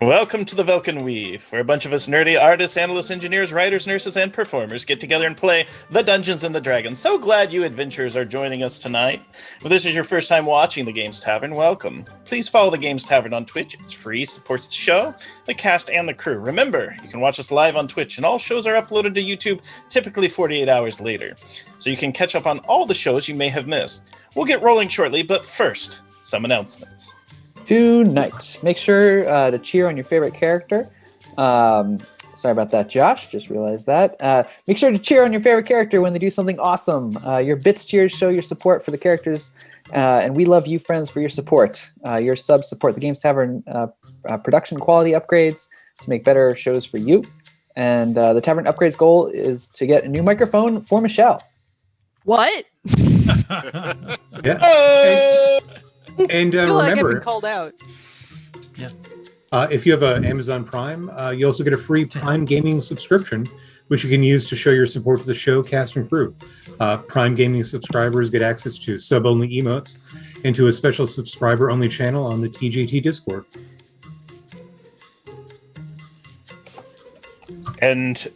Welcome to the Velkyn Weave, where a bunch of us nerdy artists, analysts, engineers, writers, nurses, and performers get together and play the Dungeons and the Dragons. So glad you adventurers are joining us tonight. If this is your first time watching the Games Tavern, welcome. Please follow the Games Tavern on Twitch. It's free, supports the show, the cast, and the crew. Remember, you can watch us live on Twitch, and all shows are uploaded to YouTube typically 48 hours later. So you can catch up on all the shows you may have missed. We'll get rolling shortly, but first, some announcements. Tonight, make sure to cheer on your favorite character. Sorry about that, Josh. Just realized that. Make sure to cheer on your favorite character when they do something awesome. Your bits cheers show your support for the characters, and we love you, friends, for your support. Your subs support the Games Tavern production quality upgrades to make better shows for you. And the Tavern upgrades goal is to get a new microphone for Michelle. What? Yeah. And I feel like I've remember, been called out. Yeah. If you have an Amazon Prime, you also get a free Prime Gaming subscription, which you can use to show your support to the show, cast, and crew. Prime Gaming subscribers get access to sub-only emotes and to a special subscriber-only channel on the TJT Discord. And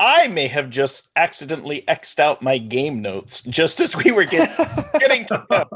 I may have just accidentally X'd out my game notes just as we were getting to them.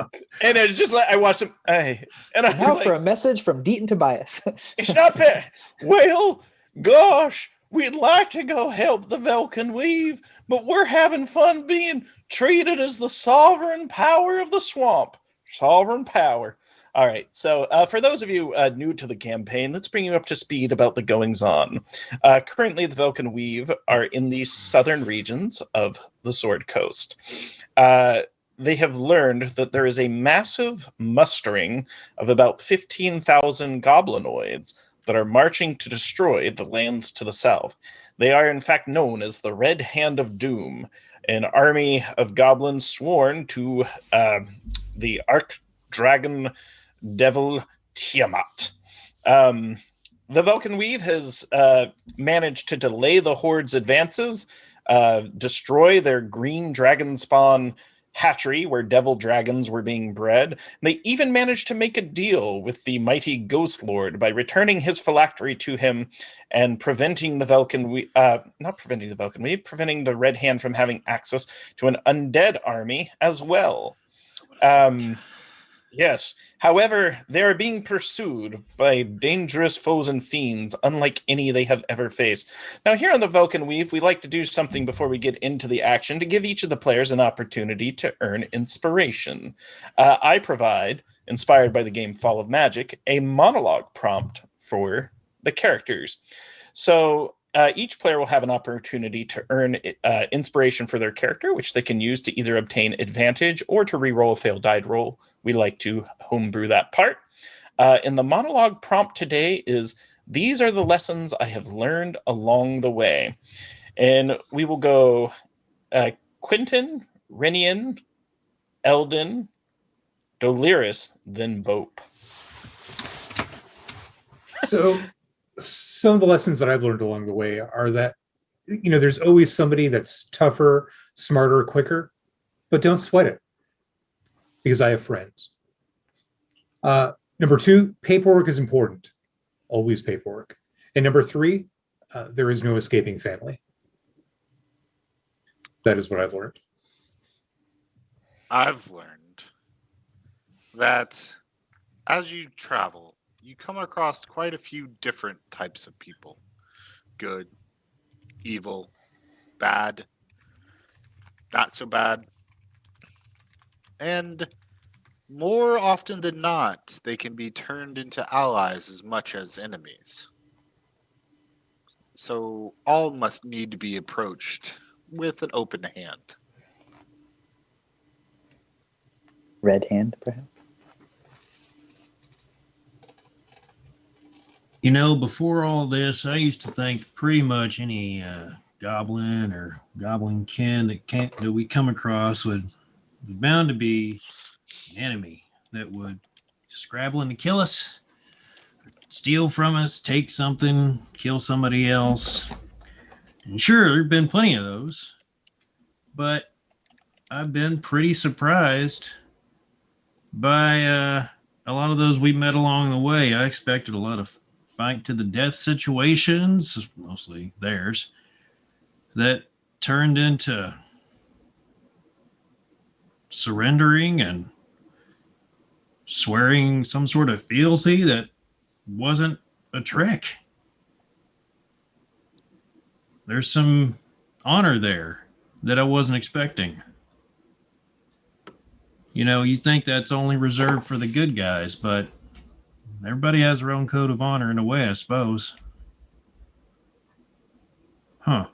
And it's just like, I watched them. And I was Now like, for a message from Deaton Tobias. it's not fair. Well, gosh, we'd like to go help the Velkyn Weave, but we're having fun being treated as the sovereign power of the swamp. Sovereign power. All right, so for those of you new to the campaign, let's bring you up to speed about the goings-on. Currently, the Velkyn Weave are in the southern regions of the Sword Coast. They have learned that there is a massive mustering of about 15,000 goblinoids that are marching to destroy the lands to the south. They are, in fact, known as the Red Hand of Doom, an army of goblins sworn to the Archdragon Devil Tiamat. The Velkyn Weave has managed to delay the Horde's advances, destroy their green dragon spawn hatchery where devil dragons were being bred. They even managed to make a deal with the mighty Ghost Lord by returning his phylactery to him and preventing the Velkyn Weave, preventing the Red Hand from having access to an undead army as well. Yes. However, they are being pursued by dangerous foes and fiends, unlike any they have ever faced. Now, here on the Velkyn Weave, we like to do something before we get into the action to give each of the players an opportunity to earn inspiration. I provide, inspired by the game Fall of Magic, a monologue prompt for the characters. So each player will have an opportunity to earn inspiration for their character, which they can use to either obtain advantage or to reroll a failed die roll. We like to homebrew that part. And the monologue prompt today is, these are the lessons I have learned along the way. And we will go Quentin, Renian, Eldon, Doliris, then Bope. So some of the lessons that I've learned along the way are that, there's always somebody that's tougher, smarter, quicker, but don't sweat it, because I have friends. Number 2, paperwork is important. Always paperwork. And number 3, there is no escaping family. That is what I've learned. I've learned that as you travel, you come across quite a few different types of people. Good, evil, bad, not so bad. And more often than not, they can be turned into allies as much as enemies. So all must need to be approached with an open hand. Red Hand, perhaps? Before all this, I used to think pretty much any goblin or goblin kin that we come across was bound to be an enemy that would scrabbling to kill us, steal from us, take something, kill somebody else. And sure, there have been plenty of those, but I've been pretty surprised by a lot of those we met along the way. I expected a lot of fight to the death situations, mostly theirs, that turned into surrendering and swearing some sort of fealty that wasn't a trick. There's some honor there that I wasn't expecting. You know, you think that's only reserved for the good guys, but everybody has their own code of honor in a way, I suppose. Huh.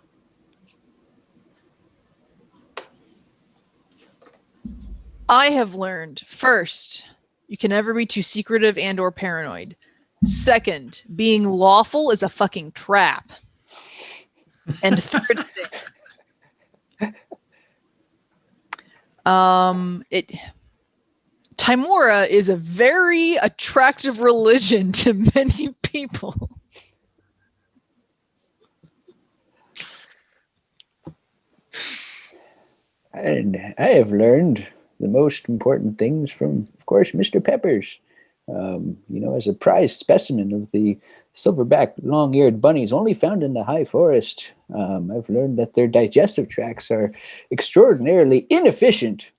I have learned, first, you can never be too secretive and or paranoid. Second, being lawful is a fucking trap. And third thing, Timora is a very attractive religion to many people. And I have learned the most important things from, of course, Mr. Peppers. As a prized specimen of the silverback long-eared bunnies only found in the high forest, I've learned that their digestive tracts are extraordinarily inefficient,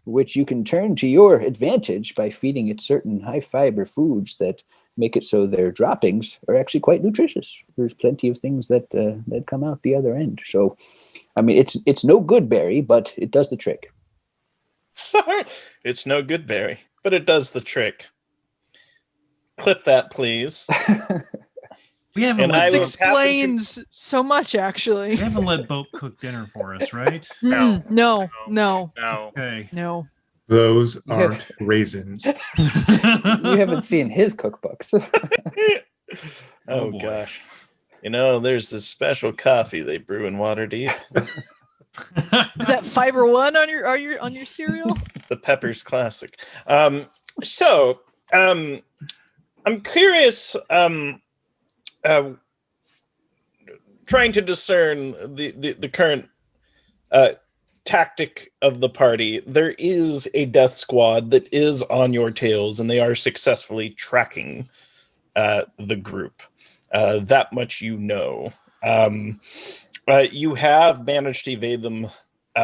which you can turn to your advantage by feeding it certain high-fiber foods that make it so their droppings are actually quite nutritious. There's plenty of things that come out the other end. So, I mean, it's no good berry, but it does the trick. Sorry, it's no good berry, but it does the trick. Clip that, please. We haven't And I let will- Boat, Explains so much, actually. we haven't let Boat cook dinner for us, right? No. No. No. Okay. No. Those aren't raisins. You haven't seen his cookbooks. Oh boy. gosh. You know, there's this special coffee they brew in Waterdeep, Is that Fiber One on your cereal? the Peppers Classic. I'm curious, trying to discern the current tactic of the party. There is a death squad that is on your tails, and they are successfully tracking the group. That much you know. You have managed to evade them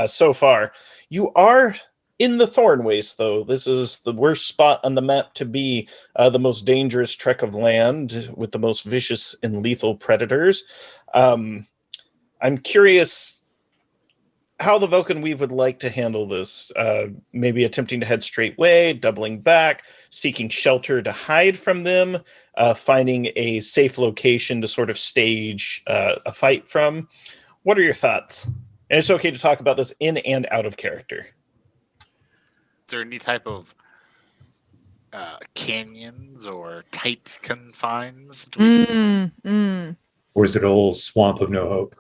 so far. You are in the Thorn Waste, though. This is the worst spot on the map to be, the most dangerous trek of land with the most vicious and lethal predators. I'm curious how the Velkyn Weave would like to handle this. Maybe attempting to head straight way, doubling back, seeking shelter to hide from them, finding a safe location to sort of stage a fight from. What are your thoughts? And it's okay to talk about this in and out of character. Is there any type of canyons or tight confines? Or is it a little swamp of no hope?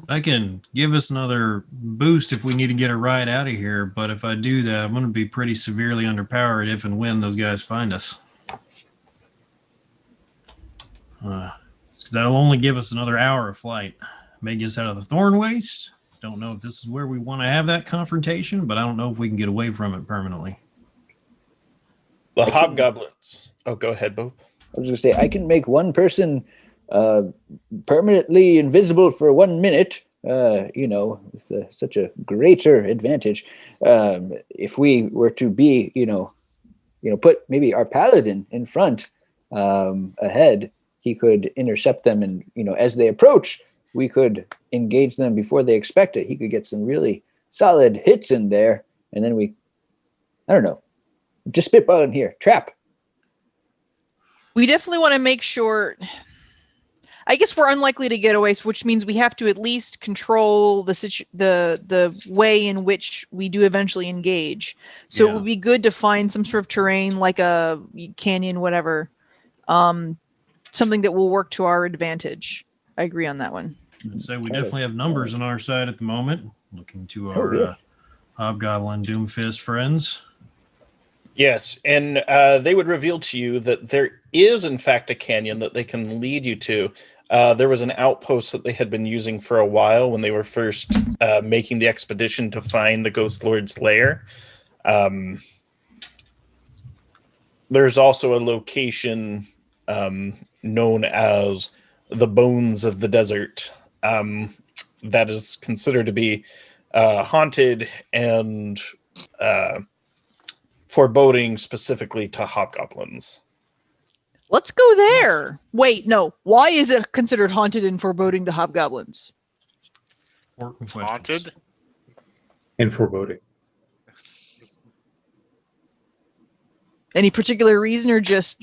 I can give us another boost if we need to get a ride out of here, but if I do that, I'm going to be pretty severely underpowered if and when those guys find us. Because that'll only give us another hour of flight. May get us out of the Thorn Waste. Don't know if this is where we want to have that confrontation, but I don't know if we can get away from it permanently. The hobgoblins. Oh, go ahead, Bo. I was going to say, I can make one person permanently invisible for 1 minute, with such a greater advantage. If we were to be, put maybe our paladin in front ahead, he could intercept them, and, as they approach, we could engage them before they expect it. He could get some really solid hits in there, and then I don't know, just spitballing here, trap. We definitely want to make sure. I guess we're unlikely to get away, which means we have to at least control the way in which we do eventually engage. So Yeah. it would be good to find some sort of terrain, like a canyon, whatever, something that will work to our advantage. I agree on that one. I'd say we definitely have numbers on our side at the moment. Looking to our Hobgoblin Doomfist friends. Yes, and they would reveal to you that there is, in fact, a canyon that they can lead you to. There was an outpost that they had been using for a while when they were first making the expedition to find the Ghost Lord's lair. there's also a location known as the Bones of the Desert that is considered to be haunted and foreboding specifically to hobgoblins. Let's go there. Wait, no. Why is it considered haunted and foreboding to hobgoblins? Important It's haunted. And foreboding. Any particular reason, or just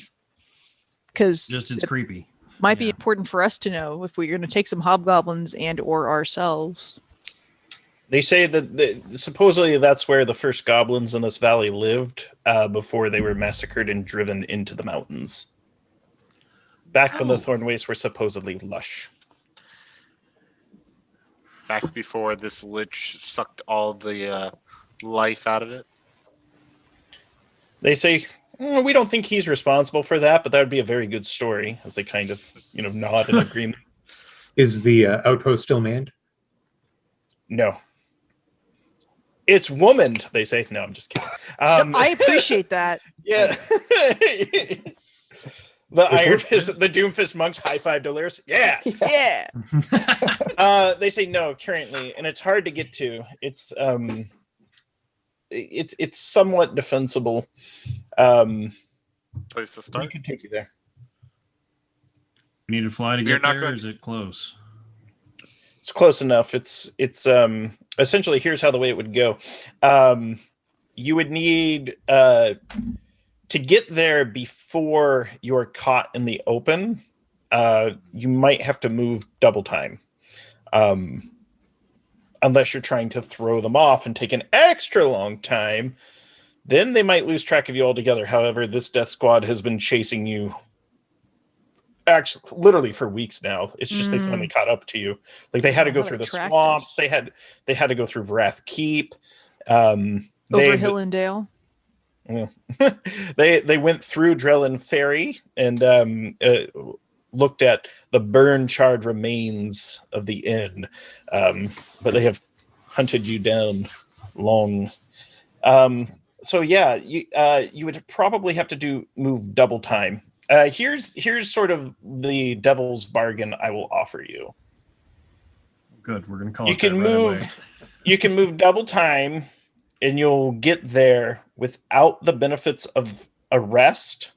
because Just it's creepy. might be yeah. important for us to know if we're going to take some hobgoblins and or ourselves? They say that supposedly that's where the first goblins in this valley lived before they were massacred and driven into the mountains. Back when the Thorn Wastes were supposedly lush. Back before this lich sucked all the life out of it. They say, we don't think he's responsible for that, but that would be a very good story, as they kind of, nod in agreement. Is the outpost still manned? No. It's womaned, they say. No, I'm just kidding. I appreciate that. Yeah. The Doomfist monks high five Dolores. Yeah. Yeah. They say no currently, and it's hard to get to. It's somewhat defensible. Place to We start. could take you there. We need to fly to You're get not there. good. Or is it close? It's close enough. It's essentially, here's how the way it would go. You would need to get there before you're caught in the open. You might have to move double time. Unless you're trying to throw them off and take an extra long time, then they might lose track of you altogether. However, this death squad has been chasing you actually literally for weeks now. It's just they finally caught up to you. Like they had to go What through the attractors. swamps. They had to go through Vrath Keep. Over Hill and Dale. They went through Drellin Ferry and looked at the burn-charred remains of the inn, but they have hunted you down long. So yeah, you would probably have to move double time. Here's sort of the devil's bargain I will offer you. Good. We're gonna call You it can that right move. away. You can move double time, and you'll get there without the benefits of a rest,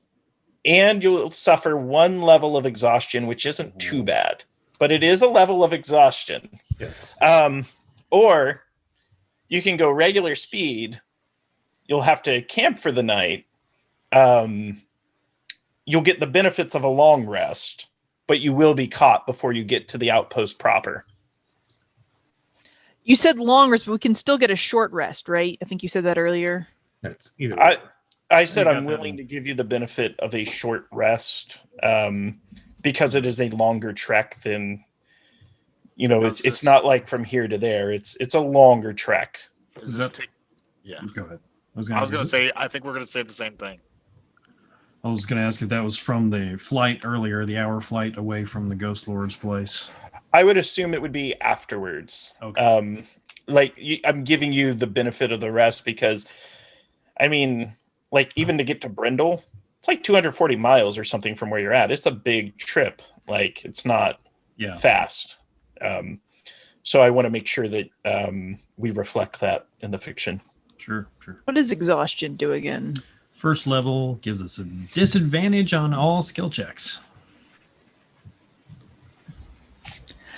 and you'll suffer one level of exhaustion, which isn't too bad, but it is a level of exhaustion. Yes. Or you can go regular speed. You'll have to camp for the night. You'll get the benefits of a long rest, but you will be caught before you get to the outpost proper. You said long rest, but we can still get a short rest, right? I think you said that earlier. That's either. I said You I'm got that willing one. to give you the benefit of a short rest because it is a longer trek than, it's not like from here to there. It's a longer trek. Does that- this take- yeah. Go ahead. I was going to say, I think we're going to say the same thing. I was going to ask if that was from the flight earlier, the hour flight away from the Ghost Lord's place. I would assume it would be afterwards. Okay. I'm giving you the benefit of the rest because, even to get to Brindle, it's like 240 miles or something from where you're at. It's a big trip. It's not fast. So I want to make sure that we reflect that in the fiction. Sure. What does exhaustion do again? First level gives us a disadvantage on all skill checks.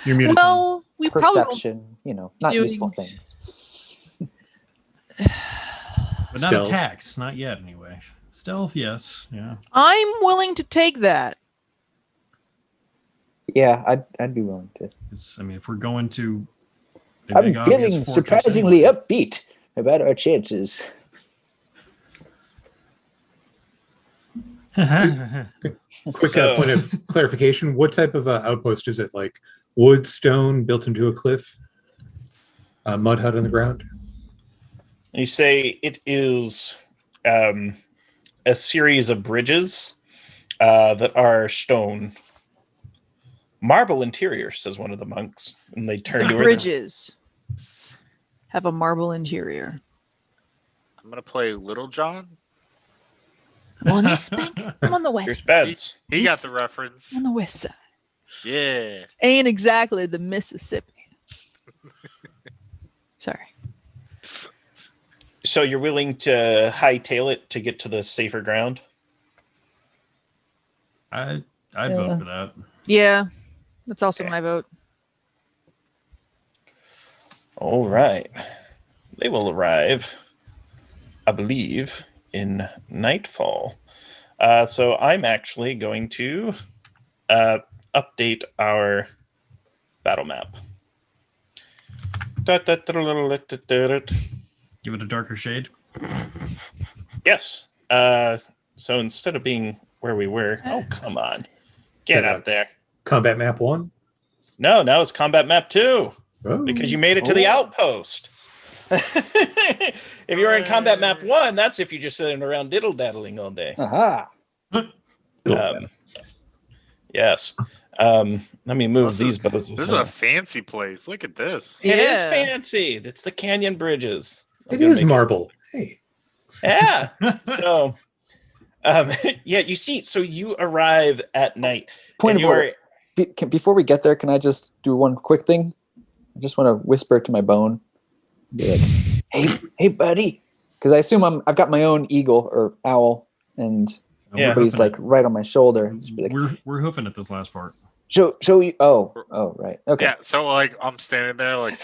You're muted. Well, we probably won't. Perception, not doing- useful things. but not Stealth. attacks, not yet anyway. Stealth, yes. Yeah. I'm willing to take that. Yeah, I'd be willing to. If we're going to a I'm big obvious feeling fortress surprisingly anyway. upbeat about our chances. Quick So- point of clarification. What type of outpost is it? Like wood, stone, built into a cliff? Mud hut on the ground? You say it is a series of bridges that are stone. Marble interior, says one of the monks. And they turn The to her. bridges have a marble interior. I'm going to play Little John. I'm on the East Bank. I'm on the Here's West. beds. He got the reference. On the West side. Yeah. Ain't exactly the Mississippi. Sorry. So you're willing to hightail it to get to the safer ground? I'd vote for that. Yeah, that's also Okay. my vote. All right. They will arrive, I believe, in nightfall. So I'm actually going to update our battle map. Give it a darker shade. Yes. So instead of being where we were, oh, come on. Get Set up there. Combat map 1. No, now it's combat map 2 Oh. because you made it to the outpost. If you were in combat map 1, that's if you're just sitting around diddle-daddling all day. Aha. Yes. Let me move This is- these bozos. This is a fancy place. Look at this. It is Yeah. fancy. It's the Canyon Bridges. I'm It gonna is make marble. Hey. Yeah. So, yeah, you see, so you arrive at night. Point and of you order. Before we get there, can I just do one quick thing? I just want to whisper to my bone, be like, "Hey, buddy," because I assume I've got my own eagle or owl, and Yeah. everybody's like right on my shoulder. Just be like, We're hoofing at this last part. show you. Oh, right. Okay. Yeah, so like I'm standing there like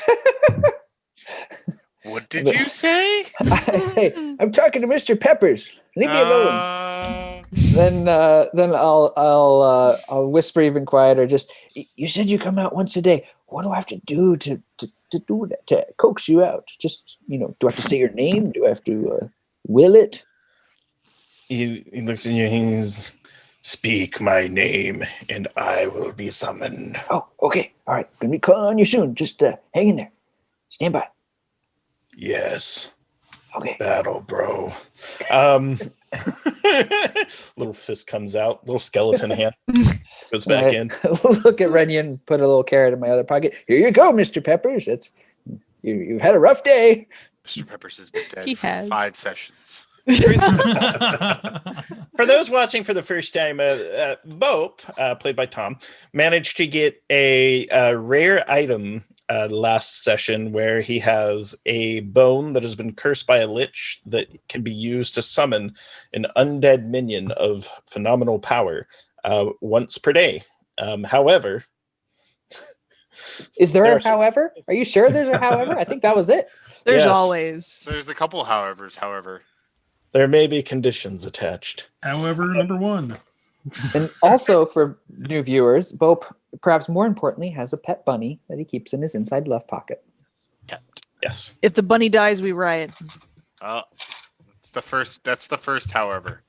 what did you say? Hey, I'm talking to Mr. Peppers. Leave me alone. Then I'll whisper even quieter. Just, you said you come out once a day. What do I have to do to do that, to coax you out? Just, do I have to say your name? Do I have to will it? He looks in your hands. Speak my name, and I will be summoned. Oh, okay. All right. Gonna be calling on you soon. Just hang in there. Stand by. Yes. Okay. Battle, bro. Little fist comes out, little skeleton hand goes back in. Look at Renyon, put a little carrot in my other pocket. Here you go, Mr. Peppers. You've had a rough day. Mr. Peppers has been dead He for has. 5 sessions. For those watching for the first time, Bope, played by Tom, managed to get a rare item last session where he has a bone that has been cursed by a lich that can be used to summon an undead minion of phenomenal power once per day. However, Is there There's- a however? Are you sure there's a however? I think that was it. There's Yes. always. There's a couple howevers, however. there may be conditions attached. However, number 1. And also for new viewers, Bope, perhaps more importantly, has a pet bunny that he keeps in his inside left pocket. Yes. If the bunny dies, we riot. That's the first however.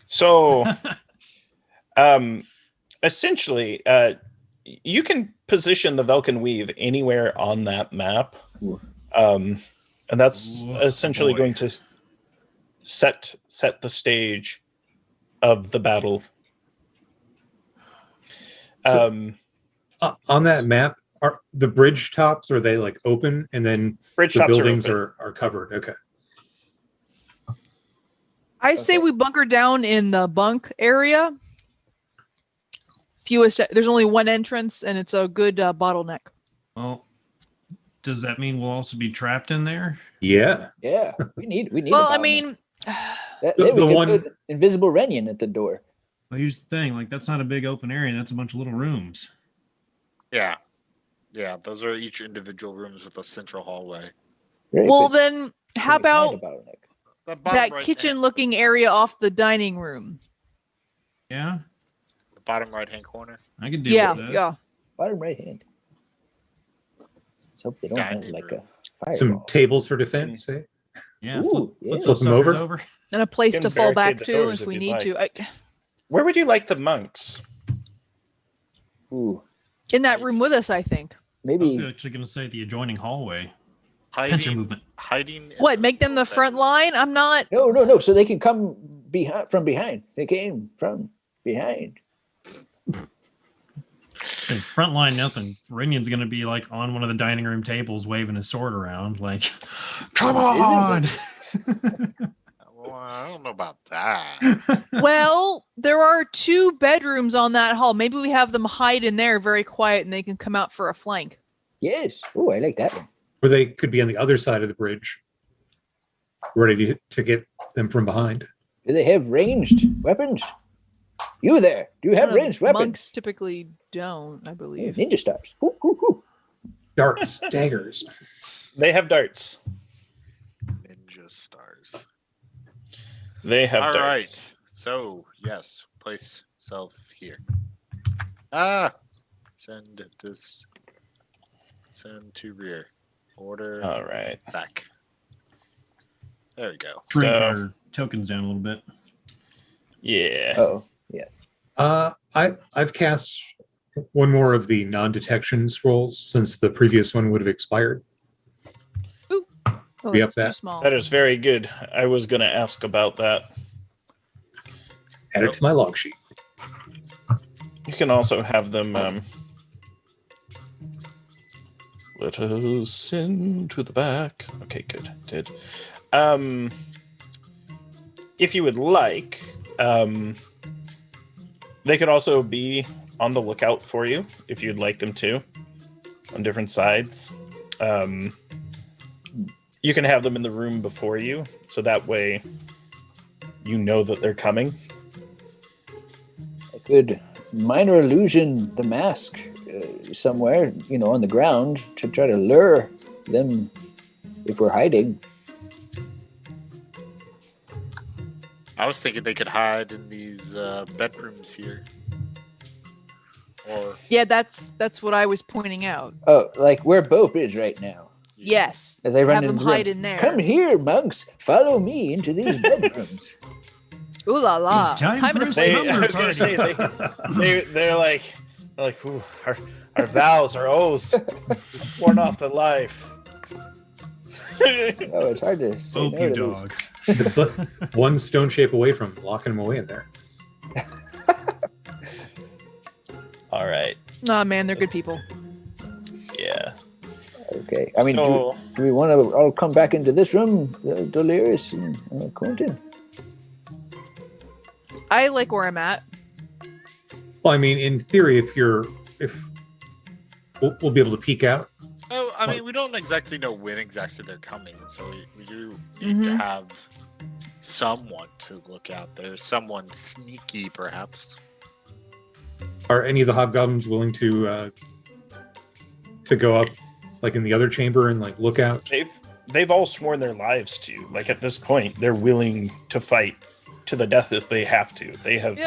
So, essentially, you can position the Velkyn Weave anywhere on that map. And that's Ooh, essentially boy. going to set the stage of the battle. So- on that map, are the bridge tops, are they like open and then Bridge the tops buildings are are covered? Okay. I say we bunker down in the bunk area. There's only one entrance, and it's a good bottleneck. Well, does that mean we'll also be trapped in there? Yeah. Yeah, we need. Well, a I bottleneck. mean, The we could one- put invisible Renyon at the door. Well, here's the thing. Like, that's not a big open area. That's a bunch of little rooms. Yeah. Yeah, those are each individual rooms with a central hallway. Very well, good. then how We can find about a bottleneck? The bottom that right kitchen-looking area off the dining room? Yeah, the bottom right-hand corner. I could deal Yeah, with that. yeah. Bottom right hand. Let's hope they don't have Dining like room. a fireball. Some tables for defense, eh? Yeah, Ooh, flip yeah. those Flip 'em suckers over. And a place You to can fall back barricade the to doors if if we you'd need like. to. Where would you like the monks? Ooh, In that room with us, I think. I was maybe. actually going to say the adjoining hallway. Pincer Hiding. movement. Hiding. in What? the Make them the middle front bedroom. line? I'm not. No. So they can come from behind. They came from behind. Say, front line, nothing. Renion's going to be like on one of the dining room tables waving his sword around. Like, come Isn't on. Well, I don't know about that. Well, there are 2 bedrooms on that hall. Maybe we have them hide in there very quiet and they can come out for a flank. Yes. Oh, I like that one. Or they could be on the other side of the bridge, ready to get them from behind. Do they have ranged weapons? You there? Do you have ranged weapons? Monks typically don't, I believe. Ninja stars. Hoo, hoo, hoo. Darts, daggers. They have darts. Ninja stars. They have All darts. right. So, yes, place self here. Send this. Send to rear. Order All right. back. There we go. Shrink So- our tokens down a little bit. Yeah. Oh, yes. I've cast one more of the non-detection scrolls since the previous one would have expired. Oh, Be that's up too that. small. That is very good. I was going to ask about that. Add it to my log sheet. You can also have them. Let us into the back. Okay, good. Did. If you would like, they could also be on the lookout for you if you'd like them to, on different sides. You can have them in the room before you, so that way you know that they're coming. I could minor illusion the mask somewhere, on the ground to try to lure them if we're hiding. I was thinking they could hide in these bedrooms here. Or Yeah, that's what I was pointing out. Oh, like where Bope is right now. Yes. As I run Have into them the hide room. in there. Come here, monks. Follow me into these bedrooms. Ooh la la. It's time for and a a place. They, I slumber was going to party. say they're like, ooh, our vows, our oaths, worn off the life. Oh, it's hard to say Hope no you to these. dog. It's like one stone shape away from locking them away in there. All right. Nah, man, they're good people. Yeah. Okay. I mean, So- do we want to all come back into this room, Dolores and Quentin? I like where I'm at. Well, I mean, in theory, if we'll be able to peek out. Oh, I mean, we don't exactly know when exactly they're coming, so we do need to Mhm. have someone to look out there. Someone sneaky, perhaps. Are any of the hobgoblins willing to go up, like in the other chamber, and like look out? They've all sworn their lives to you. Like at this point, they're willing to fight to the death if they have to. They have.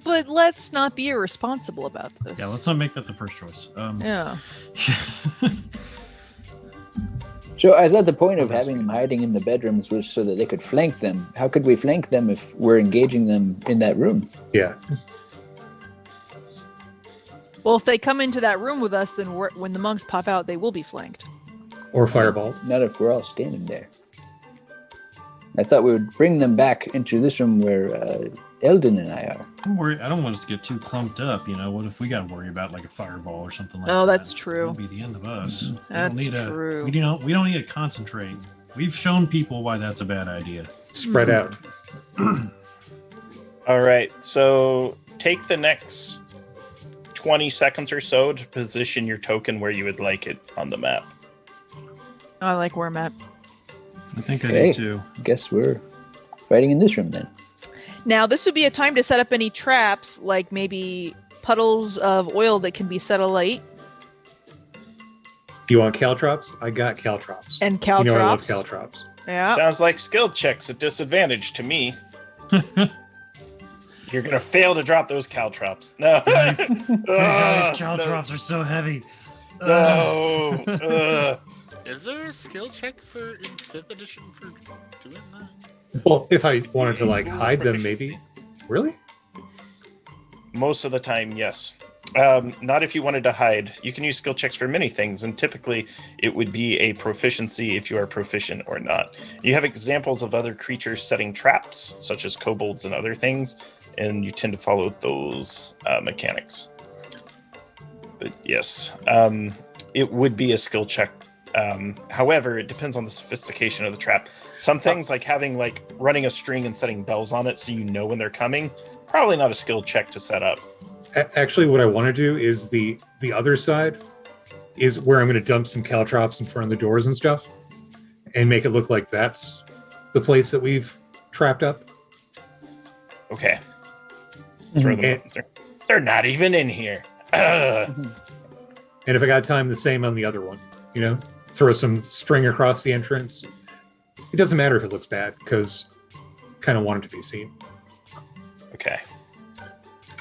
But let's not be irresponsible about this. Yeah, let's not make that the first choice. Yeah. So I thought the point of having them hiding in the bedrooms was so that they could flank them. How could we flank them if we're engaging them in that room? Yeah. Well, if they come into that room with us, then when the monks pop out, they will be flanked. Or fireballed. Not if we're all standing there. I thought we would bring them back into this room where Eldon and I are. Don't worry, I don't want us to get too clumped up. What if we got to worry about like a fireball or something like that? Oh, that's true. That'll be the end of us. That's we don't need true. We don't need to concentrate. We've shown people why that's a bad idea. Spread out. All right. So take the next 20 seconds or so to position your token where you would like it on the map. I like where I'm at. I think I Okay. do too. Guess we're fighting in this room then. Now, this would be a time to set up any traps, like maybe puddles of oil that can be set alight You want caltrops? I got caltrops. and You know I love caltrops. caltrops. Yeah. Sounds like skill checks at disadvantage to me. You're gonna fail to drop those caltrops. No. Guys, Ugh, guys, caltrops are so heavy. No. Ugh. Is there a skill check in 5th edition for doing that? Well, if I wanted to like Roll hide them, proficiency. maybe. Really? Most of the time, yes. Not if you wanted to hide. You can use skill checks for many things, and typically it would be a proficiency if you are proficient or not. You have examples of other creatures setting traps, such as kobolds and other things, and you tend to follow those mechanics. But yes, it would be a skill check. However, it depends on the sophistication of the trap. Some things like having like running a string and setting bells on it so you know when they're coming, probably not a skill check to set up. Actually, what I want to do is the other side is where I'm going to dump some caltrops in front of the doors and stuff and make it look like that's the place that we've trapped up. Okay. Throw them up. They're not even in here. And if I got time, the same on the other one. You know, throw some string across the entrance. It doesn't matter if it looks bad because kind of want it to be seen. Okay.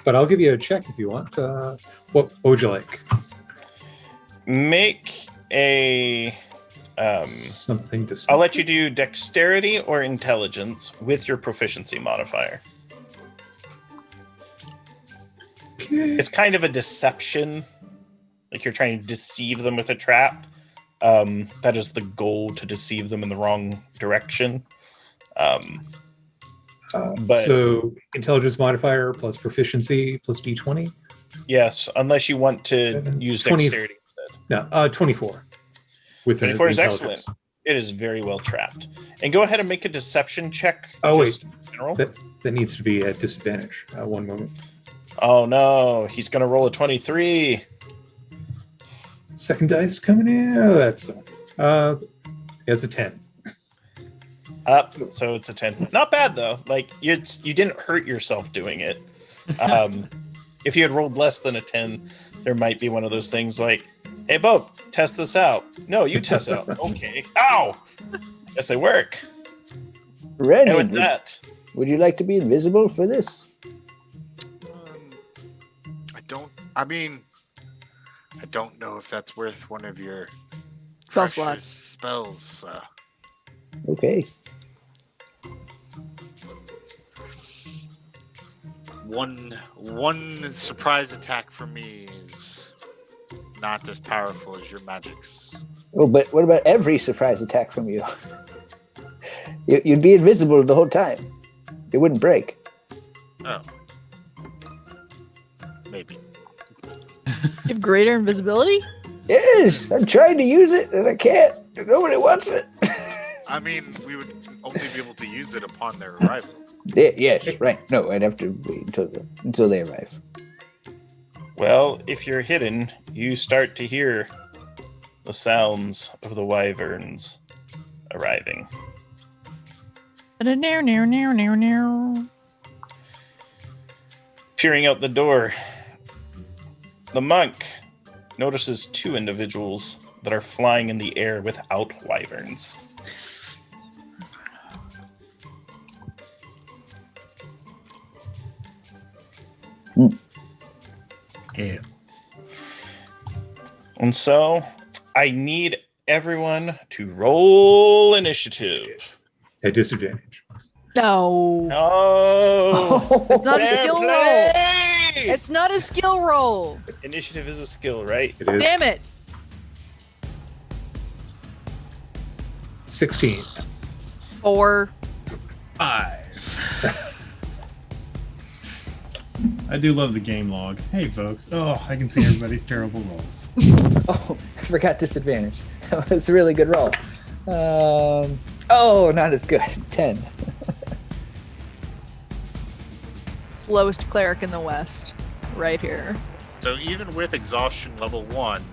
But I'll give you a check if you want. What would you like? Make a something to say. I'll let you do dexterity or intelligence with your proficiency modifier. Okay. It's kind of a deception. Like you're trying to deceive them with a trap. That is the goal, to deceive them in the wrong direction. But So intelligence modifier plus proficiency plus d20? yes, unless you want to 7, use 20 dexterity instead. No, 24. With 24 is intelligence. excellent. It is very well trapped. And go ahead and make a deception check. Oh, just in general. That needs to be at disadvantage. One moment. Oh no, he's gonna roll a 23. Second dice coming in. Oh, that's it's a 10. Up, so it's a 10. Not bad though. Like you didn't hurt yourself doing it. If you had rolled less than a 10, there might be one of those things like, "Hey, Bo, test this out." No, you test it out. Okay. Ow. Yes, they work. Rennie, And with that, would you like to be invisible for this? I don't know if that's worth one of your Spell precious slots. spells. Okay. One surprise attack for me is not as powerful as your magics. Oh, but what about every surprise attack from you? You'd be invisible the whole time. It wouldn't break. Oh, maybe. You have greater invisibility? Yes, I'm trying to use it and I can't. Nobody wants it. I mean, we would only be able to use it upon their arrival. Yes, right. No, I'd have to wait until they arrive. well, if you're hidden, you start to hear the sounds of the wyverns arriving. Peering out the door, the monk notices two individuals that are flying in the air without wyverns. Yeah. And so I need everyone to roll initiative. At disadvantage. No. Oh, It's not a fair skill roll. play! It's not a skill roll. Initiative is a skill, right? It is Damn it. 16. 4. 5. I do love the game log. Hey, folks. Oh, I can see everybody's terrible rolls. Oh, I forgot disadvantage. That was a really good roll. Not as good. 10. Lowest cleric in the West. Right here. So even with exhaustion level 1,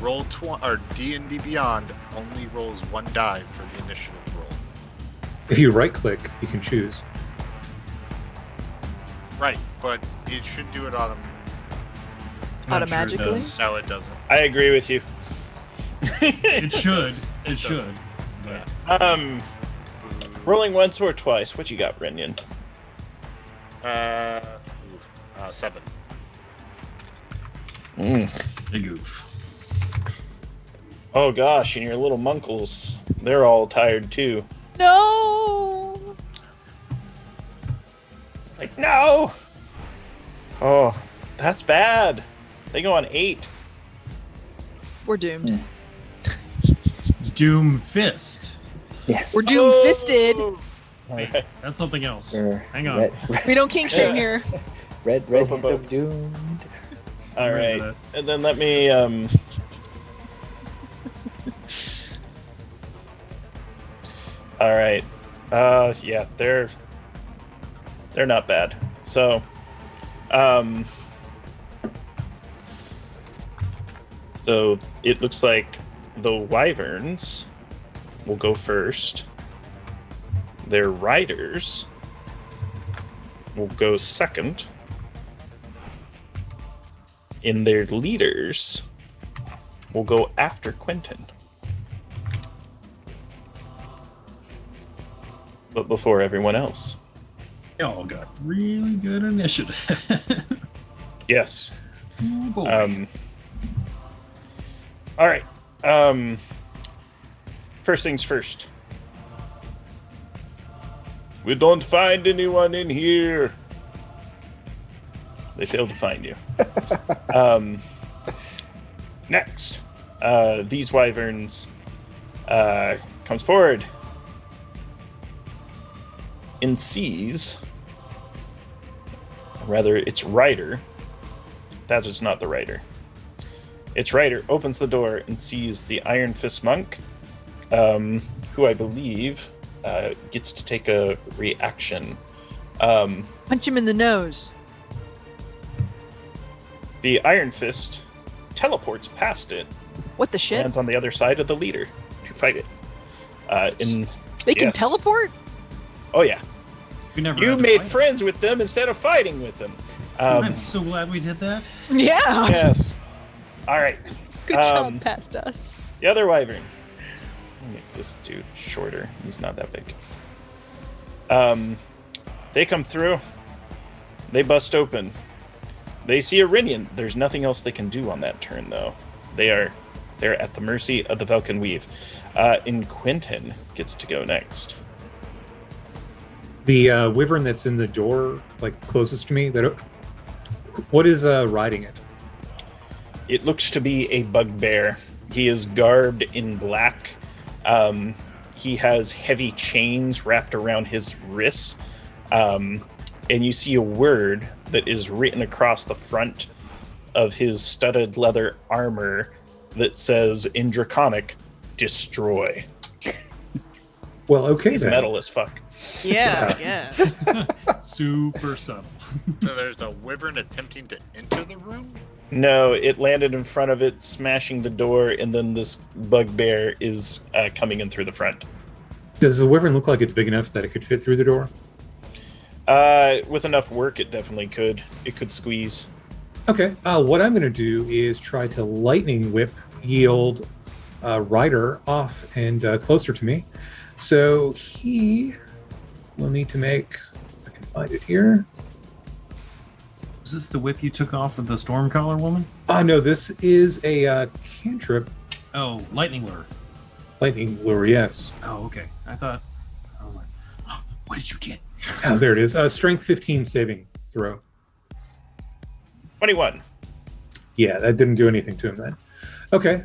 roll or D&D Beyond only rolls 1 die for the initiative roll. If you right click, you can choose. Right, but it should do it Not Automagically? Sure it does. No, it doesn't. I agree with you. It should. It should. But Rolling once or twice. What you got, Renyon? 7. big oof. Oh gosh, and your little munkles, they're all tired too. No. Like, no! Oh, that's bad. They go on 8. We're doomed. Doom Fist. Yes. We're doom fisted. Alright. That's something else. We're Hang on. We don't kink shame here. Red Both hand of of doomed. Alright. that. And then let me All right. Yeah, they're not bad. So, so it looks like the wyverns will go first. Their riders will go second. And their leaders will go after Quentin. But before everyone else. Y'all got really good initiative. Yes. Oh, boy. All right. First things first. We don't find anyone in here. They failed to find you. Next, these wyverns comes forward and sees, rather, its rider. That is not the rider. Its rider opens the door and sees the Iron Fist monk, who I believe gets to take a reaction. Punch him in the nose. The Iron Fist teleports past it, What the shit? lands on the other side of the leader to fight it. They can yes. teleport? Oh yeah, We never you had to made fight. friends with them instead of fighting with them. I'm so glad we did that. Yeah. Yes. All right. Good job past us. The other wyvern. I'll make this dude shorter. He's not that big. They come through. They bust open. They see a Rinian. There's nothing else they can do on that turn, though. They're at the mercy of the Velkyn Weave. And Quentin gets to go next. The wyvern that's in the door, like closest to me, what is riding it? It looks to be a bugbear. He is garbed in black. He has heavy chains wrapped around his wrists. And you see a word that is written across the front of his studded leather armor that says, in Draconic, destroy. Well, okay He's then. metal as fuck. Yeah, yeah. Super subtle. So there's a wyvern attempting to enter the room? No, it landed in front of it, smashing the door, and then this bugbear is coming in through the front. Does the wyvern look like it's big enough that it could fit through the door? With enough work, it definitely could. It could squeeze. Okay. What I'm going to do is try to lightning whip yield Ryder off and closer to me. So he will need to make. I can find it here. Is this the whip you took off of the Stormcaller woman? No, this is a cantrip Oh, lightning lure. lightning lure. Yes. Oh, okay. I was like, oh, what did you get? Oh, there it is. Strength 15 saving throw. 21. Yeah, that didn't do anything to him then. Okay.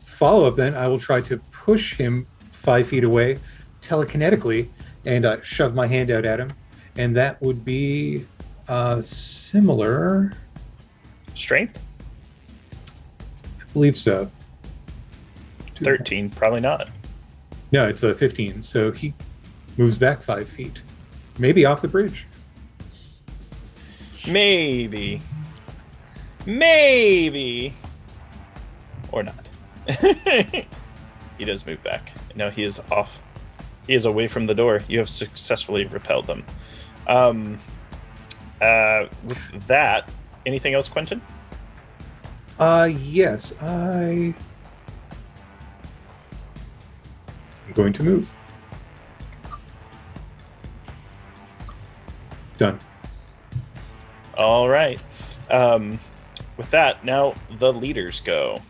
Follow up then. I will try to push him 5 feet away telekinetically and shove my hand out at him. And that would be similar. Strength? I believe so. 13. Probably not. No, it's a 15. So he moves back 5 feet. Maybe off the bridge. Maybe. Maybe. Or not. He does move back. No, he is off. He is away from the door. You have successfully repelled them. With that, anything else, Quentin? Yes, I'm going to move. Done. All right. With that, now the leaders go.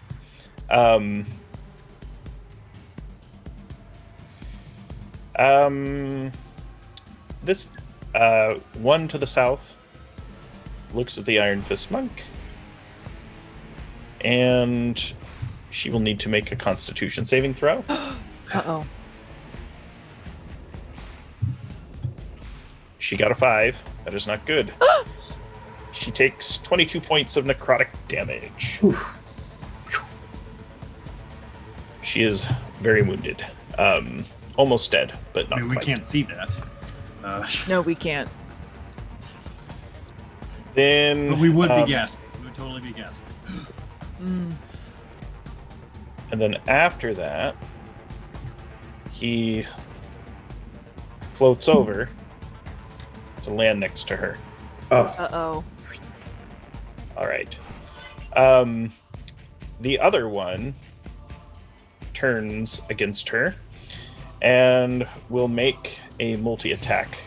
This one to the south looks at the Iron Fist monk, and she will need to make a Constitution saving throw. Uh-oh. She got a 5. That is not good. She takes 22 points of necrotic damage. She is very wounded. almost dead, but I not mean, we quite. can't see that. No, we can't. Then, But we would be gasping. We would totally be gasping. Mm. and then after that, he floats over to land next to her. Oh, Uh-oh. All right. The other one turns against her and will make a multi-attack.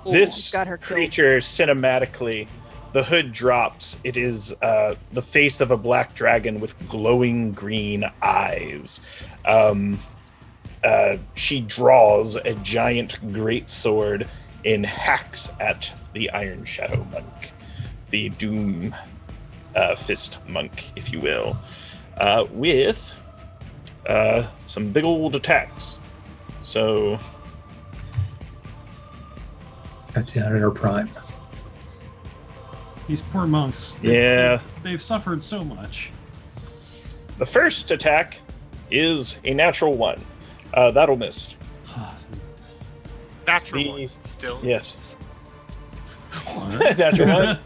This got her killed. creature cinematically, the hood drops. It is the face of a black dragon with glowing green eyes. She draws a giant greatsword and hacks at the Iron Shadow Monk, the Doom Fist Monk, if you will, with some big old attacks. So down in her prime. These poor monks. Yeah. They've suffered so much. the first attack is a natural one. That'll miss. Natural The- one, still. Yes. Natural one.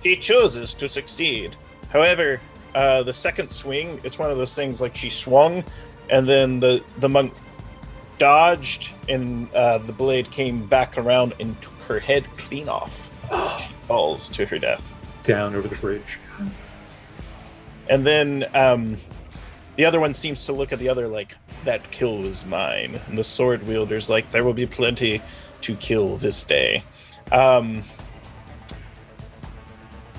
He chooses to succeed. However, the second swing, it's one of those things like she swung, and then the monk dodged, and the blade came back around and took her head clean off. She falls to her death. Down over the bridge. And then the other one seems to look at the other like, that kill was mine. And the sword wielder's like, there will be plenty to kill this day.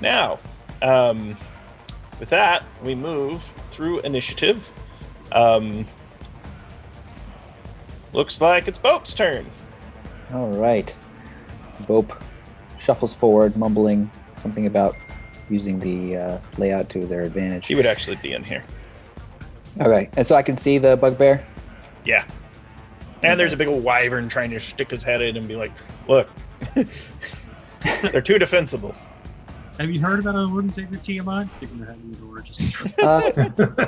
Now, with that, we move through initiative. Looks like it's Bope's turn. All right. Bope shuffles forward, mumbling something about using the layout to their advantage. He would actually be in here. Okay, and so I can see the bugbear. Yeah. And there's a big old wyvern trying to stick his head in and be like, look, they're too defensible. Have you heard about a wooden saber Tiamat sticking their head in the door? Just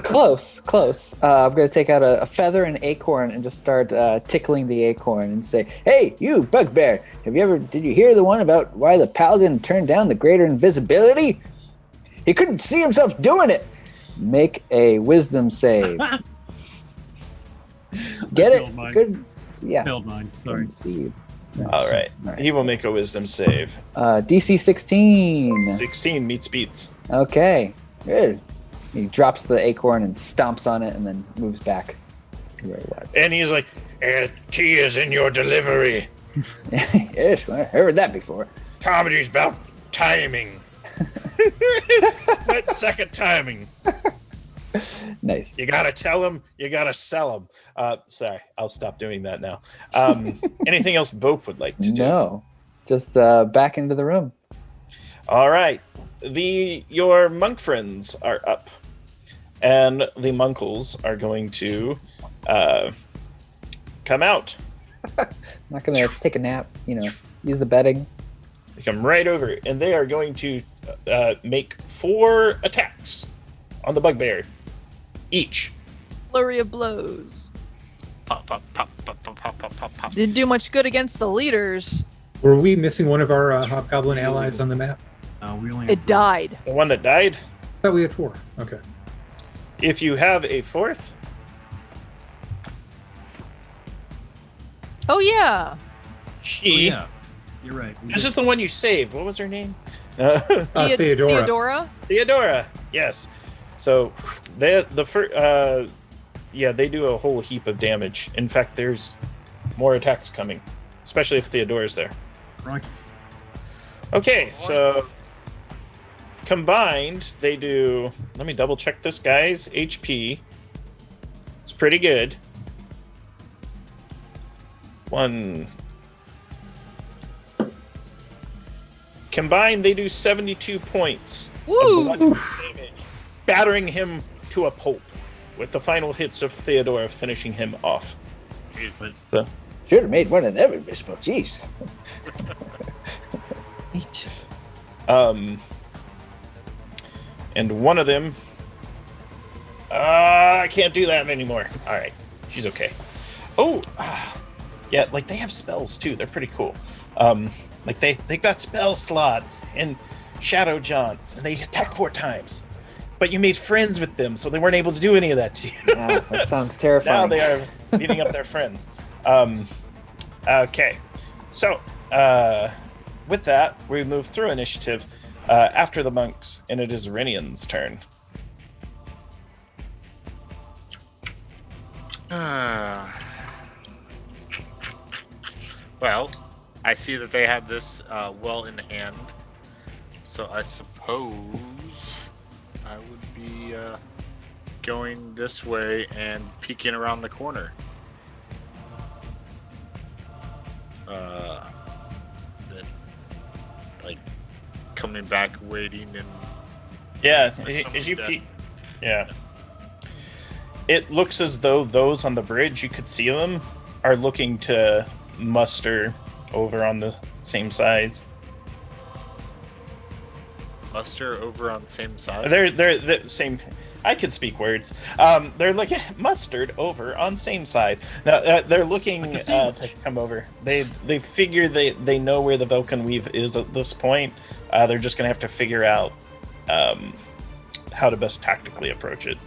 Close. I'm going to take out a feather and acorn and just start tickling the acorn and say, "Hey, you bugbear! Did you hear the one about why the paladin turned down the greater invisibility? He couldn't see himself doing it. Make a wisdom save. Get failed it? mine. Good. Yeah. failed mine. Sorry. Couldn't see you. All right. He will make a wisdom save. DC 16. 16 meets beats. Okay, good. He drops the acorn and stomps on it and then moves back to where he was. And he's like, key is in your delivery. Yes, I heard that before. Comedy's about timing. Split second timing. Nice. You gotta tell him, you gotta sell him. Sorry, I'll stop doing that now. Anything else Bope would like to do? No, just back into the room. All right. Your monk friends are up, and the monkles are going to come out. Not gonna take a nap. Use the bedding. They come right over, and they are going to make 4 attacks on the bugbear each. Flurry of blows. Pop, pop, pop, pop, pop, pop, pop, pop, pop. Didn't do much good against the leaders. Were we missing one of our hobgoblin allies on the map? We only have It died. The one that died. I thought we had 4. Okay. If you have a 4th, Oh yeah. she. yeah, you're right. This is the one you saved. What was her name? Theodora. Theodora. Yes. So they do a whole heap of damage. In fact, there's more attacks coming, especially if Theodora's there. Rocky. Okay, so combined they do. Let me double check this guy's HP. It's pretty good. Combined, they do 72 points. Woo! Damage, battering him to a pulp, with the final hits of Theodora finishing him off. Jesus. Should have made one of them invisible. Jeez. Neat. And one of them, I can't do that anymore. All right, she's okay. Oh, yeah, like they have spells too. They're pretty cool. Like they got spell slots and shadow jaunts, and they attack 4 times. But you made friends with them, so they weren't able to do any of that to you. Yeah, that sounds terrifying. Now they are beating up their friends. Okay, so with that, we move through initiative after the monks, and it is Rinian's turn. Well, I see that they have this well in hand, so I suppose I would be going this way and peeking around the corner. Then, like, coming back, waiting, and Yeah, Like as you someone's peek, yeah. It looks as though those on the bridge, you could see them, are looking to muster over on the same size. muster over on the same side. They're the same. I can speak words. They're looking mustered over on same side. Now they're looking Like a to sandwich. come over. They figure they know where the Velkyn Weave is at this point. They're just gonna have to figure out how to best tactically approach it.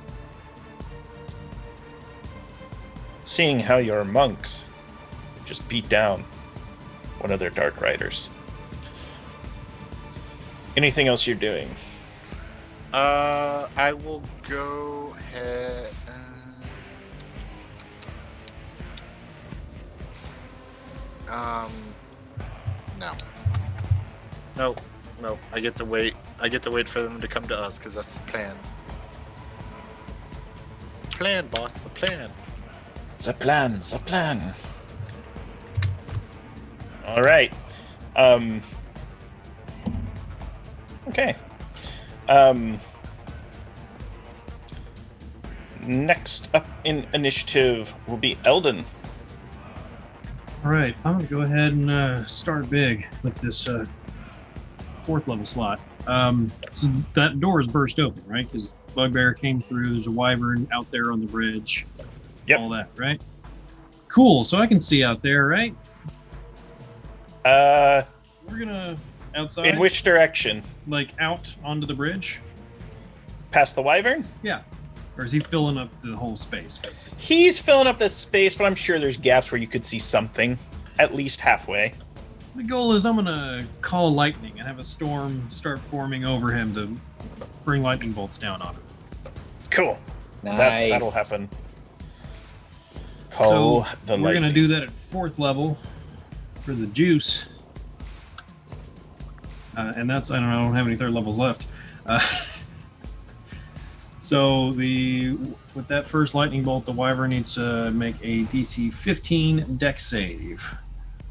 Seeing how your monks just beat down one of their Dark Riders. Anything else you're doing? I will go ahead. No. No. I get to wait. I get to wait for them to come to us because that's the plan. Plan, boss. The plan. The plan. All right. Okay. Next up in initiative will be Eldon. All right, I'm gonna go ahead and start big with this 4th level slot. So that door is burst open, right? Because Bugbear came through. There's a wyvern out there on the bridge. Yep. All that, right? Cool. So I can see out there, right? Uh, We're gonna outside, in which direction? like out onto the bridge. Past the Wyvern? Yeah. Or is he filling up the whole space, basically? He's filling up that space, but I'm sure there's gaps where you could see something, at least halfway. The goal is I'm gonna call lightning and have a storm start forming over him to bring lightning bolts down on him. Cool. Nice. That'll happen. Call the we're gonna lightning. do that at 4th level for the juice, and that's I don't have any 3rd levels left. So with that first lightning bolt, the wyvern needs to make a DC 15 dex save,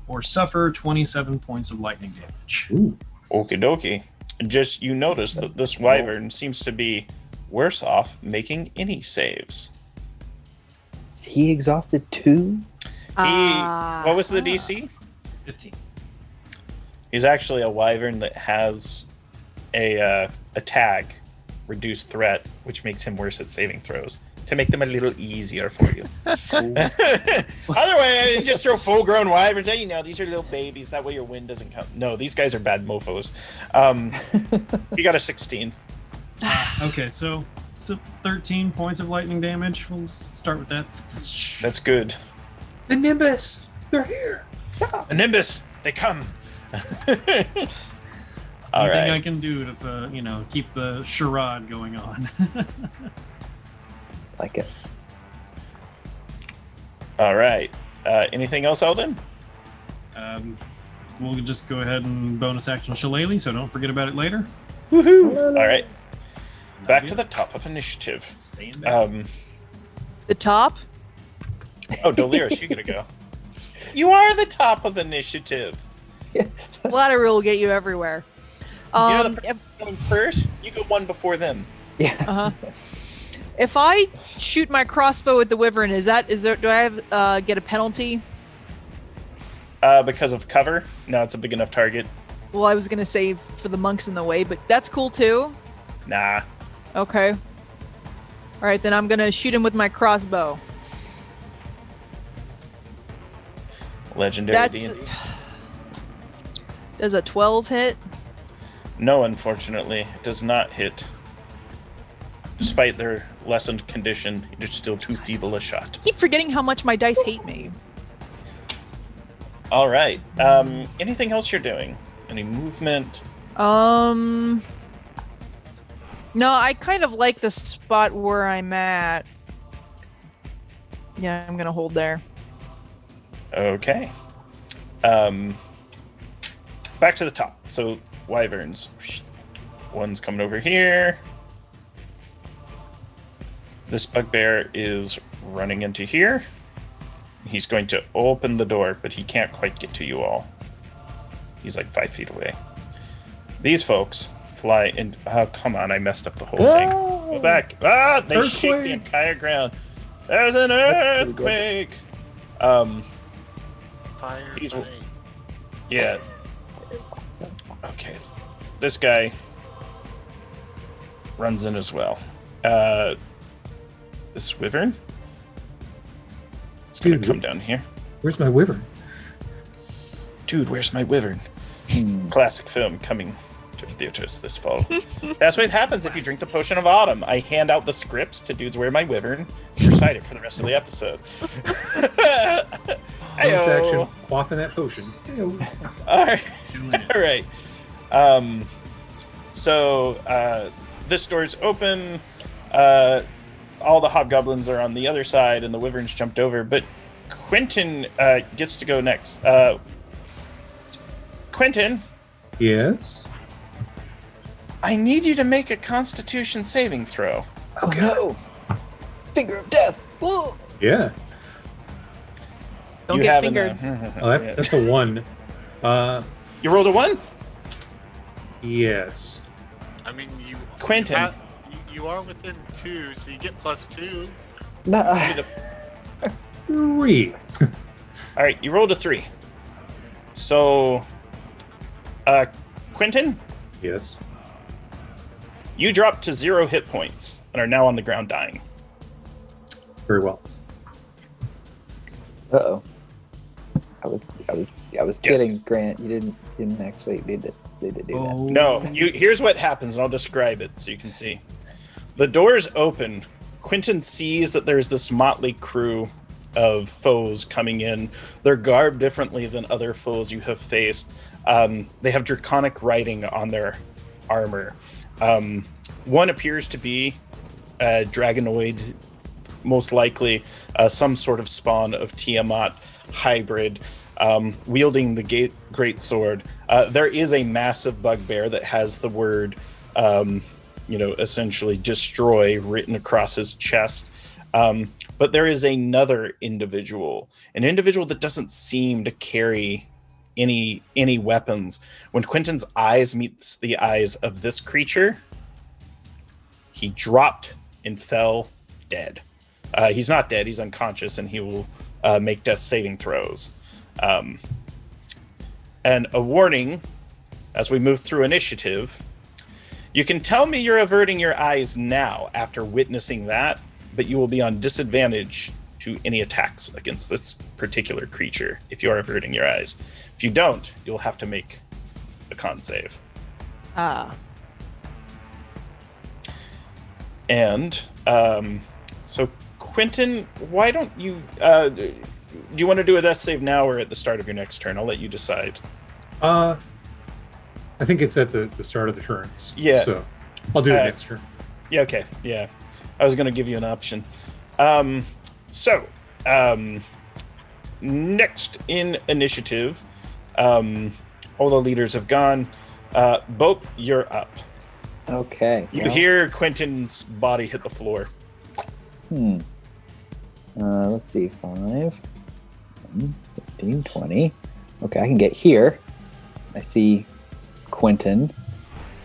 or suffer 27 points of lightning damage. Ooh. Okie dokie. Just you notice that this Wyvern seems to be worse off making any saves. Is he exhausted too? What was the DC? 15. He's actually a Wyvern that has a tag, reduced threat, which makes him worse at saving throws to make them a little easier for you. Otherwise, just throw full-grown Wyverns. You know, these are little babies. That way your wind doesn't count. No, these guys are bad mofos. You got a 16. Okay, so still 13 points of lightning damage. We'll start with that. That's good. The Nimbus! They're here! A Nimbus, they come. All Anything I right. can do to, keep the charade going on. Like it. All right. Anything else, Eldon? We'll just go ahead and bonus action Shillelagh, so don't forget about it later. Woohoo! All right. Back to the top of initiative. Staying back. The top? Oh, Delirious, you gotta go. You are the top of initiative. Flattery will get you everywhere. You know the If, person going first, you go one before them. Yeah. if I shoot my crossbow at the wyvern, do I have get a penalty? Because of cover? No, it's a big enough target. Well, I was gonna say for the monks in the way, but that's cool too. Nah. Okay. All right, then I'm gonna shoot him with my crossbow. Legendary That's D&D. does a 12 hit? No, unfortunately, it does not hit. Despite their lessened condition, you're still too feeble a shot. I keep forgetting how much my dice hate me. All right. Anything else you're doing? Any movement? No, I kind of like the spot where I'm at. Yeah, I'm gonna hold there. Okay. Back to the top. So, wyverns. One's coming over here. This bugbear is running into here. He's going to open the door, but he can't quite get to you all. He's like 5 feet away. These folks fly in. Oh, come on. I messed up the whole thing. Go back. Ah, they shake the Earthquake. entire ground. There's an earthquake. Fire, He's- fight. Yeah. Okay. This guy runs in as well. This wyvern. It's gonna Dude, come down here. Where's my wyvern? Dude, where's my wyvern? Hmm. Classic film coming to theaters this fall. That's what happens if you drink the potion of autumn. I hand out the scripts to dudes where my wyvern. Recite it for the rest of the episode. Bonus action, Heyo. quaffing that potion. Heyo. All right. Doing it. All right. So this door's open. All the hobgoblins are on the other side, and the wyverns jumped over. But Quentin gets to go next. Quentin, Yes. I need you to make a Constitution saving throw. Oh no! Finger of death. Whoa. Yeah. Don't You get have fingered. Oh, that's a 1. You rolled a 1? Yes. I mean, Quentin. You are within 2, so you get +2. Nah. 3. All right, you rolled a 3. So, Quentin, Yes. you dropped to 0 hit points and are now on the ground dying. Very well. Uh-oh. I was kidding, Grant. You didn't actually need to do that. Oh, No, here's what happens, and I'll describe it so you can see. The doors open. Quentin sees that there's this motley crew of foes coming in. They're garbed differently than other foes you have faced. They have draconic writing on their armor. One appears to be a dragonoid, most likely some sort of spawn of Tiamat hybrid, wielding the great sword. There is a massive bugbear that has the word, essentially destroy written across his chest. But there is another individual, an individual that doesn't seem to carry any weapons. When Quentin's eyes meets the eyes of this creature, he dropped and fell dead. He's not dead, he's unconscious, and he will make death saving throws. And a warning, as we move through initiative, you can tell me you're averting your eyes now after witnessing that, but you will be on disadvantage to any attacks against this particular creature if you are averting your eyes. If you don't, you'll have to make a con save. Ah. And so Quentin, why don't you do you want to do a death save now or at the start of your next turn? I'll let you decide. I think it's at the start of the turns. Yeah. So I'll do it next turn. Yeah, okay. Yeah. I was going to give you an option. Next in initiative, all the leaders have gone. Bope, you're up. Okay. You well, hear Quentin's body hit the floor. Let's see. 5, 10, 15, 20. Okay, I can get here. I see Quentin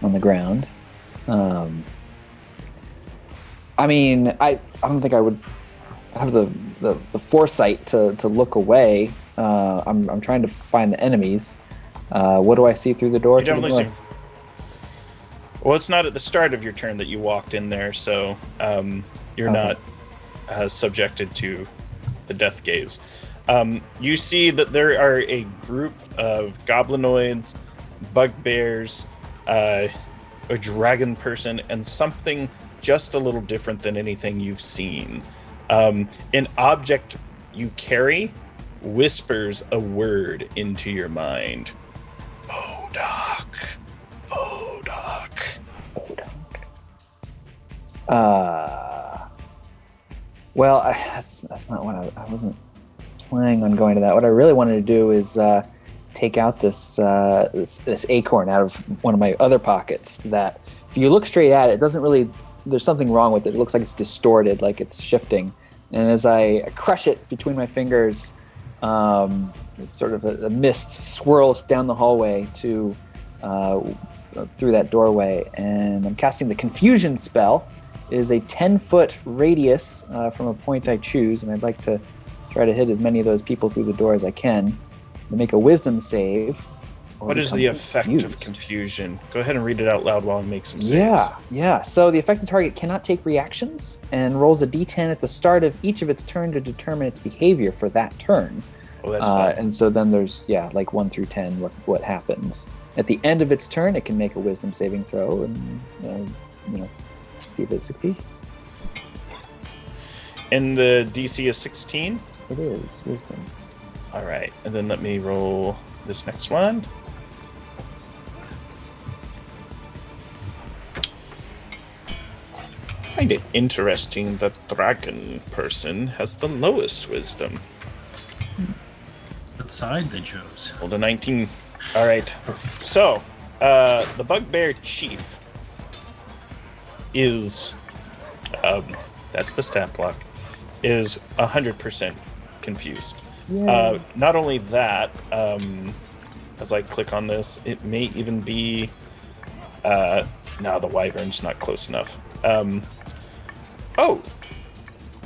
on the ground. I mean, I don't think I would have the foresight to look away. I'm trying to find the enemies. What do I see through the door? You definitely see. Well, it's not at the start of your turn that you walked in there, so you're Okay. not subjected to the death gaze. You see that there are a group of goblinoids, bugbears, a dragon person, and something just a little different than anything you've seen. An object you carry whispers a word into your mind. Bodoc. Well, that's not what I wasn't planning on going to that. What I really wanted to do is take out this acorn out of one of my other pockets. That if you look straight at it, it doesn't really. There's something wrong with it. It looks like it's distorted, like it's shifting. And as I crush it between my fingers, sort of a mist swirls down the hallway to through that doorway, and I'm casting the confusion spell. It is a 10-foot radius from a point I choose, and I'd like to try to hit as many of those people through the door as I can. To make a wisdom save. What is the effect of confusion? Go ahead and read it out loud while I make some saves. Yeah. So the affected target cannot take reactions and rolls a d10 at the start of each of its turn to determine its behavior for that turn. Oh, that's fine. And so then there's, like 1 through 10, what happens. At the end of its turn, it can make a wisdom saving throw and, see if it succeeds. And the DC is 16? It is wisdom. All right, and then let me roll this next one. I find it interesting that dragon person has the lowest wisdom. What side they chose? Rolled a 19. All right, so the bugbear chief is, that's the stat block, is 100% confused. Yeah. Not only that, as I click on this, it may even be... no, the wyvern's not close enough.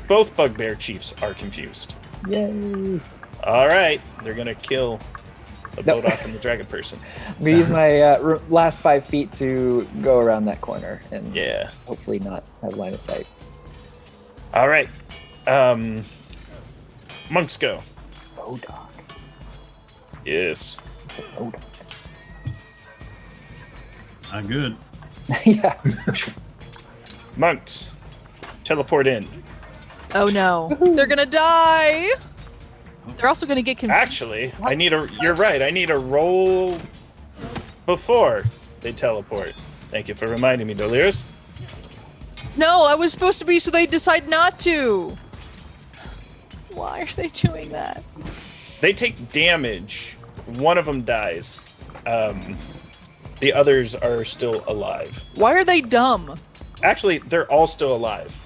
Both bugbear chiefs are confused. Yay. All right, they're going to kill the Bodoc and the dragon person. I'm going to use my last 5 feet to go around that corner and hopefully not have line of sight. All right. Monks go. Bodoc. Yes. Bodoc. Not good. Yeah. Monks, teleport in. Oh no. They're gonna die! They're also gonna get confused. Actually, you're right, I need a roll before they teleport. Thank you for reminding me, Delirious. No, I was supposed to be so they decide not to. Why are they doing that? They take damage. One of them dies. The others are still alive. Why are they dumb? Actually, they're all still alive.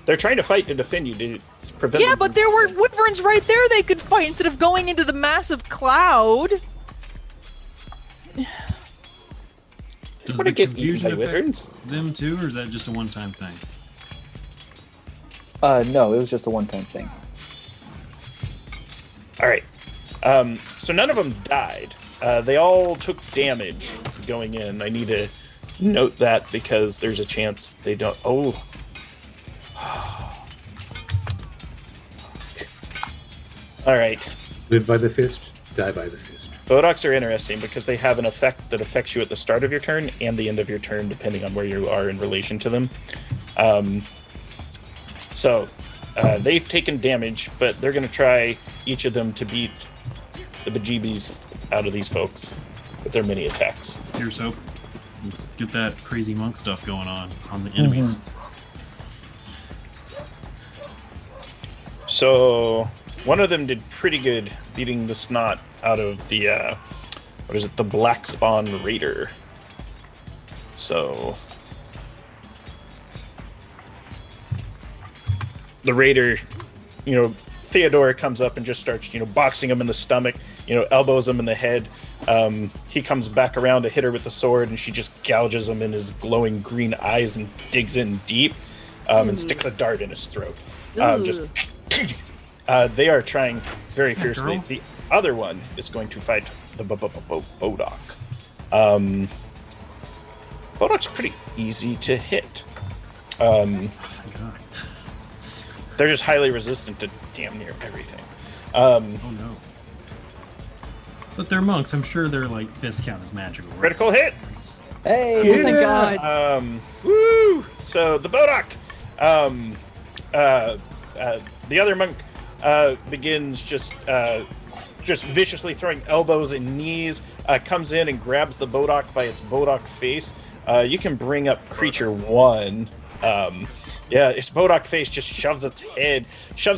They're trying to fight to defend you to prevent. Yeah, but there were wyverns right there they could fight instead of going into the massive cloud. Does Wanna the get eaten confusion by affect wyverns? them too, or is that just a one-time thing? No, it was just a one-time thing. All right. So none of them died. They all took damage going in. I need to note that because there's a chance they don't. Oh. All right. Live by the fist, die by the fist. Bodocs are interesting because they have an effect that affects you at the start of your turn and the end of your turn, depending on where you are in relation to them. So they've taken damage, but they're going to try each of them to beat the bejeebies out of these folks with their mini attacks. Here's hope. Let's get that crazy monk stuff going on the enemies. So one of them did pretty good beating the snot out of the the Black Spawn Raider. So the Raider, Theodore comes up and just starts, boxing him in the stomach, elbows him in the head. He comes back around to hit her with the sword, and she just gouges him in his glowing green eyes and digs in deep and sticks a dart in his throat. They are trying very fiercely. Girl. The other one is going to fight the Bodoc. Bodoc's pretty easy to hit. Thank God. They're just highly resistant to damn near everything. Oh no. But they're monks. I'm sure their like fists count as magical. Right? Critical hit. Hey, Oh, thank God. Woo! So the Bodok, the other monk, begins just viciously throwing elbows and knees. Comes in and grabs the Bodok by its Bodok face. You can bring up creature 1. Its Bodok face just shoves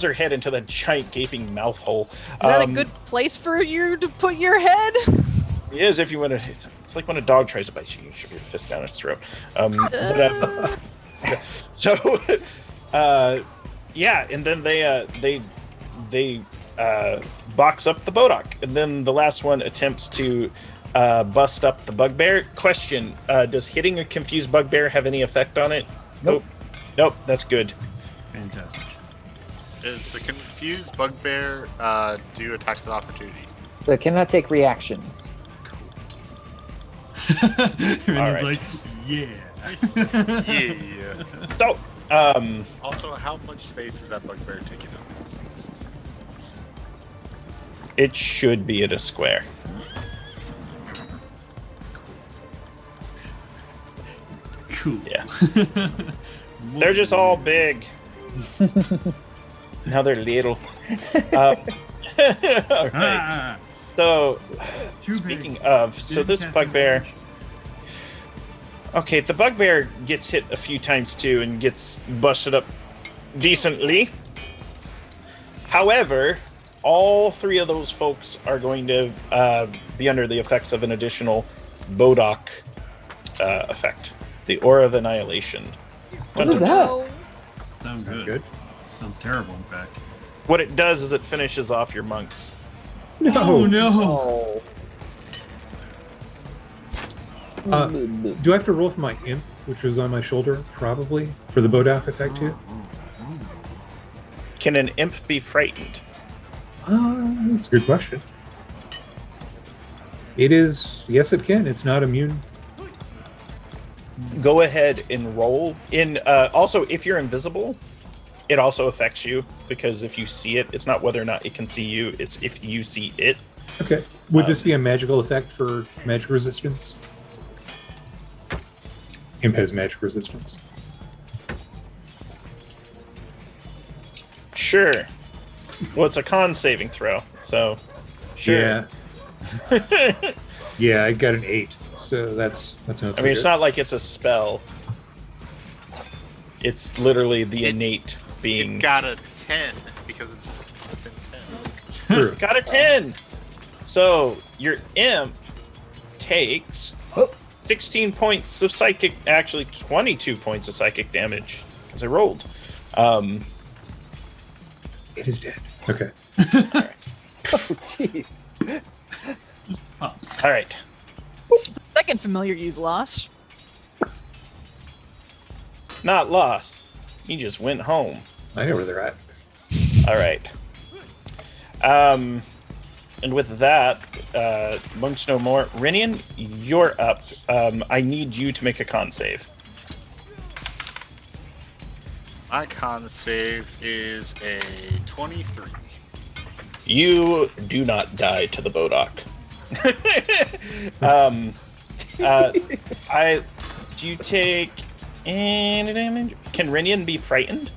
her head into the giant gaping mouth hole. Is that a good place for you to put your head? It is if you want to. It's like when a dog tries to bite you, you shove your fist down its throat. And then they box up the Bodok, and then the last one attempts to bust up the Bugbear. Question: does hitting a confused Bugbear have any effect on it? Nope. That's good. Fantastic. Is the confused bugbear do attacks of opportunity? So it cannot take reactions. And All it's right. like, yeah. Yeah. So, Also, how much space is that bugbear taking up? it should be at a square. Cool. Yeah. They're just all big. Now they're little. All right. Ah, So, Too speaking big. of, so Didn't this catch bugbear. much. Okay, the Bugbear gets hit a few times too and gets busted up decently. However, all 3 of those folks are going to be under the effects of an additional Bodok effect. The Aura of Annihilation. What is that? Sounds Sound good. good? Sounds terrible, in fact. What it does is it finishes off your monks. No. Oh no! Oh. Do I have to roll for my imp, which was on my shoulder, probably, for the Bodok effect too? Can an imp be frightened? That's a good question. It is, yes, it can. It's not immune. Go ahead and roll. Also, if you're invisible, it also affects you, because if you see it, it's not whether or not it can see you, it's if you see it. Okay. Would this be a magical effect for magic resistance? Imp has magic resistance. Sure. Well, it's a con saving throw, so sure. Yeah. Yeah, I got an 8, so that's not. I mean, it's not like it's a spell. It's literally the innate being. It got a 10 because it's within 10. True. Got a 10. So your imp takes 16 points of psychic, actually 22 points of psychic damage, as I rolled. It is dead. Okay. Oh, jeez. Just pops. All right. Second familiar you've lost. Not lost. He just went home. I know where they're at. All right. And with that, Monks No More. Rinian, you're up. I need you to make a con save. My con save is a 23. You do not die to the Bodok. Do you take any damage? Can Rinian be frightened?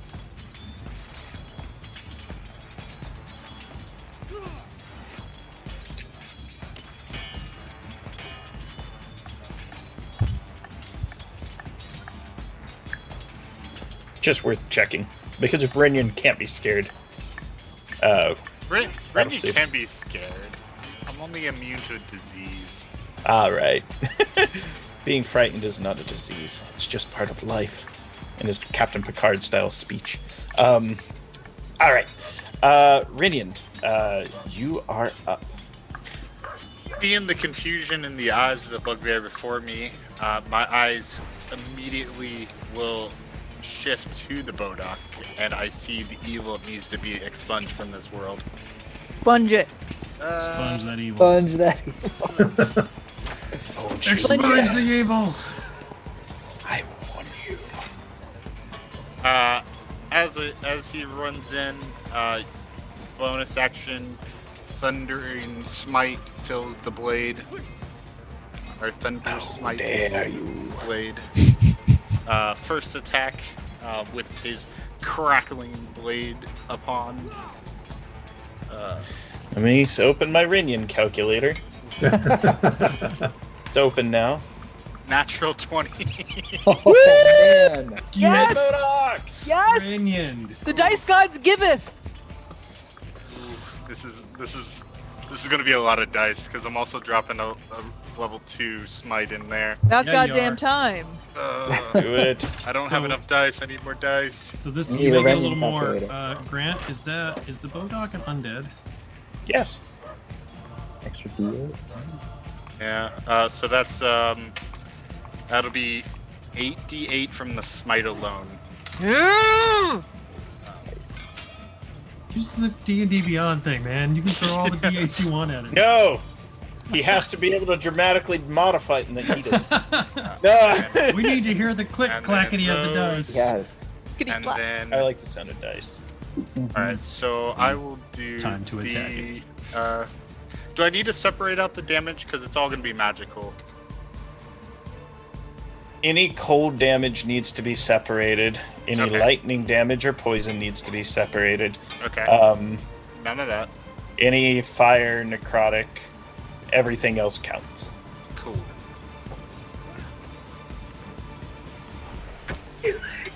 Just worth checking, because if Rinian can't be scared, Randy safe. can be scared. I'm only immune to a disease. all right. Being frightened is not a disease; it's just part of life, in his Captain Picard style speech. All right, Rinian, you are up. Seeing the confusion in the eyes of the bugbear before me, my eyes immediately will shift to the Bodok, and I see the evil that needs to be expunged from this world. Sponge it. Sponge that evil. Sponge that. Oh, Expunge the evil. I warn you. As he runs in, bonus action, Thundering Smite fills the blade. Or Thunder Smite dare fills the blade. First attack with his crackling blade upon. Let me open my Rinian calculator. It's open now. Natural 20. Oh, man. Yes! Bodok! Yes! Minion. The dice gods giveth. This is gonna be a lot of dice because I'm also dropping a level 2 smite in there. About Yeah, you goddamn are. time. Do it. I don't have enough dice. I need more dice. So this You you need a make it a random little more. calculator. Grant, is the Bodok an undead? Yes. Extra D8. Yeah. So that's that'll be 8d8 from the smite alone. Yeah! Use the D&D Beyond thing, man. You can throw all the D8s you want at it. No. He has to be able to dramatically modify it, and then he doesn't. No. We need to hear the click And clackety then of the those. dice. Yes. And then I like the sound of dice. alright, so I will do It's time to attack the do I need to separate out the damage? Because it's all gonna be magical. Any cold damage needs to be separated. Any Okay. lightning damage or poison needs to be separated. Okay. None of that. Any fire, necrotic, everything else counts. Cool.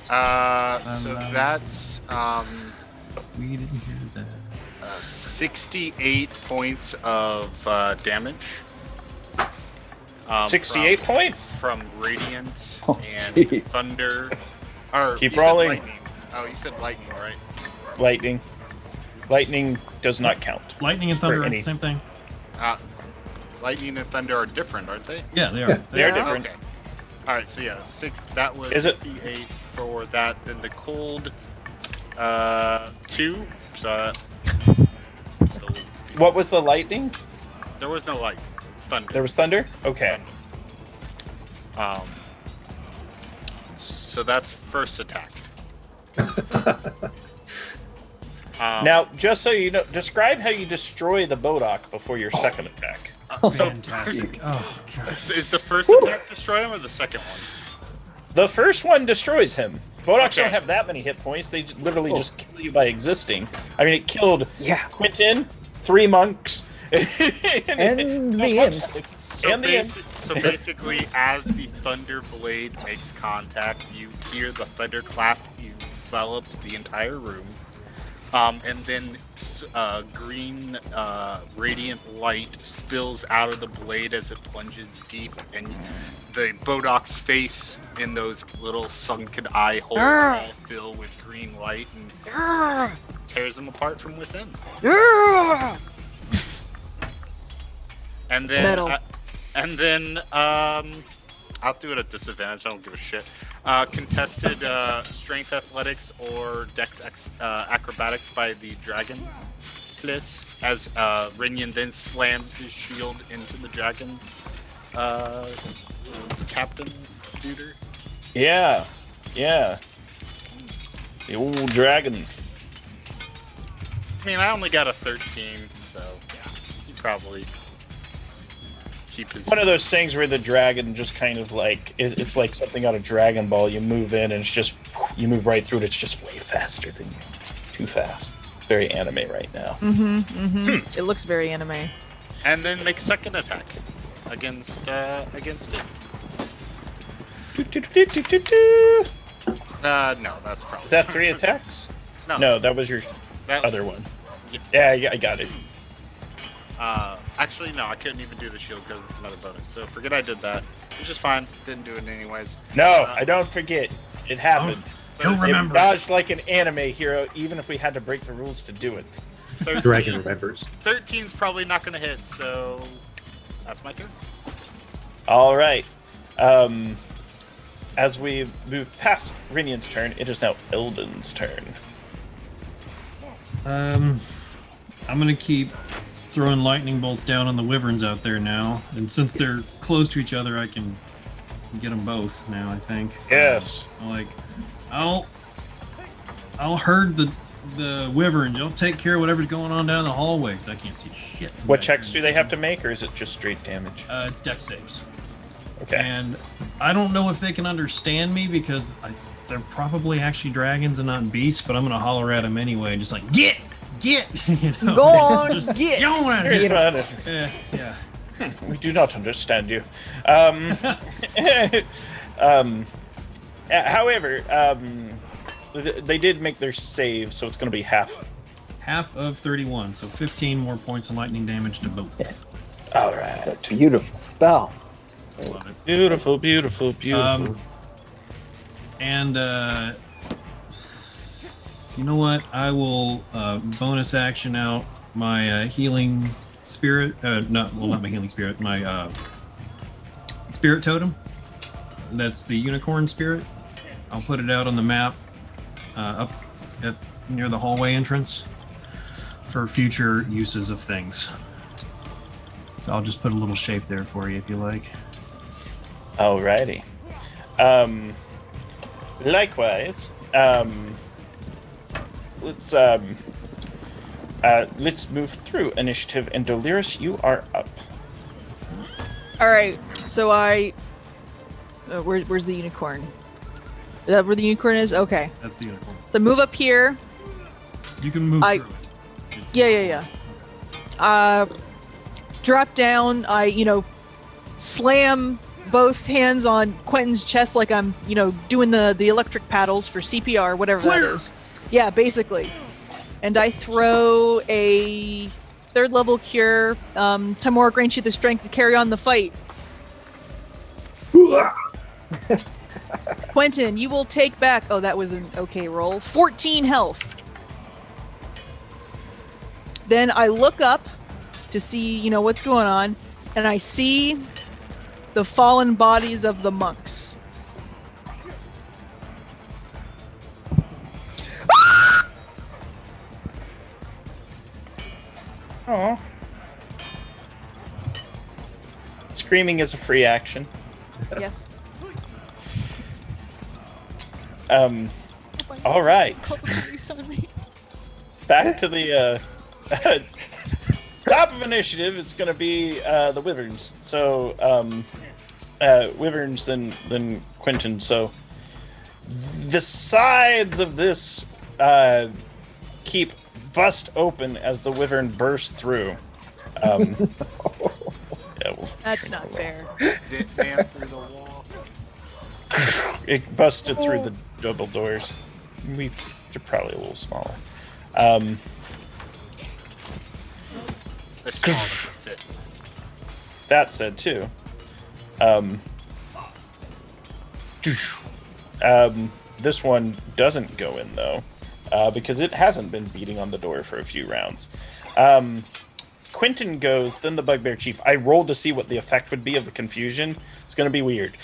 So that's We didn't hear that. 68 points of damage. 68 points. from Radiant Oh, and jeez. Thunder. Or Keep you said rolling. Lightning. Oh, you said lightning, right? Lightning. Lightning does not count. Lightning and thunder are any. the same thing. Lightning and thunder are different, aren't they? Yeah, they are. Yeah. They're Yeah. different. Okay. All right. So yeah, that was Is it- 68 for that. Then the cold, 2. So What was the lightning? there was no light. It's thunder. There was thunder? Okay. So that's first attack. Now, just so you know, describe how you destroy the Bodok before your second attack. Fantastic. Oh, God. Is the first attack destroy him or the second one? The first one destroys him. Bodoks Okay. don't have that many hit points. They literally just kill you by existing. I mean, it killed Quentin, 3 monks, And the monks- end. And the end. So basically, as the thunder blade makes contact, you hear the thunderclap envelop the entire room, and then green radiant light spills out of the blade as it plunges deep, and the Bodok's face in those little sunken eye holes all fill with green light and tears him apart from within. And then, Metal. I'll do it at disadvantage. I don't give a shit. Contested strength athletics or dex acrobatics by the dragon. Please, as Rinian then slams his shield into the dragon. Captain Duder. Yeah. The old dragon. I mean, I only got a 13, so he probably keep his. One of those things where the dragon just kind of like, it's like something out of Dragon Ball. You move in and it's just, you move right through it. It's just way faster than you. Too fast. It's very anime right now. It looks very anime. And then make second attack against it. Do-do-do-do-do-do. No, that's probably. Is that 3 attacks? No, No, that was your that, other one. Yeah. Yeah, I got it. Actually, no, I couldn't even do the shield because it's another bonus. So forget I did that. Which is fine. Didn't do it anyways. No, I don't forget. It happened. He'll It remember. dodged like an anime hero, even if we had to break the rules to do it. 13, Dragon remembers. 13's probably not going to hit, so that's my turn. All right. As we move past Rinian's turn, it is now Elden's turn. I'm gonna keep throwing lightning bolts down on the wyverns out there now, and since they're close to each other, I can get them both now. I think. Yes. I'll herd the the wyvern. You'll take care of whatever's going on down the hallway because I can't see shit. What checks do they have to make, or is it just straight damage? It's dex saves. Okay. And I don't know if they can understand me because they're probably actually dragons and not beasts, but I'm going to holler at them anyway, just like, get! You know, Go on, just get! on out of Here's here. my understanding. Yeah. We do not understand you. However, they did make their save, so it's going to be half. Half of 31, so 15 more points of lightning damage to both. All right. Beautiful spell. Love it. Beautiful, beautiful, beautiful. And you know what? I will bonus action out my healing spirit. Not my healing spirit. My spirit totem. That's the unicorn spirit. I'll put it out on the map up near the hallway entrance for future uses of things. So I'll just put a little shape there for you if you like. Alrighty. Likewise, let's move through initiative, and Doliris, you are up. All right, so where's the unicorn? Is that where the unicorn is? Okay. That's the unicorn. So move up here. You can move through it. Yeah. Drop down. I slam both hands on Quentin's chest like I'm, doing the electric paddles for CPR, whatever that is. Yeah, basically. And I throw a 3rd level cure. Tamora grants you the strength to carry on the fight. Quentin, you will take back. Oh, that was an okay roll. 14 health. Then I look up to see, what's going on, and I see the fallen bodies of the monks. Aww. Screaming is a free action. Yes. All right. Back to the top of initiative. It's going to be the wyverns. So wyverns, then Quentin. So the sides of this keep bust open as the wyvern bursts through. That's not fair. It ran through the wall. It busted through the double doors. They're probably a little smaller. They're small enough to fit. That said, too. This one doesn't go in, though, because it hasn't been beating on the door for a few rounds. Quentin goes, then the Bugbear Chief. I rolled to see what the effect would be of the confusion. It's going to be weird.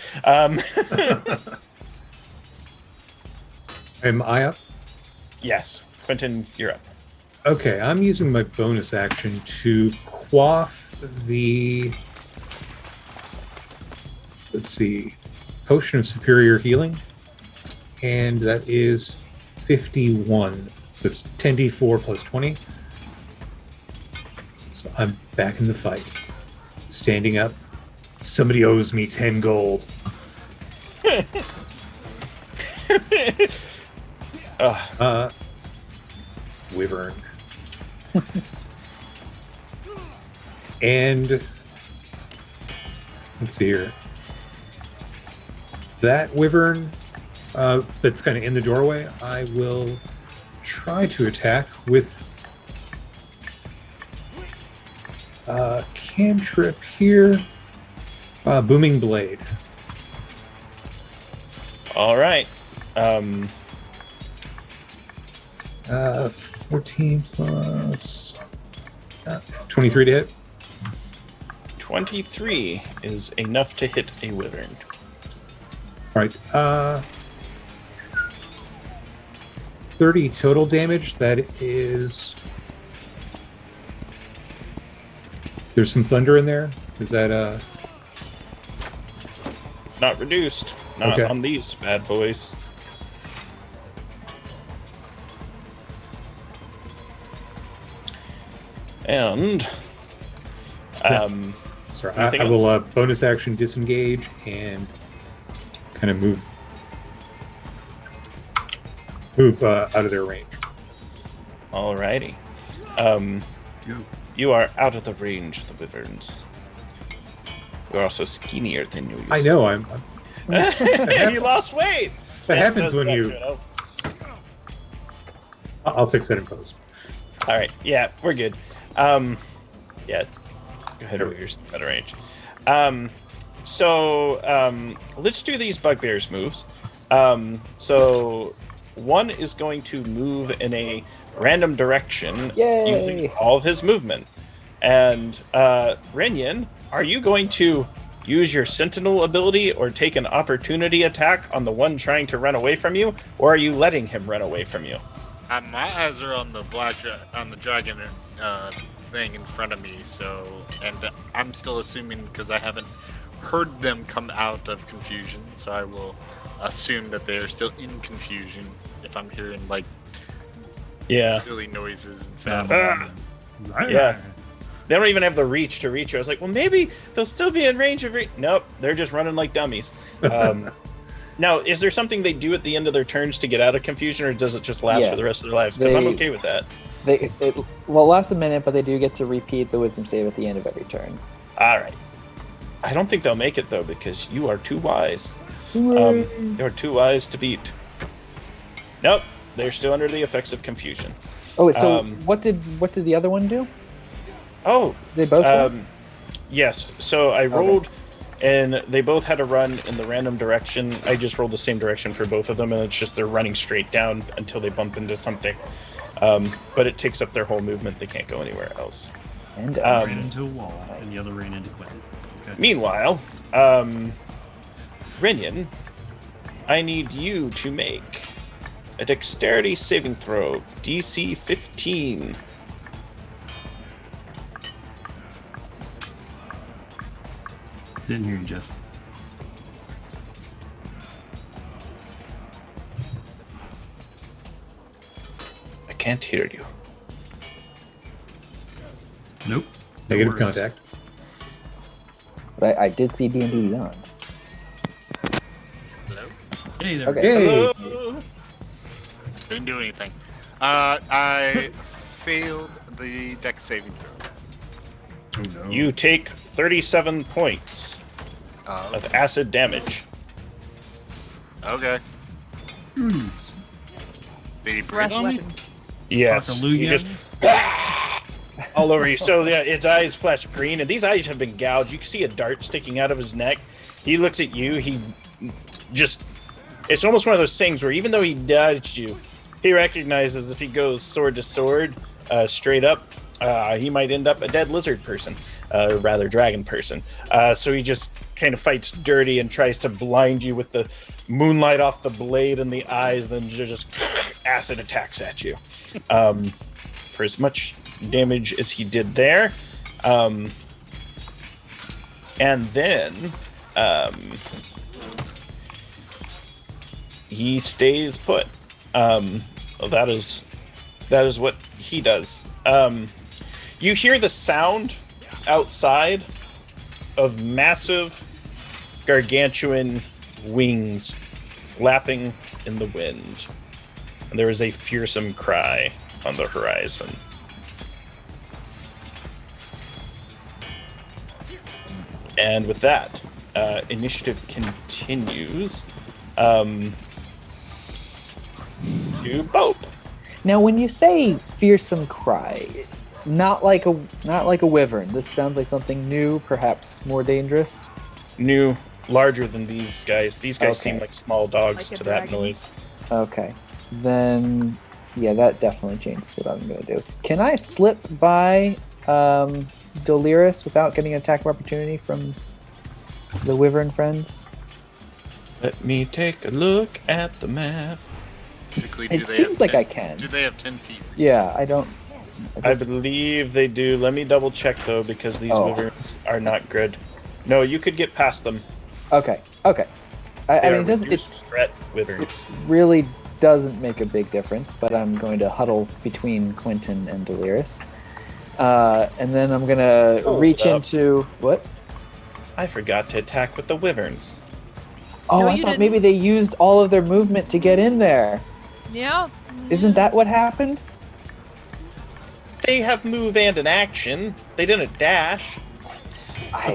Am I up? Yes. Quentin, you're up. Okay, I'm using my bonus action to quaff the, Potion of Superior Healing. And that is 51. So it's 10d4 plus 20. So I'm back in the fight. Standing up. Somebody owes me 10 gold. Wyvern. And let's see here. That wyvern that's kind of in the doorway, I will try to attack with cantrip here. Booming Blade. All right. 14 plus 23 to hit. 23 is enough to hit a wyvern. All right. 30 total damage. That is. There's some thunder in there. Is that Not reduced. Not Okay. on these bad boys. And Sorry, anything I will else? bonus action disengage and kind of move out of their range. Alrighty. Go. You are out of the range of the wyverns. You're also skinnier than you used I know. I'm you lost weight. that happens does when that you. shit up. I'll fix that in post. All right. Yeah, we're good. Yeah. Go ahead over your out of range. Let's do these bugbears moves. So one is going to move in a random direction Yay! using all of his movement. And Renyan, are you going to use your sentinel ability or take an opportunity attack on the one trying to run away from you, or are you letting him run away from you? My eyes are on the on the dragon thing in front of me. And I'm still assuming because I haven't heard them come out of confusion, so I will assume that they are still in confusion. If I'm hearing like silly noises and stuff. Yeah. They don't even have the reach to reach you. I was like, well, maybe they'll still be in range of reach. Nope, they're just running like dummies. Now, is there something they do at the end of their turns to get out of confusion, or does it just last for the rest of their lives? Because I'm okay with that. It lasts a minute, but they do get to repeat the wisdom save at the end of every turn. All right. I don't think they'll make it, though, because you are too wise. You're too wise to beat. Nope, they're still under the effects of confusion. Oh, so what did the other one do? Oh, They both did? yes. So I rolled, and they both had to run in the random direction. I just rolled the same direction for both of them, and it's just they're running straight down until they bump into something. But it takes up their whole movement. They can't go anywhere else. And Ran into a wall, and the other ran into Quentin. Okay. Meanwhile, Renyan, I need you to make a dexterity saving throw, DC 15. Didn't hear you, Jeff. I can't hear you. Nope. No Negative words. contact. But I did see D&D Beyond. Hello? Hey there. Okay. Hey. Hello? Didn't do anything. I failed the dex saving throw. Oh, no. You take 37 points of acid damage. Okay. Hmm. Did he Breath breathe on me? weapon. Yes, Hallelujah. you just all over you. So yeah, its eyes flash green, and these eyes have been gouged. You can see a dart sticking out of his neck. He looks at you. He just. It's almost one of those things where even though he dodged you, he recognizes if he goes sword to sword, straight up, he might end up a dead lizard person, rather dragon person. So he just kind of fights dirty and tries to blind you with the moonlight off the blade and the eyes, then just acid attacks at you. For as much damage as he did there. And then he stays put. Well, that is what he does. You hear the sound outside of massive gargantuan wings flapping in the wind. And there is a fearsome cry on the horizon. And with that, initiative continues to Bope. Now, when you say fearsome cry, not like a wyvern. This sounds like something new, perhaps more dangerous. New, larger than these guys. These guys Okay. seem like small dogs Like a to that dragon. noise. Okay, then yeah, that definitely changes what I'm gonna do. Can I slip by Delirious without getting an attack of opportunity from the wyvern friends? Let me take a look at the map. Basically, It seems like I can. Do they have 10 feet? Yeah, I don't. I believe they do. Let me double check though, because these Oh. wyverns are not good. No, you could get past them. Okay. I They mean, are it doesn't. It reduced threat wyverns. really doesn't make a big difference, but I'm going to huddle between Quentin and Delirious. And then I'm gonna reach up. into what? I forgot to attack with the wyverns. Oh, No, I you thought maybe didn't. they used all of their movement to get in there. Yeah. Isn't that what happened? They have move and an action. They didn't dash.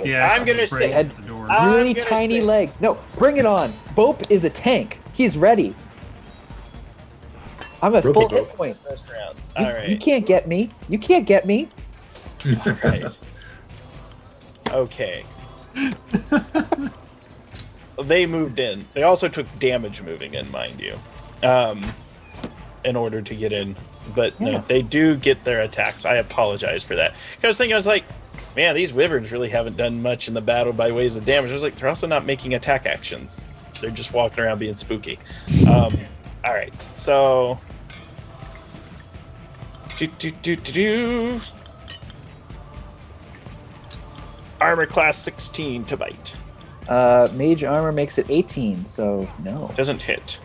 Yeah, I'm gonna say- at the door. I'm Really gonna tiny say- legs. No, bring it on. Bope is a tank. He's ready. I'm at full Robo-Bope. hit points. First round. You, All right. you can't get me. You can't get me. Right. Okay. They moved in. They also took damage moving in, mind you, in order to get in. But Yeah. no, they do get their attacks. I apologize for that. I was thinking, I was like, man, these wyverns really haven't done much in the battle by ways of damage. I was like, they're also not making attack actions. They're just walking around being spooky. All right, so. Armor class 16 to bite. Mage armor makes it 18, so no. Doesn't hit.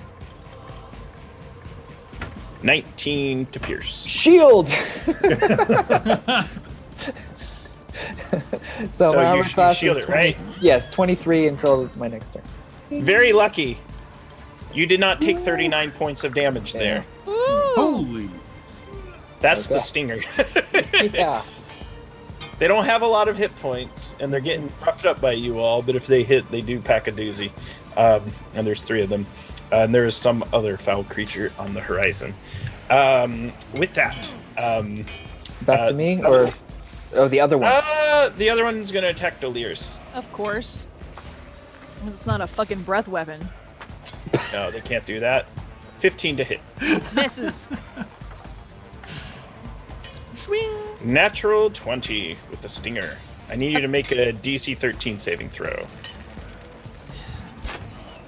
19 to pierce. Shield. So my you armor class shield is it, right? Yes, 23 until my next turn. Very lucky. You did not take 39 points of damage there. Holy. That's the Okay. stinger. Yeah. They don't have a lot of hit points, and they're getting roughed up by you all, but if they hit, they do pack a doozy. And there's 3 of them. And there is some other foul creature on the horizon. With that, Back to me, or the other one. the other one's going to attack Delirious. Of course. It's not a fucking breath weapon. No, they can't do that. 15 to hit. Misses. Swing. Natural 20 with the stinger. I need you to make a DC 13 saving throw.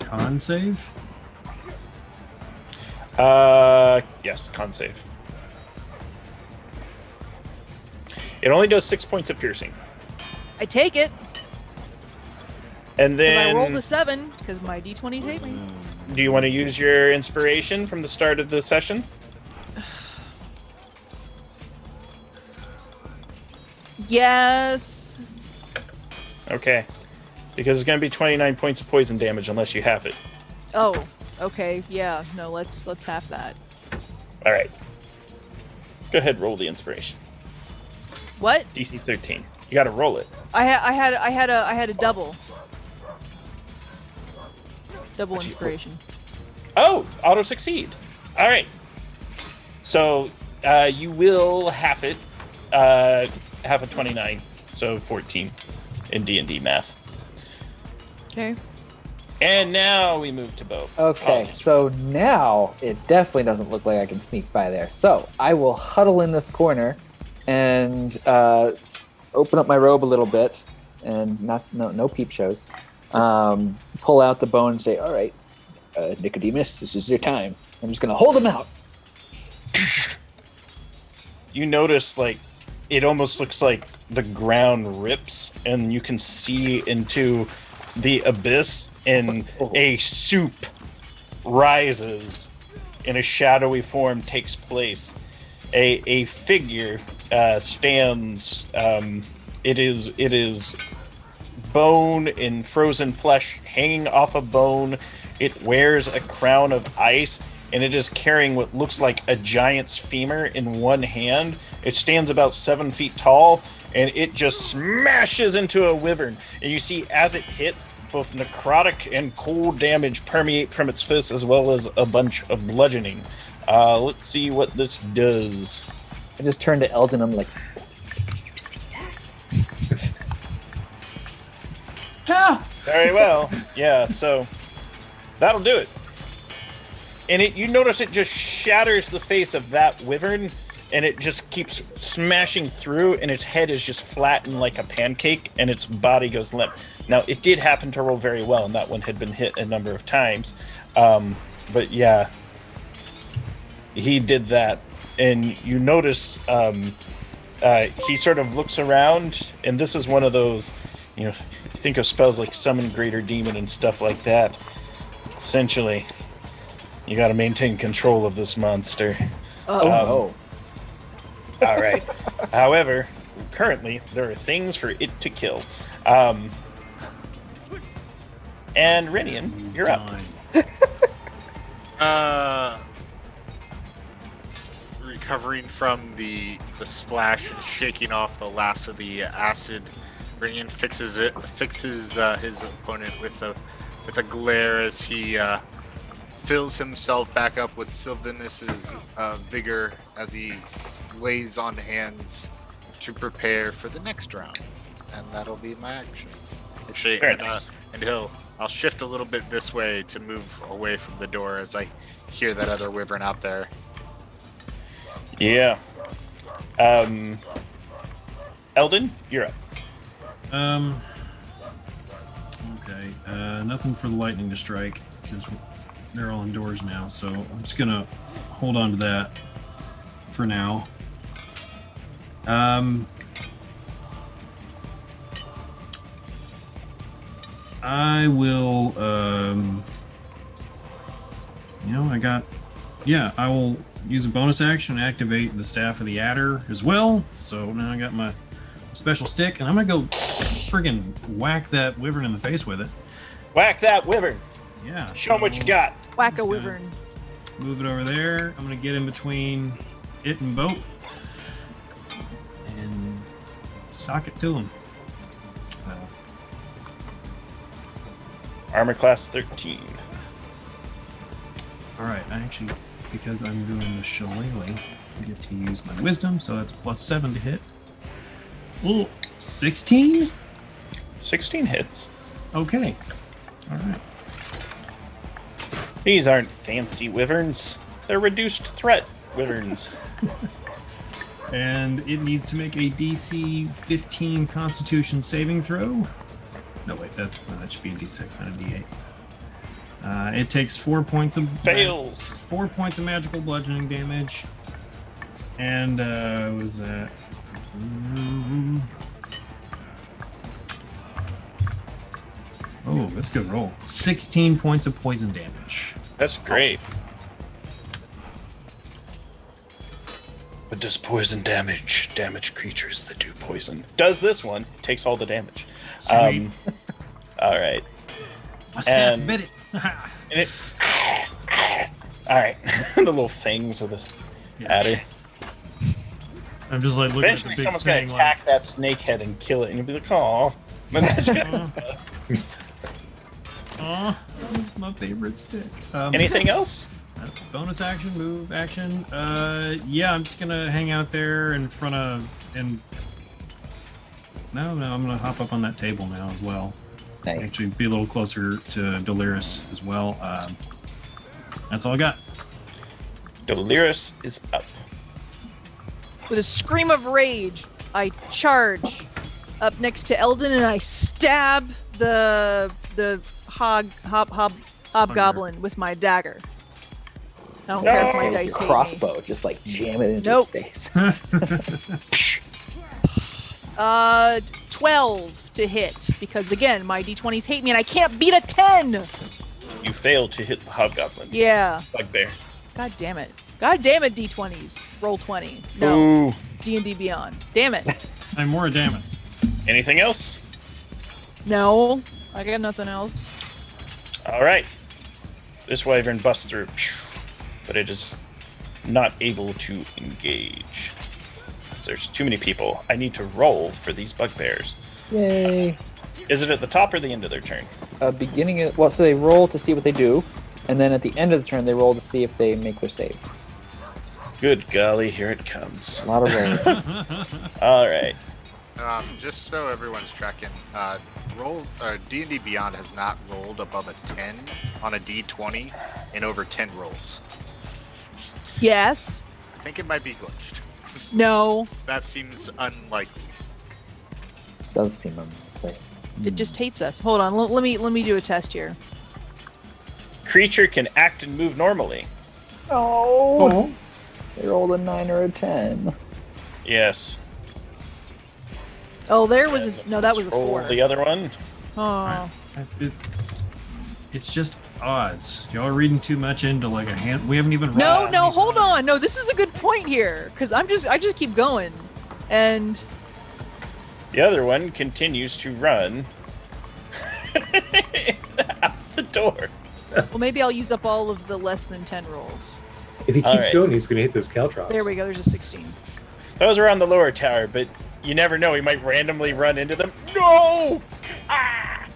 Con save? Yes, con save. It only does 6 points of piercing. I take it. And Because I rolled then, a 7, because my d20 hit me. do you want to use your inspiration from the start of the session? Yes. Okay. Because it's going to be 29 points of poison damage unless you have it. Oh, okay. Yeah. No, let's have that. All right. Go ahead, roll the inspiration. What? DC 13. You got to roll it. I had a double. Double What'd you- inspiration. Oh, auto succeed. All right. So you will half it. Half of 29, so 14 in D&D math. Okay. And now we move to Bo. Okay, Apologies. so now it definitely doesn't look like I can sneak by there. So I will huddle in this corner and open up my robe a little bit, and no peep shows. Pull out the bone and say, "All right, Nicodemus, this is your time." I'm just gonna hold him out. You notice, like, it almost looks like the ground rips, and you can see into the abyss, and a soup rises, and a shadowy form takes place. A figure stands. It is bone and frozen flesh hanging off a bone. It wears a crown of ice, and it is carrying what looks like a giant's femur in one hand. It stands about 7 feet tall, and it just smashes into a wyvern. And you see, as it hits, both necrotic and cold damage permeate from its fist, as well as a bunch of bludgeoning. Let's see what this does. I just turn to Eldon. I'm like, Very well. Yeah, so that'll do it. And you notice it just shatters the face of that wyvern, and it just keeps smashing through, and its head is just flattened like a pancake, and its body goes limp. Now, it did happen to roll very well, and that one had been hit a number of times. But yeah, he did that. And you notice he sort of looks around, and this is one of those, you think of spells like Summon Greater Demon and stuff like that. Essentially, you got to maintain control of this monster. oh, All right. However, currently there are things for it to kill. And Rinian, you're up. Recovering from the splash and shaking off the last of the acid, Rinian fixes his opponent with a glare as he fills himself back up with Sylvanus's vigor as he lays on hands to prepare for the next round, and that'll be my action. Actually, Nice. I'll shift a little bit this way to move away from the door as I hear that other wyvern out there. Yeah. Eldon, you're up. Okay. Nothing for the lightning to strike because they're all indoors now. So I'm just gonna hold on to that for now. I will. I will use a bonus action to activate the Staff of the Adder as well. So now I got my special stick, and I'm gonna go friggin' whack that wyvern in the face with it. Whack that wyvern. Yeah. Show them what you got. Whack a wyvern. Move it over there. I'm gonna get in between it and Boat and sock it to him. Armor class 13. All right, actually, because I'm doing the shillelagh, I get to use my wisdom, so that's +7 to hit. Ooh, 16? 16 hits. Okay. All right. These aren't fancy wyverns. They're reduced threat wyverns. And it needs to make a DC 15 Constitution saving throw. No, wait, that should be a D6, not a D8. It takes 4 points of Fails. 4 points of magical bludgeoning damage. And was that? Oh, that's a good roll. 16 points of poison damage. That's great. But does poison damage creatures that do poison? Does this one? Takes all the damage. Sweet. All right. My staff and- bit it. And it, all right. The little fangs of this adder. I'm just like looking Eventually, at the big someone's gonna thing, attack that snake head and kill it, and you'll be like, "Oh." That's my favorite stick. Anything else? Bonus action, move action. Yeah, I'm just gonna hang out there in front of No, I'm gonna hop up on that table now as well. Nice. Actually, be a little closer to Delirious as well. That's all I got. Delirious is up. With a scream of rage, I charge up next to Eldon and I stab the hobgoblin with my dagger. I don't care if my With dice your hate me. crossbow, just like jam it into Nope. his face. 12 to hit because again my d20s hate me and I can't beat a 10. You fail to hit the hobgoblin. Yeah. Bugbear. God damn it, d20s. Roll 20. No. Ooh. D&D Beyond. Damn it. I'm more damn it. Anything else? No, I got nothing else. All right. This wyvern busts through, but it is not able to engage. There's too many people. I need to roll for these bugbears. Yay. Is it at the top or the end of their turn? So they roll to see what they do, and then at the end of the turn they roll to see if they make their save. Good golly, here it comes. A lot of rolling. All right. Just so everyone's tracking, D&D Beyond has not rolled above a 10 on a D20 in over 10 rolls. Yes. I think it might be glitched. No. That seems unlikely. Does seem unlikely. It just hates us. Hold on. Let me do a test here. Creature can act and move normally. Oh. They rolled a 9 or a 10. Yes. Oh, there was a no. That was a Roll 4. the other one. Oh. It's It's just odds. Y'all are reading too much into like a hand. We haven't even. No, rolled no, any hold times. on. No, this is a good point here because I just keep going, and The other one continues to run out the door. well, maybe I'll use up all of the less than 10 rolls. If he All keeps right. going, he's going to hit those caltrops. There we go. There's a 16. Those are on the lower tower, but you never know. He might randomly run into them. No! Ah!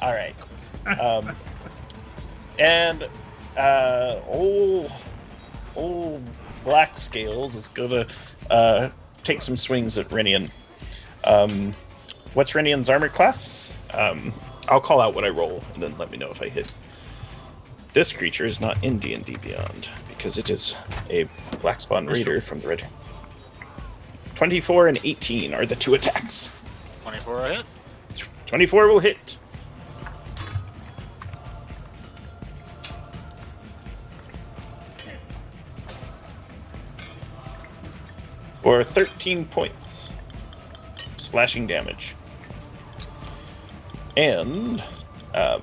All right. And old Black Scales is gonna take some swings at Renian. What's Renian's armor class? I'll call out what I roll, and then let me know if I hit. This creature is not in D&D Beyond, because it is a Black Spawn Raider from the Red. 24 and 18 are the two attacks. 24 a hit. 24 will hit. For 13 points. Slashing damage. And That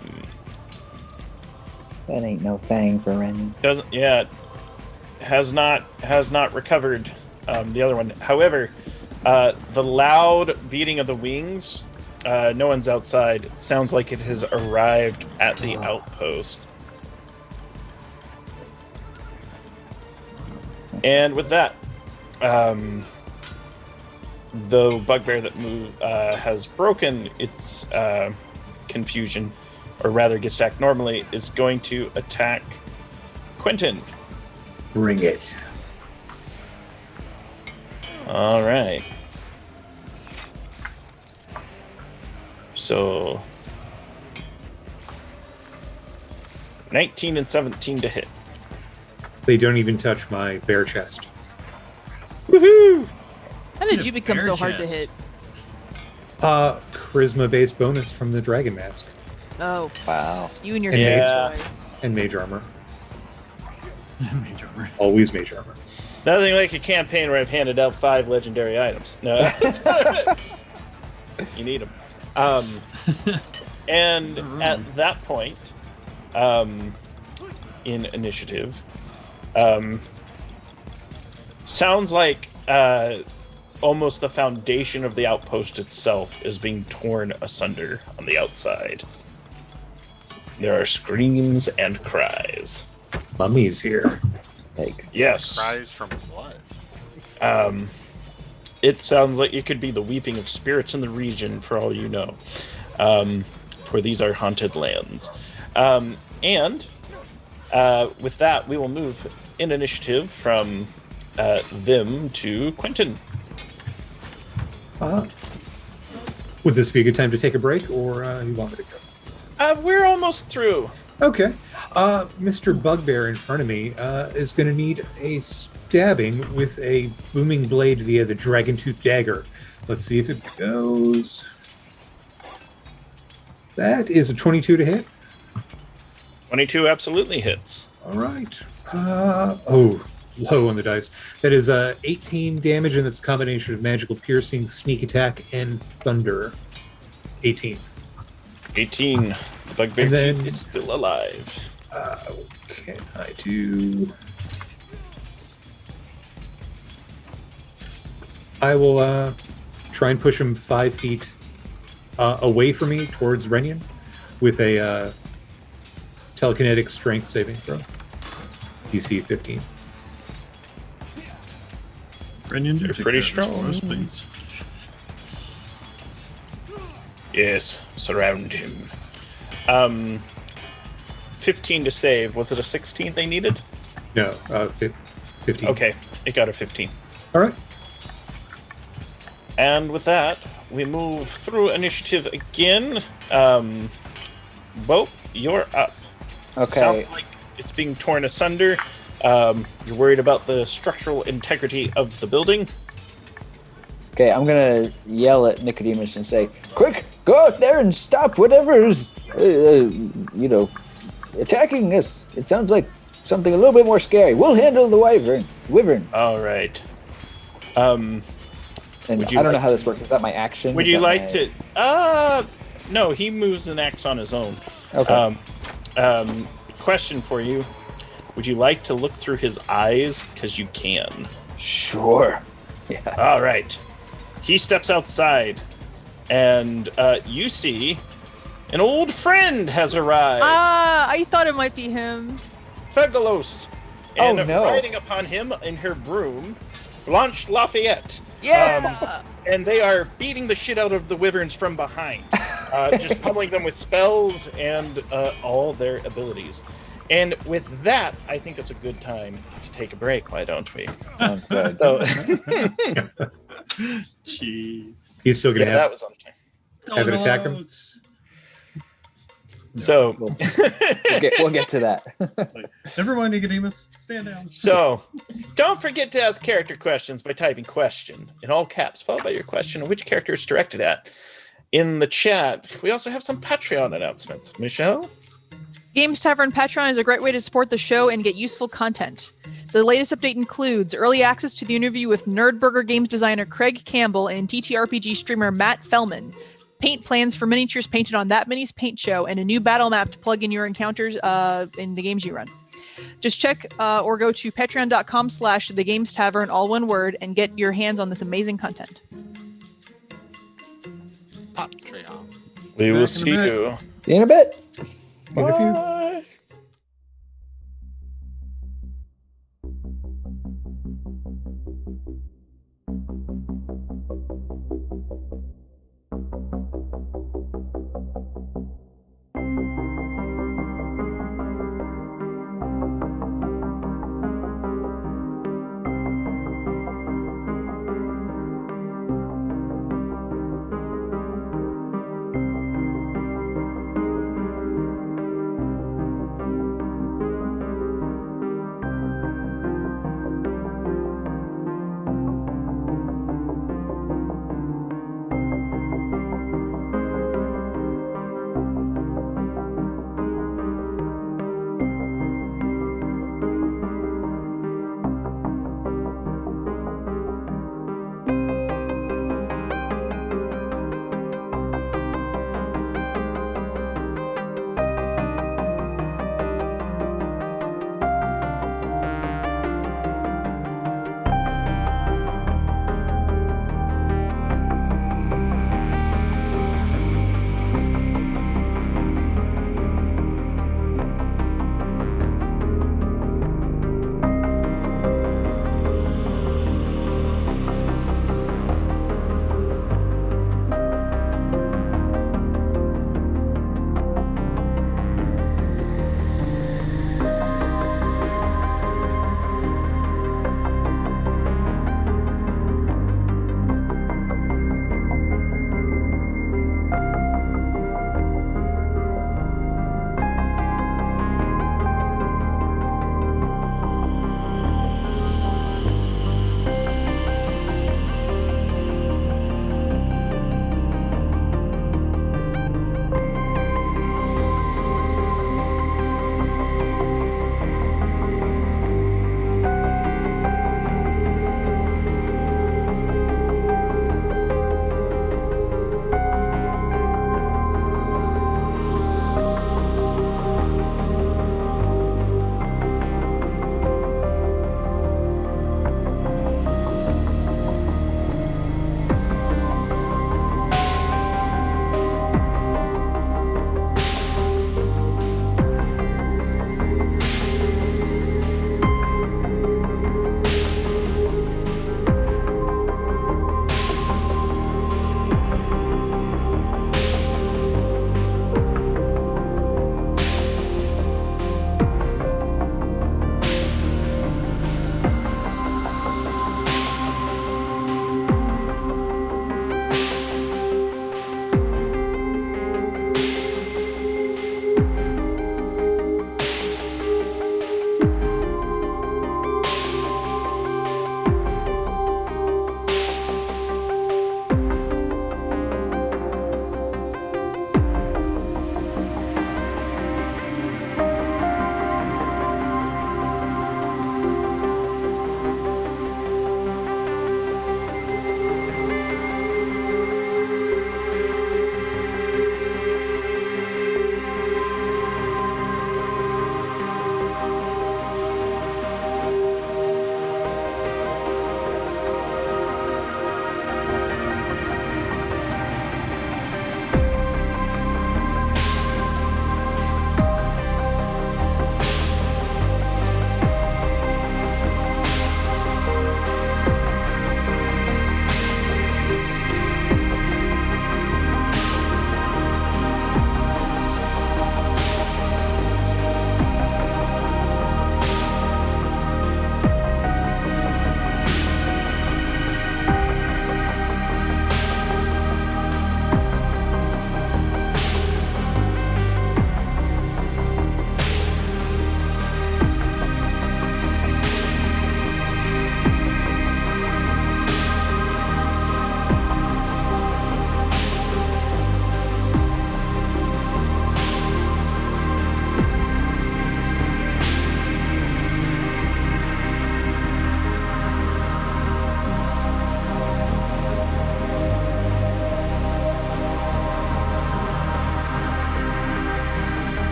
ain't no thing for Ren. doesn't yet has not recovered the other one. However, the loud beating of the wings, no one's outside. It sounds like it has arrived at the outpost. And with that, the bugbear that has broken its confusion, or rather gets to act normally, is going to attack Quentin. Bring it. All right. So 19 and 17 to hit. They don't even touch my bare chest. Woohoo! How did you become Bear so hard to chest. hit? Charisma-based bonus from the Dragon Mask Oh, Wow. you and your And Yeah. joy. and Mage Armor. Mage armor. Always Mage Armor. Nothing like a campaign where I've handed out 5 legendary items. No. You need them. And at that point, in initiative, sounds like almost the foundation of the outpost itself is being torn asunder on the outside. There are screams and cries. Mummy's here. Thanks. Yes. Cries from what? It sounds like it could be the weeping of spirits in the region, for all you know. For these are haunted lands. And with that, we will move in initiative from them to Quentin. Would this be a good time to take a break, or you want me to go? We're almost through. Okay. Mr. Bugbear in front of me is going to need a stabbing with a booming blade via the Dragon Tooth Dagger. Let's see if it goes. That is a 22 to hit. 22 absolutely hits. All right. Low on the dice. That is 18 damage, and that's a combination of magical piercing, sneak attack, and thunder. 18. 18. The bugbear And then- chief is still alive. Can I do? I will try and push him 5 feet away from me towards Renian with a telekinetic strength saving throw. DC 15. Brendan, do They're take pretty care of this for us, strong. please. Yes, surround him. 15 to save. Was it a 16 they needed? No, 15. Okay, it got a 15. All right. And with that, we move through initiative again. Bo, you're up. Okay. Sounds like it's being torn asunder. You're worried about the structural integrity of the building. Okay, I'm gonna yell at Nicodemus and say, "Quick, go out there and stop whatever's, attacking us. It sounds like something a little bit more scary. We'll handle the wyvern." All right. And Would you I don't know like how this to- works. Is that my action? Would Is you that like my- to? No, he moves an axe on his own. Okay. Question for you. Would you like to look through his eyes? Because you can. Sure. Yes. All right. He steps outside, and you see an old friend has arrived. I thought it might be him. Fegalos. And Oh, no. riding upon him in her broom, Blanche Lafayette. Yeah. And they are beating the shit out of the wyverns from behind, just pummeling them with spells and all their abilities. And with that, I think it's a good time to take a break. Why don't we? Sounds good. So, Jeez. He's still gonna yeah, that have, was on time. have it attack him. Doggos. So, We'll get to that. Like, never mind, Nicodemus. Stand down. so don't forget to ask character questions by typing question in all caps, followed by your question and which character it's directed at. In the chat, we also have some Patreon announcements. Michelle? Games Tavern Patreon is a great way to support the show and get useful content. The latest update includes early access to the interview with Nerdburger games designer Craig Campbell and TTRPG streamer Matt Fellman, paint plans for miniatures painted on That Mini's paint show, and a new battle map to plug in your encounters in the games you run. Just check or go to patreon.com/thegamestavern, all one word, and get your hands on this amazing content. Patreon. We will in a see bit. you. See you in a bit. In a few. Bye.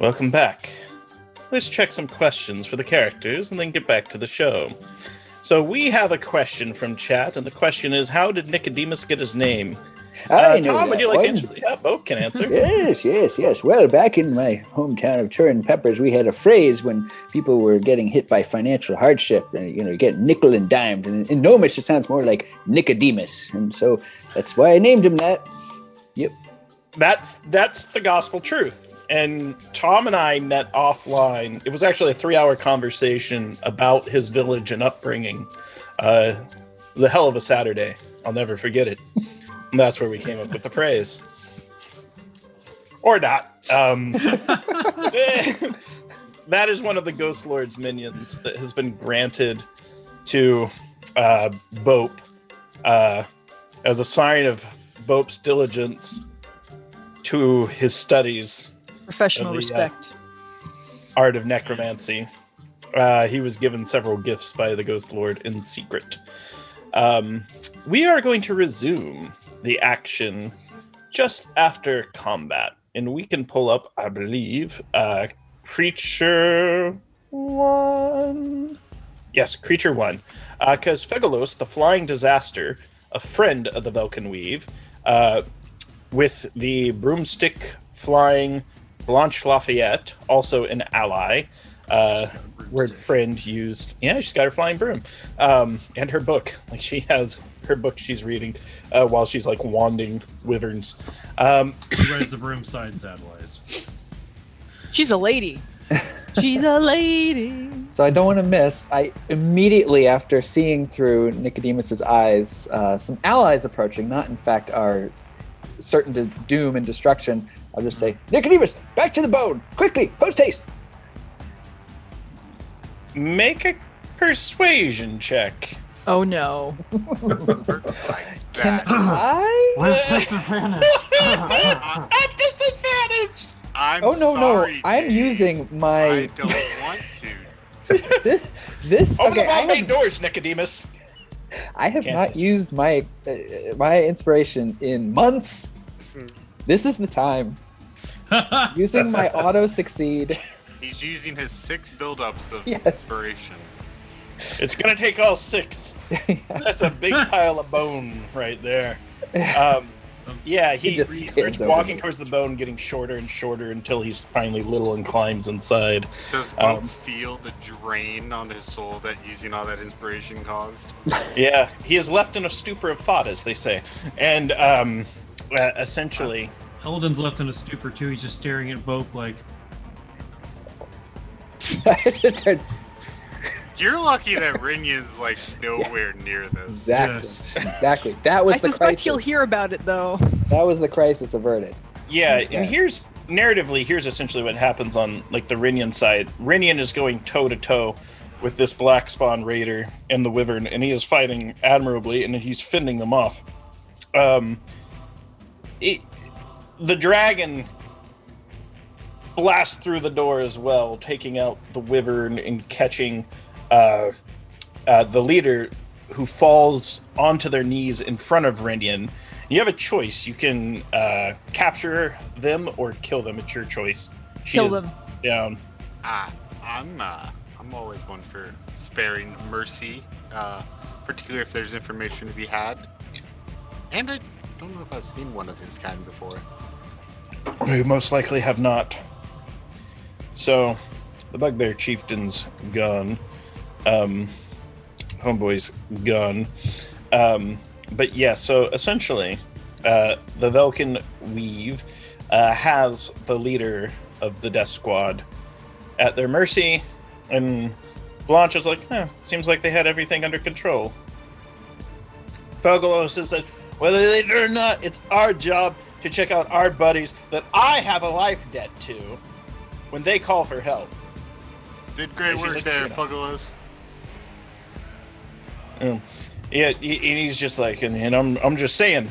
Welcome back. Let's check some questions for the characters and then get back to the show. So we have a question from chat, and the question is, how did Nicodemus get his name? I know Tom, would that you like to one. answer? Yeah, both can answer. Yes. Well, back in my hometown of Turin Peppers, we had a phrase when people were getting hit by financial hardship, and you get nickel and dimed. And in Gnomish, it sounds more like Nicodemus, and so that's why I named him that. Yep. That's the gospel truth. And Tom and I met offline. It was actually a 3-hour conversation about his village and upbringing. It was a hell of a Saturday. I'll never forget it. And that's where we came up with the phrase. Or not. That is one of the Ghost Lord's minions that has been granted to Bope as a sign of Bope's diligence to his studies. Professional of the, respect. Art of necromancy. He was given several gifts by the Ghost Lord in secret. We are going to resume the action just after combat, and we can pull up, I believe, Creature 1. Yes, Creature 1. Because Fegalos, the flying disaster, a friend of the Velkyn Weave, with the broomstick flying Blanche Lafayette, also an ally. Word friend used. Yeah, she's got her flying broom. And her book. Like, she has her book she's reading while she's like wanding wyverns. She rides the broom side sideways. She's a lady. She's a lady. So I don't want to miss. I immediately, after seeing through Nicodemus's eyes, some allies approaching, not in fact are certain to doom and destruction. I'll just say, Nicodemus, back to the bone, quickly, post haste. Make a persuasion check. Oh no. Like Can that. I? At disadvantage! I'm Oh no, sorry, I'm Dave. using I my don't want to. this. Open Okay, the vault main doors, Nicodemus. I have Can't. not used my my inspiration in months. This is the time. Using my auto succeed. He's using his 6 buildups of Yes. inspiration. It's gonna take all 6. That's a big pile of bone right there. Yeah, He just he stands starts over walking me. towards the bone, getting shorter and shorter until he's finally little and climbs inside. Does Bob feel the drain on his soul that using all that inspiration caused? Yeah, he is left in a stupor of thought, as they say. And essentially, Eldon's left in a stupor too. He's just staring at Bope like, I just heard You're lucky that Rinyan's like nowhere near this. exactly. That was I the suspect crisis. he'll hear about it though. That was the crisis averted. yeah, Yeah. and here's essentially what happens on like the Rinyan side. Rinyan is going toe to toe with this black spawn raider and the wyvern, and he is fighting admirably, and he's fending them off. The dragon blasts through the door as well, taking out the wyvern and catching the leader, who falls onto their knees in front of Rinyan. You have a choice. You can capture them or kill them. It's your choice. She Kill is them. down. I'm always one for sparing mercy, particularly if there's information to be had. And I don't know if I've seen one of his kind before. We most likely have not. So, the Bugbear Chieftain's gun, Homeboy's gun. But yeah, so essentially, the Velkyn Weave has the leader of the Death Squad at their mercy, and Blanche is like, seems like they had everything under control. Fogalos says that whether they do or not, it's our job to check out our buddies that I have a life debt to when they call for help. Did great She's work like, there, you know. Fugalos. Yeah, he's just like, and I'm just saying,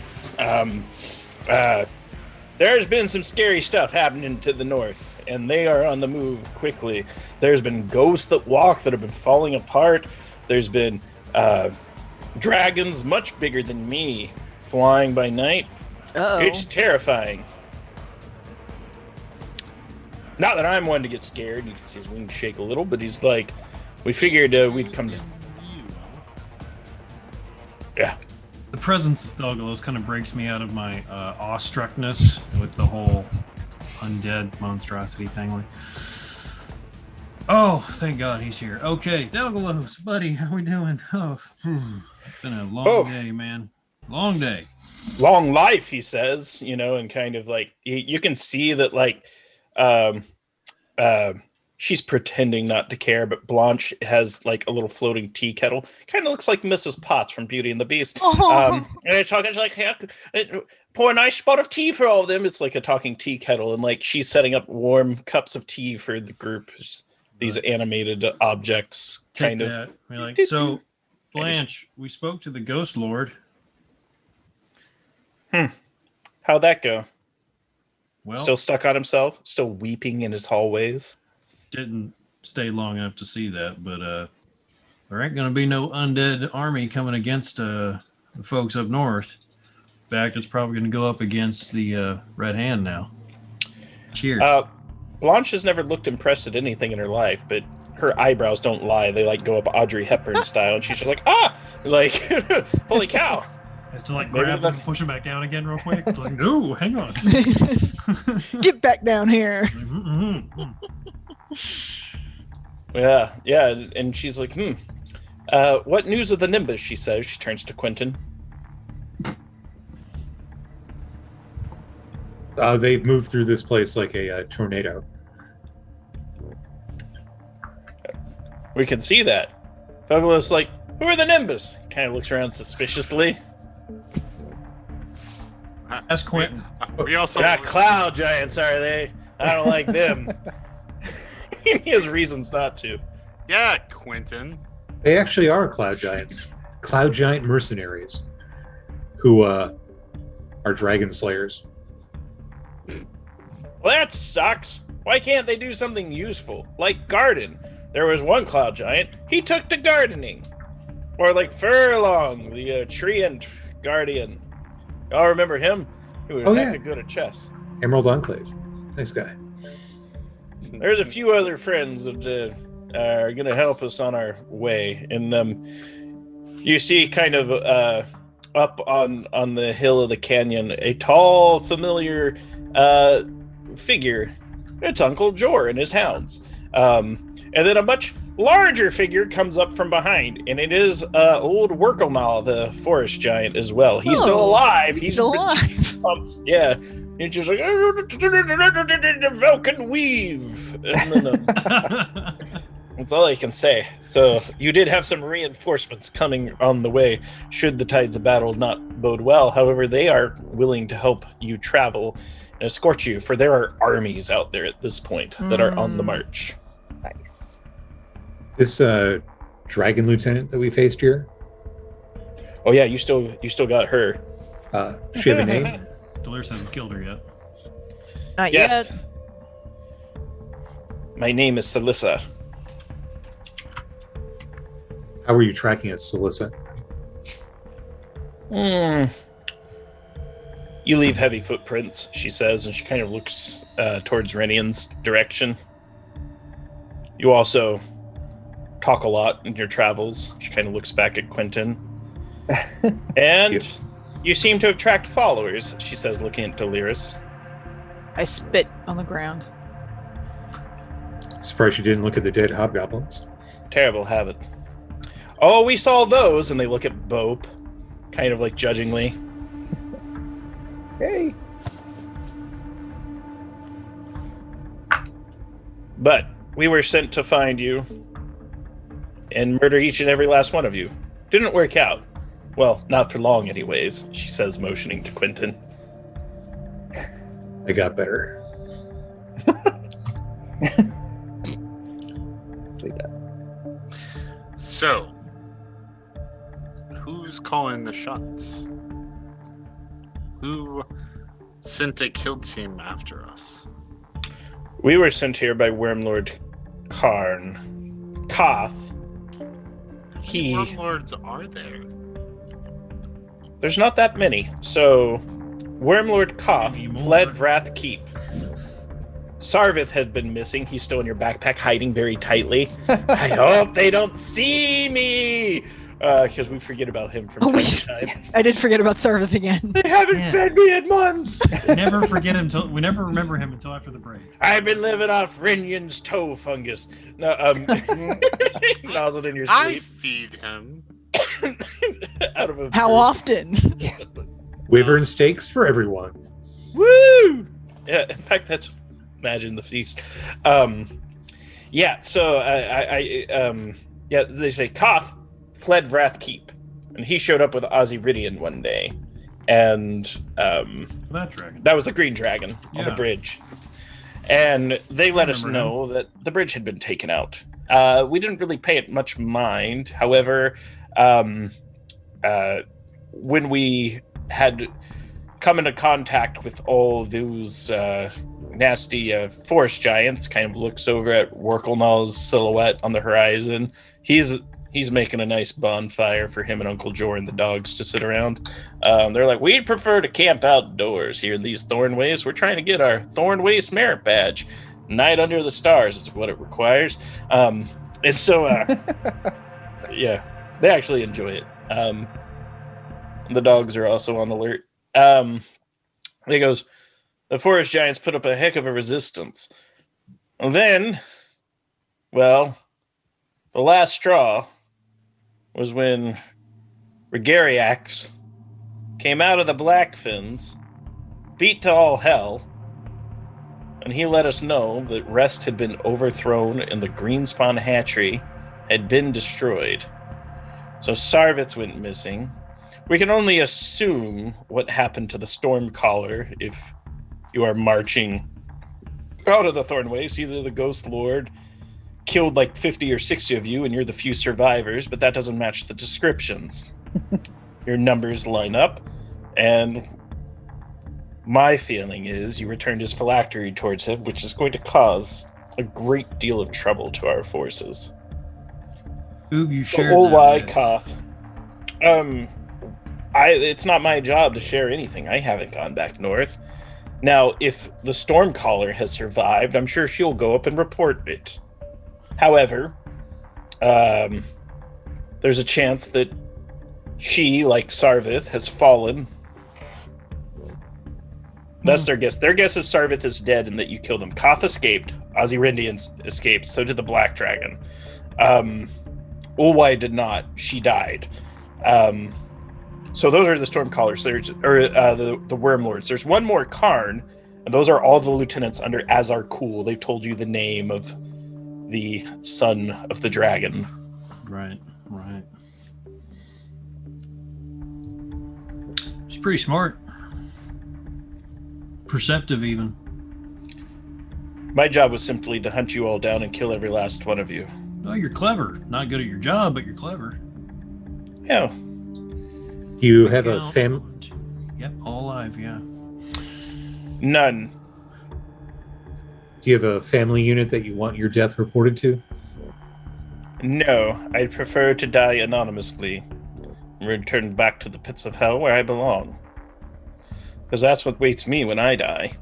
there's been some scary stuff happening to the north, and they are on the move quickly. There's been ghosts that walk that have been falling apart. There's been dragons much bigger than me flying by night. Uh-oh. It's terrifying. Not that I'm one to get scared. You can see his wings shake a little, but he's like, we figured we'd come to. Yeah. The presence of Thelgalos kind of breaks me out of my awestruckness with the whole undead monstrosity thing. Like, oh, thank God he's here. Okay, Thelgalos, buddy, how we doing? Oh, it's been a long day, man. Long day. Long life, he says, and kind of like you can see that like she's pretending not to care, but Blanche has like a little floating tea kettle. Kind of looks like Mrs. Potts from Beauty and the Beast. And they're talking, she's like, hey, pour a nice spot of tea for all of them. It's like a talking tea kettle, and like she's setting up warm cups of tea for the group. These animated objects, kind of. That. We're like, so Blanche, we spoke to the Ghost Lord. How'd that go? Well, still stuck on himself, still weeping in his hallways. Didn't stay long enough to see that, but there ain't gonna be no undead army coming against the folks up north. In fact, it's probably gonna go up against the Red Hand now. Cheers. Blanche has never looked impressed at anything in her life, but her eyebrows don't lie. They like go up Audrey Hepburn style, and she's just like, like, holy cow. Has to like grab him and push him back down again real quick. It's like, no, hang on. Get back down here. Yeah, and she's like, what news of the Nimbus, she says. She turns to Quentin. They've moved through this place like a tornado. We can see that. Douglas like, who are the Nimbus? Kind of looks around suspiciously. That's Quentin. We also cloud giants, are they? I don't like them. He has reasons not to. Yeah, Quentin. They actually are cloud giants. Cloud giant mercenaries who are dragon slayers. Well, that sucks. Why can't they do something useful? Like garden. There was one cloud giant. He took to gardening. Or like Furlong, the treant guardian. Y'all remember him? He was good at chess. Emerald Enclave. Nice guy. There's a few other friends that are going to help us on our way. And you see kind of up on the hill of the canyon, a tall, familiar figure. It's Uncle Jor and his hounds. And then a much larger figure comes up from behind, and it is old Werkelmal, the forest giant, as well. He's still alive. He's still alive. Pumps. Yeah. He's just like, Velkyn weave. And then, that's all I can say. So you did have some reinforcements coming on the way, should the tides of battle not bode well. However, they are willing to help you travel and escort you, for there are armies out there at this point that are on the march. Nice. This dragon lieutenant that we faced here. Oh yeah, you still got her. She have a name? Dolores hasn't killed her yet. Not Yes. yet. My name is Salissa. How are you tracking us, Salissa? You leave heavy footprints, she says, and she kind of looks towards Renian's direction. You also talk a lot in your travels. She kind of looks back at Quentin. And you seem to attract followers, she says, looking at Delirus. I spit on the ground. Surprised you didn't look at the dead hobgoblins. Terrible habit. Oh, we saw those, and they look at Bope, kind of like judgingly. Hey. But we were sent to find you and murder each and every last one of you. Didn't work out. Well, not for long anyways, she says, motioning to Quentin. I got better. So, who's calling the shots? Who sent a kill team after us? We were sent here by Wormlord Karn. Koth. How many Wormlords are there? There's not that many. So, Wormlord Koth Maybe more. fled Vrath Keep. Sarvith had been missing. He's still in your backpack, hiding very tightly. I hope they don't see me, because we forget about him from time to time. I did forget about Sarvith again. They haven't fed me in months. We never forget him till we never remember him until after the break. I've been living off Rinyan's toe fungus. No, nozzled in your I sleep. feed him. Out of a How often? Wyvern steaks for everyone. Woo! Yeah, in fact, that's imagine the feast. Yeah. So yeah, they say Koth fled Wrath Keep, and he showed up with Oziridian one day, and That dragon. that was the green dragon on the Yeah. bridge, and they let us remember know that the bridge had been taken out. We didn't really pay it much mind. However, when we had come into contact with all those nasty forest giants, kind of looks over at Workelnall's silhouette on the horizon. He's making a nice bonfire for him and Uncle Jor and the dogs to sit around. They're like, we'd prefer to camp outdoors here in these Thornways. We're trying to get our Thornways merit badge. Night under the stars is what it requires. And so, yeah, they actually enjoy it. The dogs are also on alert. He goes, the forest giants put up a heck of a resistance. And then, well, the last straw was when Regariax came out of the Blackfins, beat to all hell, and he let us know that Rest had been overthrown and the Greenspawn hatchery had been destroyed. So Sarvith went missing. We can only assume what happened to the Stormcaller if you are marching out of the Thornways. Either the Ghost Lord killed like 50 or 60 of you and you're the few survivors, but that doesn't match the descriptions. Your numbers line up, and my feeling is you returned his phylactery towards him, which is going to cause a great deal of trouble to our forces. Who have you So, shared oh, that why, with? Koth? It's not my job to share anything. I haven't gone back north. Now, if the Stormcaller has survived, I'm sure she'll go up and report it. However, there's a chance that she, like Sarvith, has fallen. That's their guess. Their guess is Sarvith is dead and that you killed him. Koth escaped. Oziridian escaped. So did the Black Dragon. Ulwai did not. She died. So those are the Stormcallers. The Wormlords. There's one more Karn, and those are all the lieutenants under Azar Kul. They've told you the name of the son of the dragon. Right. She's pretty smart. Perceptive, even. My job was simply to hunt you all down and kill every last one of you. Oh, you're clever. Not good at your job, but you're clever. Yeah. Do you have a family? Yep, all alive, yeah. None. Do you have a family unit that you want your death reported to? No, I'd prefer to die anonymously and return back to the pits of hell where I belong. Because that's what waits me when I die.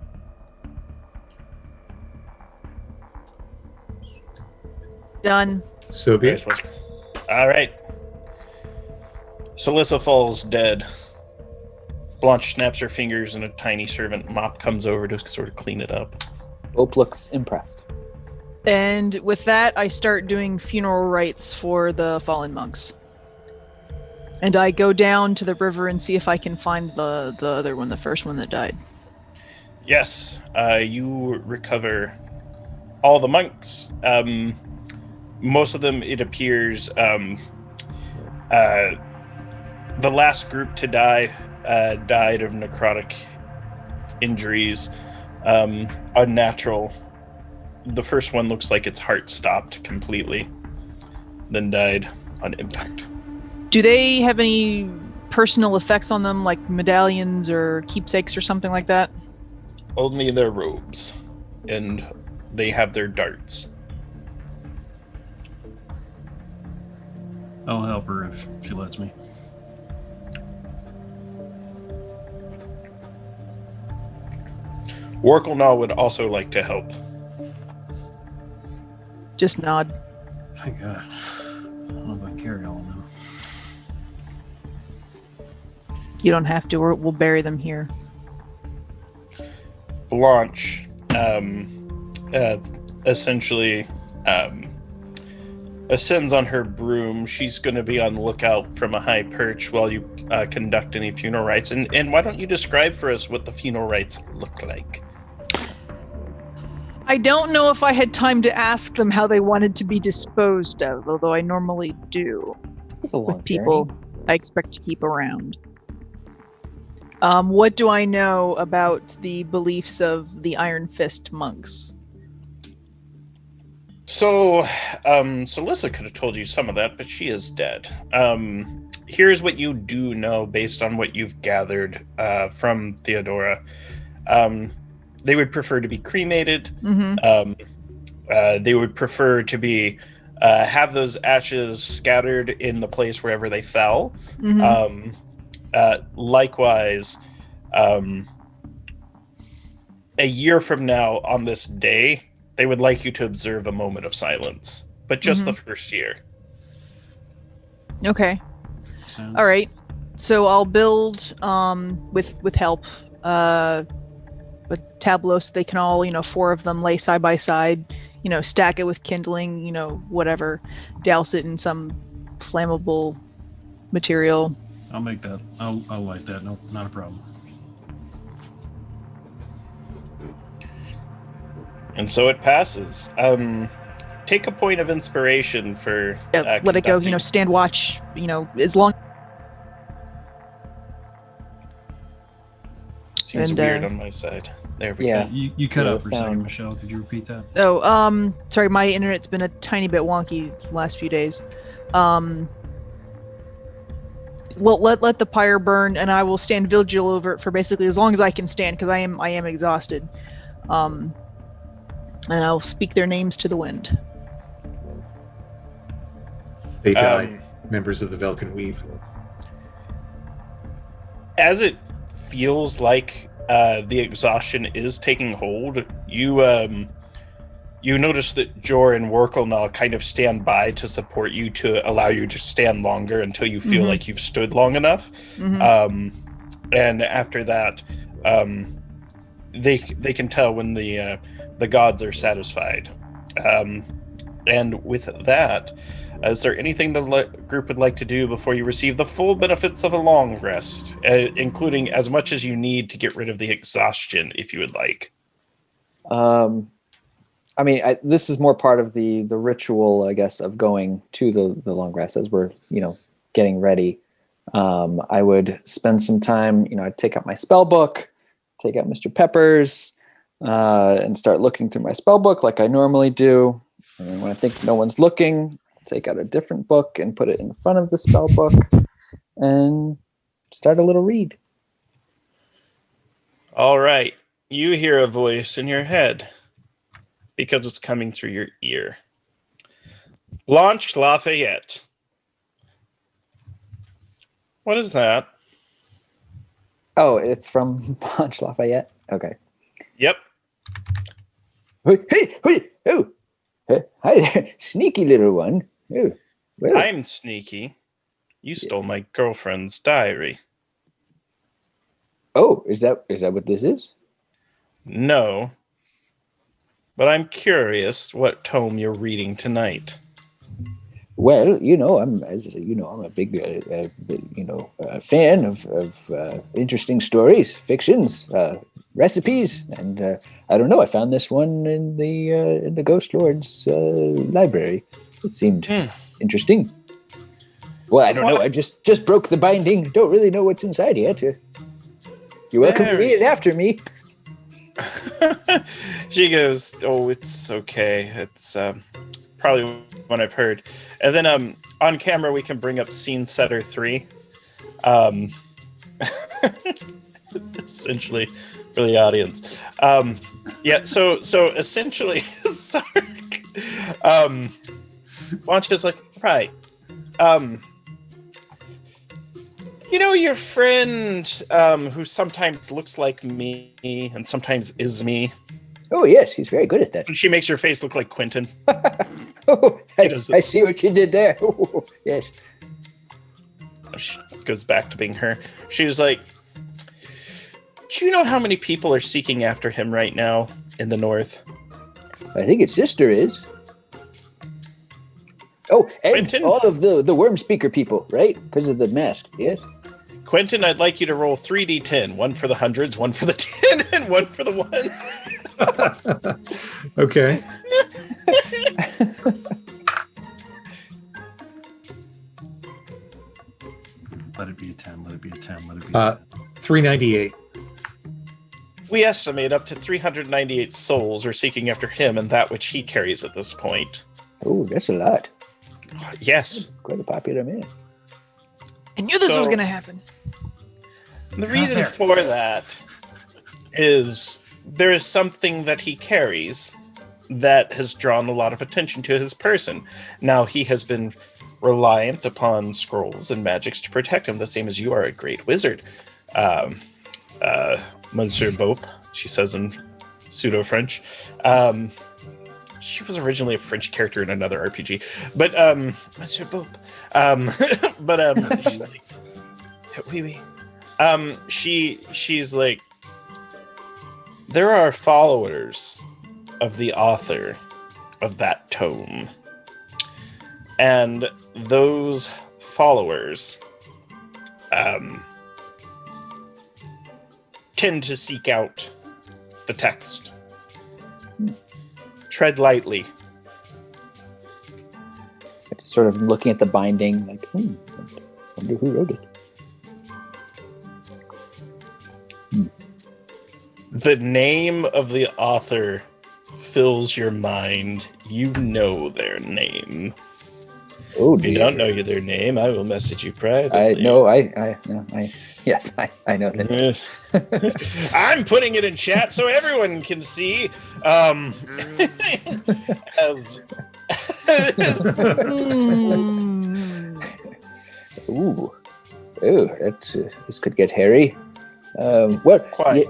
Done. So be it. All right. Celissa falls dead. Blanche snaps her fingers and a tiny servant mop comes over to sort of clean it up. Ope looks impressed. And with that, I start doing funeral rites for the fallen monks. And I go down to the river and see if I can find the other one, the first one that died. Yes, you recover all the monks. Most of them, it appears, the last group to die died of necrotic injuries, unnatural. The first one looks like its heart stopped completely, then died on impact. Do they have any personal effects on them, like medallions or keepsakes or something like that? Only their robes, and they have their darts. I'll help her if she lets me. Workelnaw would also like to help. Just nod. Thank God. I don't know if I can carry all of them. You don't have to. We'll bury them here. Blanche essentially ascends on her broom. She's going to be on the lookout from a high perch while you conduct any funeral rites. And why don't you describe for us what the funeral rites look like? I don't know if I had time to ask them how they wanted to be disposed of, although I normally do It was a long with people journey. I expect to keep around. What do I know about the beliefs of the Iron Fist monks? So Lissa could have told you some of that, but she is dead. Here's what you do know based on what you've gathered from Theodora. They would prefer to be cremated. Mm-hmm. They would prefer to be have those ashes scattered in the place wherever they fell. Mm-hmm. Likewise, a year from now on this day, they would like you to observe a moment of silence, but just the first year. Okay. Sounds... All right. So I'll build with help a tableau so they can all, 4 of them lay side by side, stack it with kindling, whatever, douse it in some flammable material. I'll make that. I'll light that. No, not a problem. And so it passes. Take a point of inspiration for Let it go, conducting. stand watch, as long. Seems and, weird on my side. There we Yeah. go. You cut Yeah, out for a second, sound. Michelle. Could you repeat that? Oh, sorry, my internet's been a tiny bit wonky the last few days. Well, let the pyre burn, and I will stand vigil over it for basically as long as I can stand, because I am exhausted. And I'll speak their names to the wind. They died, members of the Velkyn Weave. As it feels like the exhaustion is taking hold, you notice that Jor and Workelnaw kind of stand by to support you, to allow you to stand longer until you feel like you've stood long enough. And after that, they can tell when the gods are satisfied. And with that, is there anything the group would like to do before you receive the full benefits of a long rest, including as much as you need to get rid of the exhaustion, if you would like? I mean, this is more part of the ritual, I guess, of going to the long rest as we're, getting ready. I would spend some time, I'd take out my spell book, take out Mr. Pepper's, and start looking through my spell book like I normally do. And then when I think no one's looking, take out a different book and put it in front of the spell book and start a little read. All right. You hear a voice in your head because it's coming through your ear. Blanche Lafayette. What is that? Oh, it's from Blanche Lafayette? Okay. Yep. Oh, hi there, sneaky little one. Oh, well, I'm sneaky. You stole my girlfriend's diary. oh, is that what this is? No. But I'm curious what tome you're reading tonight. Well, I'm a big, fan of interesting stories, fictions, recipes, and I don't know. I found this one in the Ghost Lord's library. It seemed interesting. Well, I don't know. I just broke the binding. Don't really know what's inside yet. You're welcome to read it after me. She goes, "Oh, it's okay. It's probably one I've heard." And then on camera we can bring up scene setter 3. Essentially for the audience. So essentially sorry. Blanche is like, right. Your friend who sometimes looks like me and sometimes is me. Oh yes, he's very good at that. And she makes your face look like Quentin. Oh, He does I see what you did there. Yes. She goes back to being her. She's like, do you know how many people are seeking after him right now in the north? I think its sister is. Oh, and Quentin? all of the worm speaker people, right? Because of the mask, yes? Quentin, I'd like you to roll 3d10. One for the hundreds, one for the 10, and one for the ones. Okay. Let it be a 10. Let it be a 10. Let it be a 10. 398. We estimate up to 398 souls are seeking after him and that which he carries at this point. Oh, that's a lot. Yes. Quite a popular man. I knew this was So- going to happen. The reason there. for that is there is something that he carries that has drawn a lot of attention to his person. Now, he has been reliant upon scrolls and magics to protect him, the same as you are a great wizard. Monsieur Bope, she says in pseudo-French. She was originally a French character in another RPG. But, Monsieur Bope. She's like, oui, oui. She's like, there are followers of the author of that tome, and those followers tend to seek out the text. Tread lightly. Sort of looking at the binding, like, wonder who wrote it. The name of the author fills your mind. You know their name. Oh, If you dear. don't know their name, I will message you privately. I know. Yes, I know that. Yes. I'm putting it in chat so everyone can see. As Ooh, oh, that's this could get hairy. Well, Quite.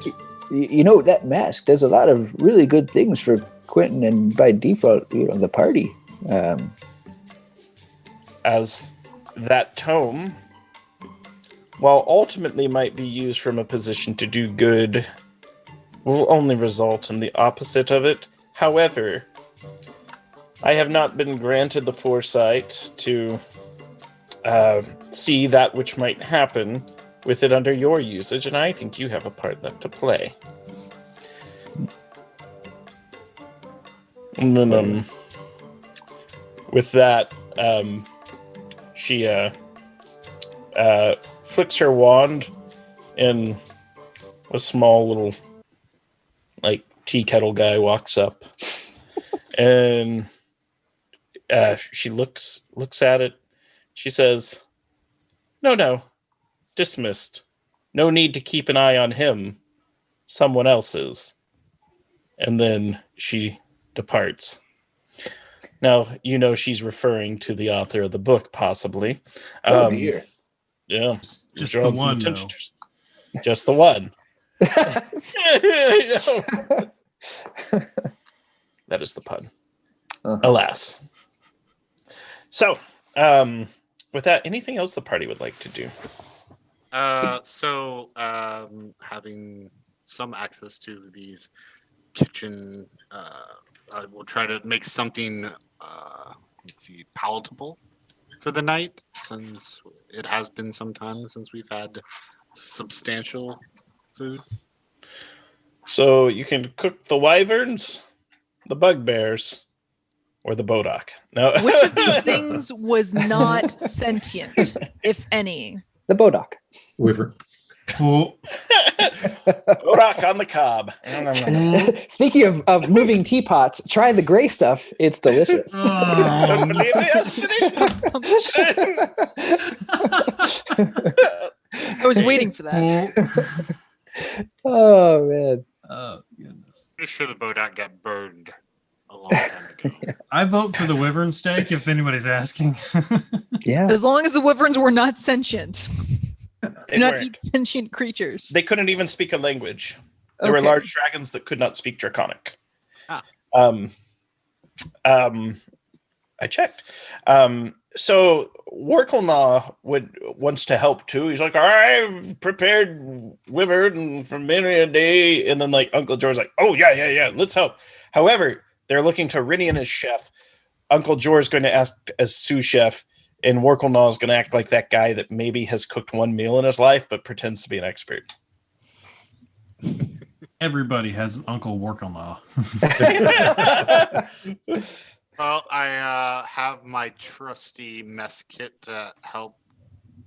you know that mask does a lot of really good things for Quentin, and by default, the party. as that tome, while ultimately might be used from a position to do good, will only result in the opposite of it. However, I have not been granted the foresight to see that which might happen with it under your usage, and I think you have a part left to play. And then, with that, she flicks her wand, and a small little, like, tea kettle guy walks up, and she looks at it. She says, "No, dismissed. No need to keep an eye on him. Someone else is." And then she departs. Now, she's referring to the author of the book, possibly. Oh dear. Yeah. Just Drawing the some one, though. attention. Just the one. That is the pun. Uh-huh. Alas. So, with that, anything else the party would like to do? Having some access to these kitchen, we'll try to make something, palatable for the night, since it has been some time since we've had substantial food. So you can cook the wyverns, the bugbears, or the bodock. No. Which of these things was not sentient, if any? The Bodock. Wyvern. Oh, Bodock on the cob. Speaking of moving teapots, try the gray stuff. It's delicious. Don't believe me? I'll finish. I was waiting for that. Oh man. oh goodness. Pretty sure the boat got burned a long time ago. I vote for the wyvern steak if anybody's asking. Yeah. As long as the wyverns were not sentient. They Do not weren't. eat sentient creatures. They couldn't even speak a language. There were Okay. large dragons that could not speak Draconic. Ah. I checked. So Warklenaw wants to help too. He's like, I've prepared Wyvern for many a day. And then like Uncle George's like, oh yeah, let's help. However, they're looking to Rinian as chef. Uncle George's going to act as sous chef, and Warklenaw is going to act like that guy that maybe has cooked one meal in his life, but pretends to be an expert. Everybody has an Uncle Warklenaw. Well, I have my trusty mess kit to help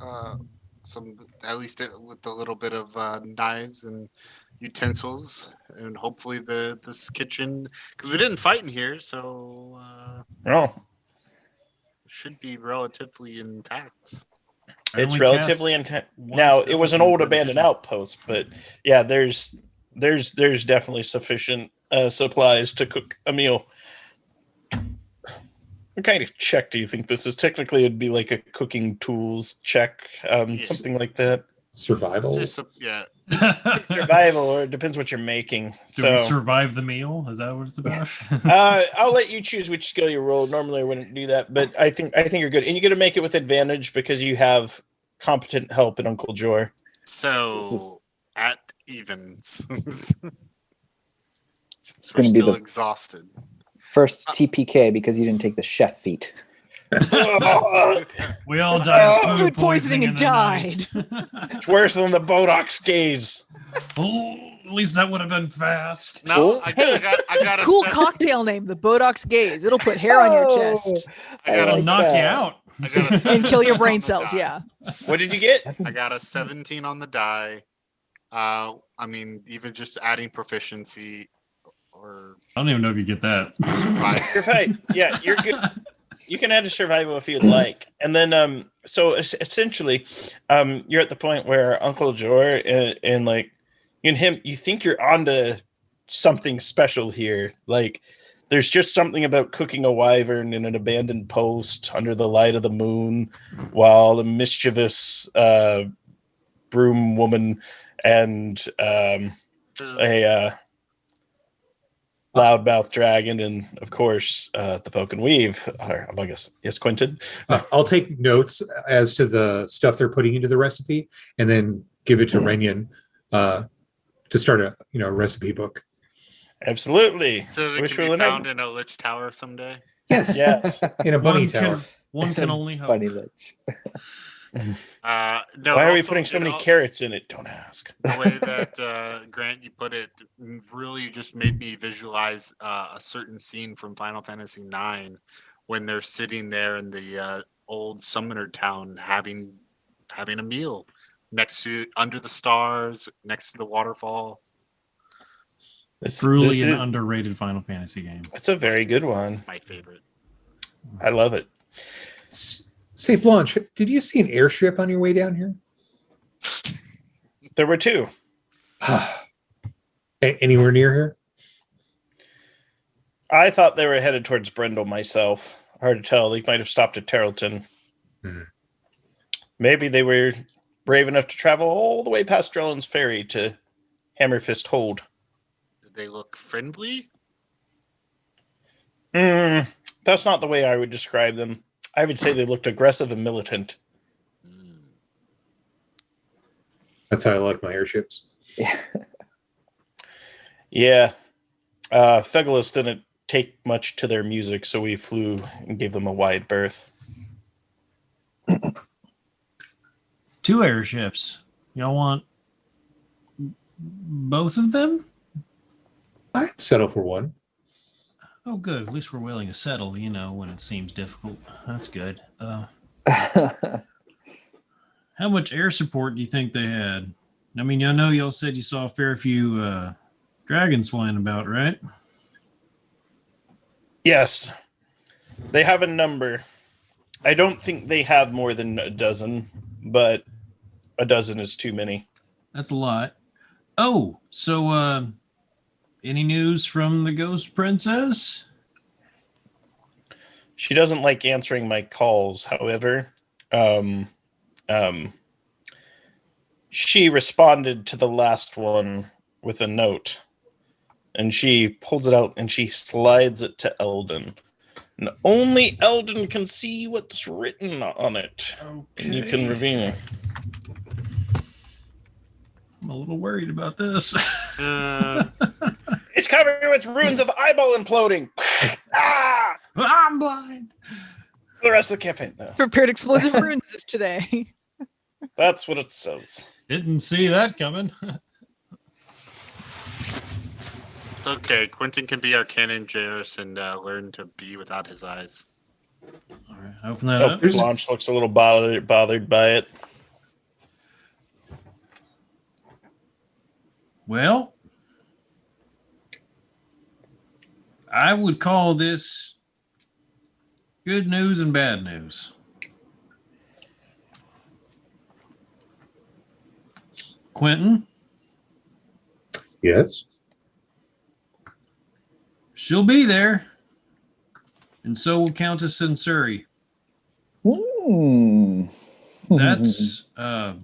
at least with a little bit of knives and utensils, and hopefully this kitchen, because we didn't fight in here, so should be relatively intact. It's relatively intact. Now, it was an old abandoned outpost, but yeah, there's definitely sufficient supplies to cook a meal. What kind of check do you think this is? Technically, it'd be like a cooking tools check, something like that. Survival? Yeah. Survival, or it depends what you're making. Do we survive the meal? Is that what it's about? I'll let you choose which skill you roll. Normally, I wouldn't do that, but I think you're good. And you're going to make it with advantage because you have competent help in Uncle Jor. So, at evens. It's going to be still the exhausted. first TPK because you didn't take the chef feat. We all died of Food poisoning and died. It's worse than the Bodox gaze. Oh, at least that would have been fast. No, I got a Cool cocktail name, the Bodox Gaze. It'll put hair on your chest I'll knock you out. I got a and kill your 17 brain on the cells. die. Yeah. What did you get? I got a 17 on the die. I mean, even just adding proficiency or I don't even know if you get that. Survival. Yeah, you're good. You can add a survival if you'd like. And then, so essentially, you're at the point where Uncle Jor and like, and him, you think you're onto something special here. Like, there's just something about cooking a wyvern in an abandoned post under the light of the moon while a mischievous broom woman and a loudmouth dragon and, of course, the Velkyn Weave are among us. Yes, Quentin? I'll take notes as to the stuff they're putting into the recipe and then give it to Renian to start a recipe book. Absolutely. So they can be found in a lich tower someday. Yes. Yeah. In a bunny tower. One can only hope. Bunny lich. No, Why are we also, putting so many carrots in it? Don't ask. The way that Grant, you put it, really just made me visualize a certain scene from Final Fantasy IX when they're sitting there in the old summoner town having a meal under the stars, next to the waterfall. Truly an underrated Final Fantasy game. It's a very good one. It's my favorite. I love it. Say, Blanche, did you see an airship on your way down here? There were two. Anywhere near here? I thought they were headed towards Brindle myself. Hard to tell. They might have stopped at Tarleton. Maybe they were brave enough to travel all the way past Drellin's Ferry to Hammerfist Hold. Did they look friendly? That's not the way I would describe them. I would say they looked aggressive and militant. That's how I like my airships. Yeah. Fegalis didn't take much to their music, so we flew and gave them a wide berth. 2 airships. Y'all want both of them? I'd settle for one. Oh, good. At least we're willing to settle, when it seems difficult. That's good. How much air support do you think they had? I mean, I know y'all said you saw a fair few dragons flying about, right? Yes. They have a number. I don't think they have more than a dozen, but a dozen is too many. That's a lot. Oh, so any news from the Ghost Princess? She doesn't like answering my calls, however. She responded to the last one with a note. And she pulls it out and she slides it to Eldon. And only Eldon can see what's written on it. And you can reveal. I'm a little worried about this. It's covered with runes of eyeball imploding. Ah! I'm blind. The rest of the campaign, though. Prepared explosive runes today. That's what it says. Didn't see that coming. It's okay. Quentin can be our canon Jairus and learn to be without his eyes. All right, open that up. Blanche looks a little bothered by it. Well, I would call this good news and bad news. Quentin, Yes. she'll be there. And so will Countess Sensuri. That's I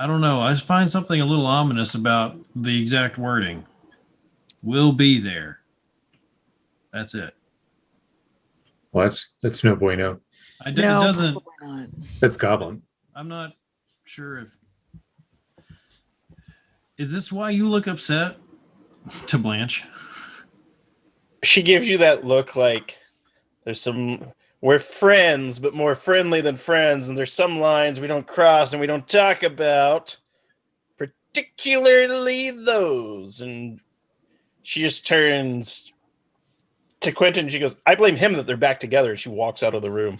don't know. I find something a little ominous about the exact wording. Will be there. That's it. Well, that's no bueno. It doesn't. Probably not. That's Goblin. I'm not sure if. Is this why you look upset to Blanche? She gives you that look like we're friends, but more friendly than friends, and there's some lines we don't cross and we don't talk about, particularly those. And she just turns to Quentin and she goes, I blame him that they're back together. And she walks out of the room.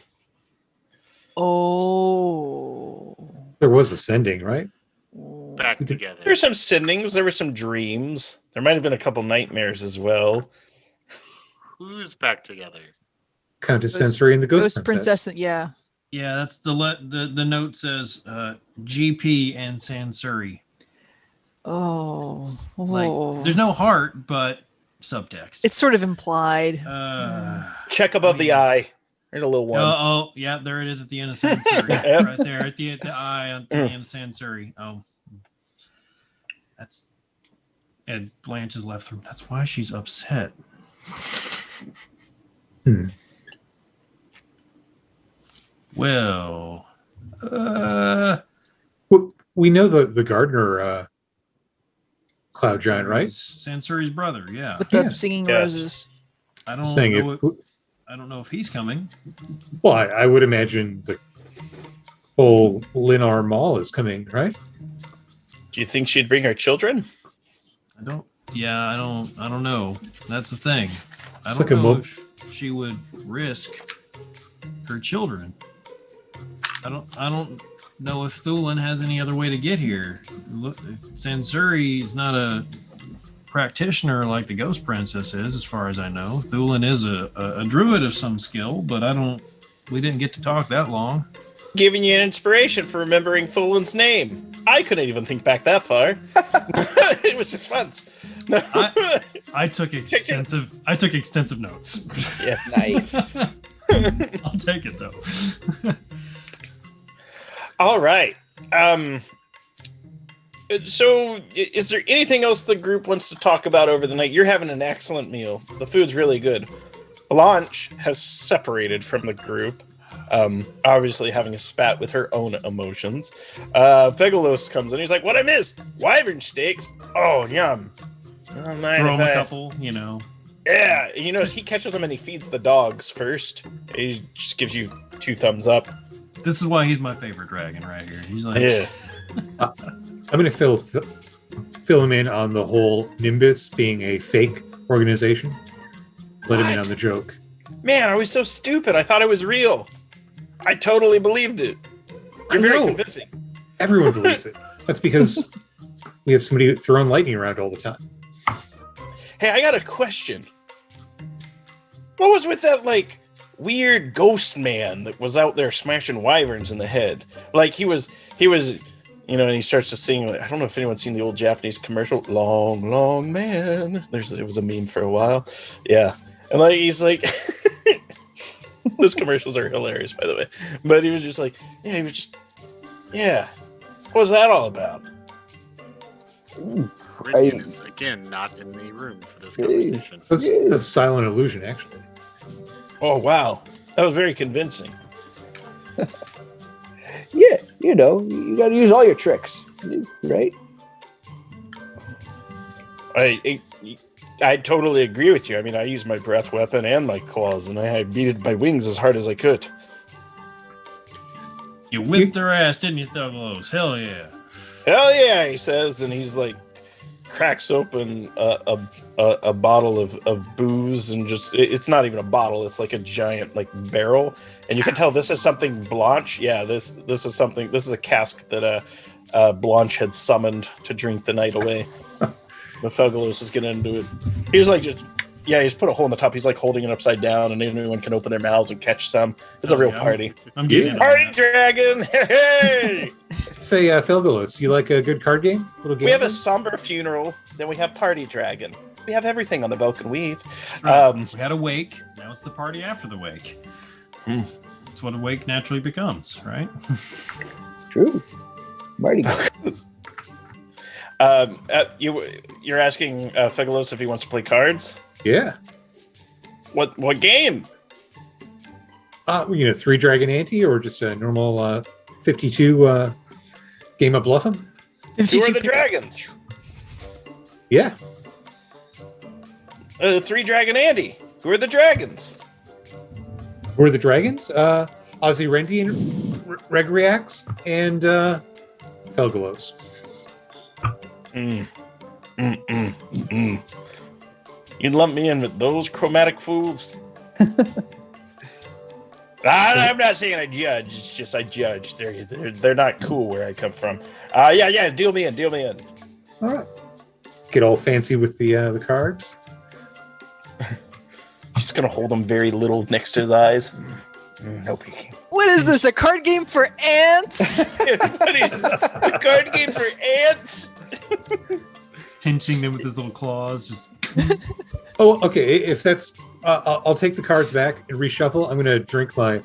Oh. There was a sending, right? Back together. There's some sendings. There were some dreams. There might have been a couple nightmares as well. Who's back together? Countess Sensory and the Ghost Princess. Yeah. Yeah, that's the note says GP and Sansuri. Oh. Like, there's no heart, but subtext. It's sort of implied. Check above the eye. There's a little one. Yeah, there it is at the end of Sansuri. Right there at the eye on the end of Sansuri. Oh, that's and Blanche has left the room. That's why she's upset. Well, we know the gardener cloud giant, right? Sansuri's brother, yeah. With the singing roses. I don't Saying know. I don't know if he's coming. Well, I would imagine the whole Linar Mall is coming, right? Do you think she'd bring her children? I don't know. That's the thing. I It's don't like a know mo- if she would risk her children. I don't know if Thulin has any other way to get here. Look, Sansuri is not a practitioner like the Ghost Princess is, as far as I know. Thulin is a druid of some skill, but we didn't get to talk that long. Giving you an inspiration for remembering Thulin's name. I couldn't even think back that far. It was 6 months. I took extensive notes. Yeah, Nice. I'll take it though. All right. So, is there anything else the group wants to talk about over the night? You're having an excellent meal. The food's really good. Blanche has separated from the group, obviously having a spat with her own emotions. Vegalos comes in. He's like, "What I missed? Wyvern steaks. Oh, yum. Oh, Throw him a couple, Yeah, he catches them and he feeds the dogs first. He just gives you 2 thumbs up. This is why he's my favorite dragon right here. He's like, Yeah. I'm going to fill him in on the whole Nimbus being a fake organization. Let him in on the joke. Man, are we so stupid? I thought it was real. I totally believed it. You're very convincing. Everyone believes it. That's because we have somebody throwing lightning around all the time. Hey, I got a question. What was with that, weird ghost man that was out there smashing wyverns in the head? He was, and he starts to sing. I don't know if anyone's seen the old Japanese commercial, "Long, Long Man." It was a meme for a while. Yeah. And he's like, those commercials are hilarious, by the way. But he was just like, what was that all about? Caribbean is again not in the room for this conversation. That's a silent illusion, actually. Oh wow, that was very convincing. Yeah, you know, you got to use all your tricks, right? I totally agree with you. I mean, I used my breath weapon and my claws, and I beat my wings as hard as I could. You whipped their ass, didn't you, Douglas? Hell yeah. Hell yeah, he says, and he's like cracks open a bottle of booze, and just it's not even a bottle, it's like a giant like barrel, and you can tell this is something Blanche. Yeah, this is something. This is a cask that Blanche had summoned to drink the night away. But Felgalos is getting into it. He's like he's put a hole in the top. He's like holding it upside down, and anyone can open their mouths and catch some. It's a real party. I'm getting Party dragon! Hey! Say, Felgalos, you like a good card game? Little game? We have a somber funeral, then we have party dragon. We have everything on the Velkyn Weave. Right. We had a wake. Now it's the party after the wake. It's what a wake naturally becomes, right? True. Marty. You're asking Fegalos if he wants to play cards? Yeah. What game? 3 dragon ante or just a normal 52 game of Bluff'em? Who are the dragons? Yeah. 3 dragon ante. Who are the dragons? Who are the dragons? Ozzy Rendi and Regriax and Felgalos. You'd lump me in with those chromatic fools? I'm not saying I judge. It's just I judge. They're not cool where I come from. Yeah. Deal me in. All right. Get all fancy with the cards. He's gonna hold them very little next to his eyes. No peeking. What is this? A card game for ants? What is this? A card game for ants? Pinching them with his little claws, just. Oh, okay. If that's, I'll take the cards back and reshuffle. I'm going to drink my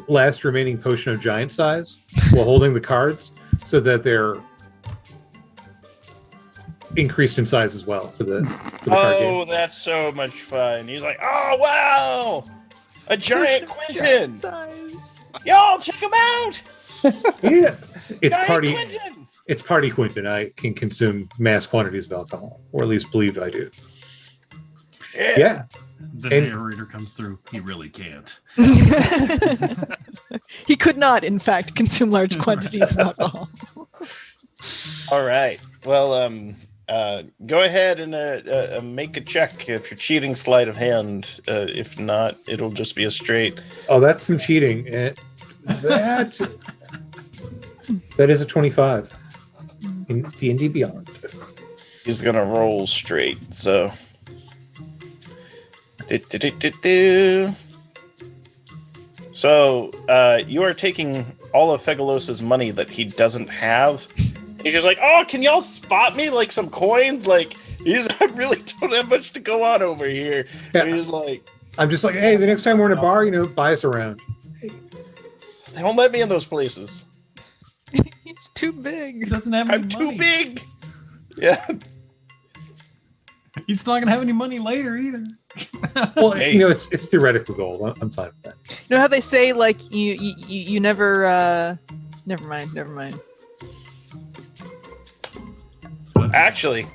last remaining potion of giant size while holding the cards, so that they're increased in size as well for the card game. Oh, that's so much fun. He's like, oh wow, a giant Quentin. Size. Y'all check him out. Yeah, it's Giant party. Quentin. It's party Quentin. I can consume mass quantities of alcohol, or at least believe I do. Yeah. The narrator comes through. He really can't. He could not, in fact, consume large quantities of alcohol. All right. Well, go ahead and make a check if you're cheating sleight of hand. If not, it'll just be a straight. Oh, that's some cheating. That is a 25 in D&D Beyond. He's gonna roll straight. So. So, you are taking all of Fegalos' money that he doesn't have. He's just like, oh, can y'all spot me like some coins? Like, I really don't have much to go on over here. Yeah. And he's like, I'm just like, hey, the next time we're in a bar, buy us around. they don't let me in those places. He's too He big. doesn't have any I'm money. too big. Yeah. He's not going to have any money later either. Well, Hey. it's theoretical goal. I'm fine with that. You know how they say, like, you never, never mind. Actually,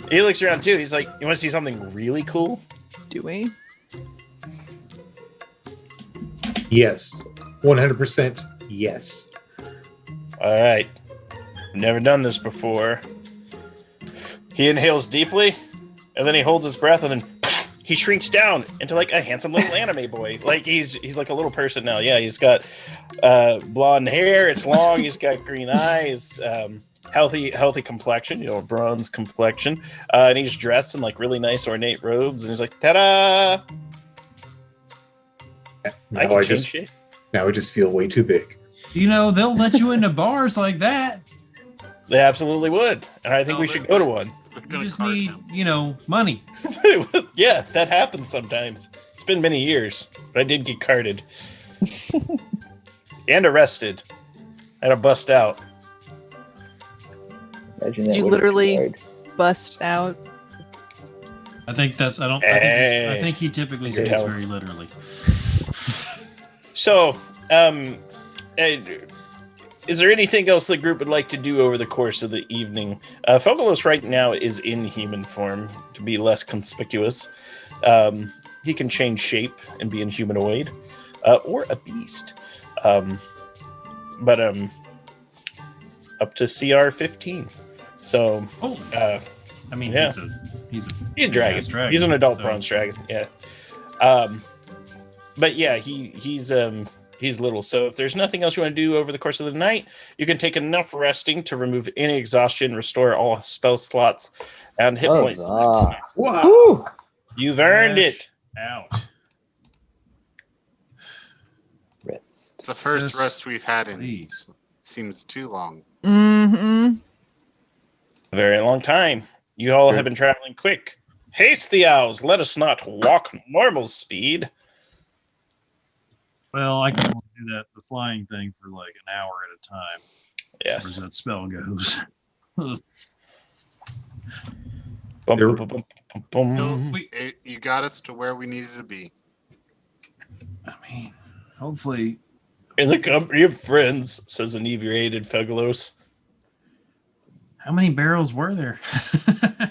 he looks around too. He's like, you want to see something really cool? Do we? Yes. 100% yes. All right. Never done this before. He inhales deeply, and then he holds his breath, and then he shrinks down into like a handsome little anime boy. Like he's like a little person now. Yeah, he's got blonde hair. It's long. He's got green eyes. Healthy complexion. Bronze complexion. And he's dressed in like really nice ornate robes. And he's like, ta-da! I can change shape. Now I just feel way too big. They'll let you into bars like that. They absolutely would, and I think we should go to one. You just need, money. Yeah, that happens sometimes. It's been many years, but I did get carded and arrested. I had to bust out. Imagine that Did you would've literally been hard. bust out. I think that's. I don't. I think he typically Your speaks talents. very literally. So, is there anything else the group would like to do over the course of the evening? Fogalos right now is in human form to be less conspicuous. He can change shape and be in humanoid or a beast. But up to CR 15. So, Oh, I mean, yeah. he's a dragon. dragon. He's an adult so- bronze dragon. Yeah. But yeah, he's little. So if there's nothing else you want to do over the course of the night, you can take enough resting to remove any exhaustion, restore all spell slots, and hit points. Wow. Wow. You've earned it. Out. Rest. It's the first Yes, rest we've had in Please. seems too long. Mm-hmm. A very long time. You all have been traveling quick. Haste the owls. Let us not walk normal speed. Well, I can only do the flying thing for like an hour at a time. Yes. As that spell goes. Bum, There- bum, bum, bum, bum, No, bum. you got us to where we needed to be. I mean, hopefully. In the company of friends, says inebriated Fegalos. How many barrels were there?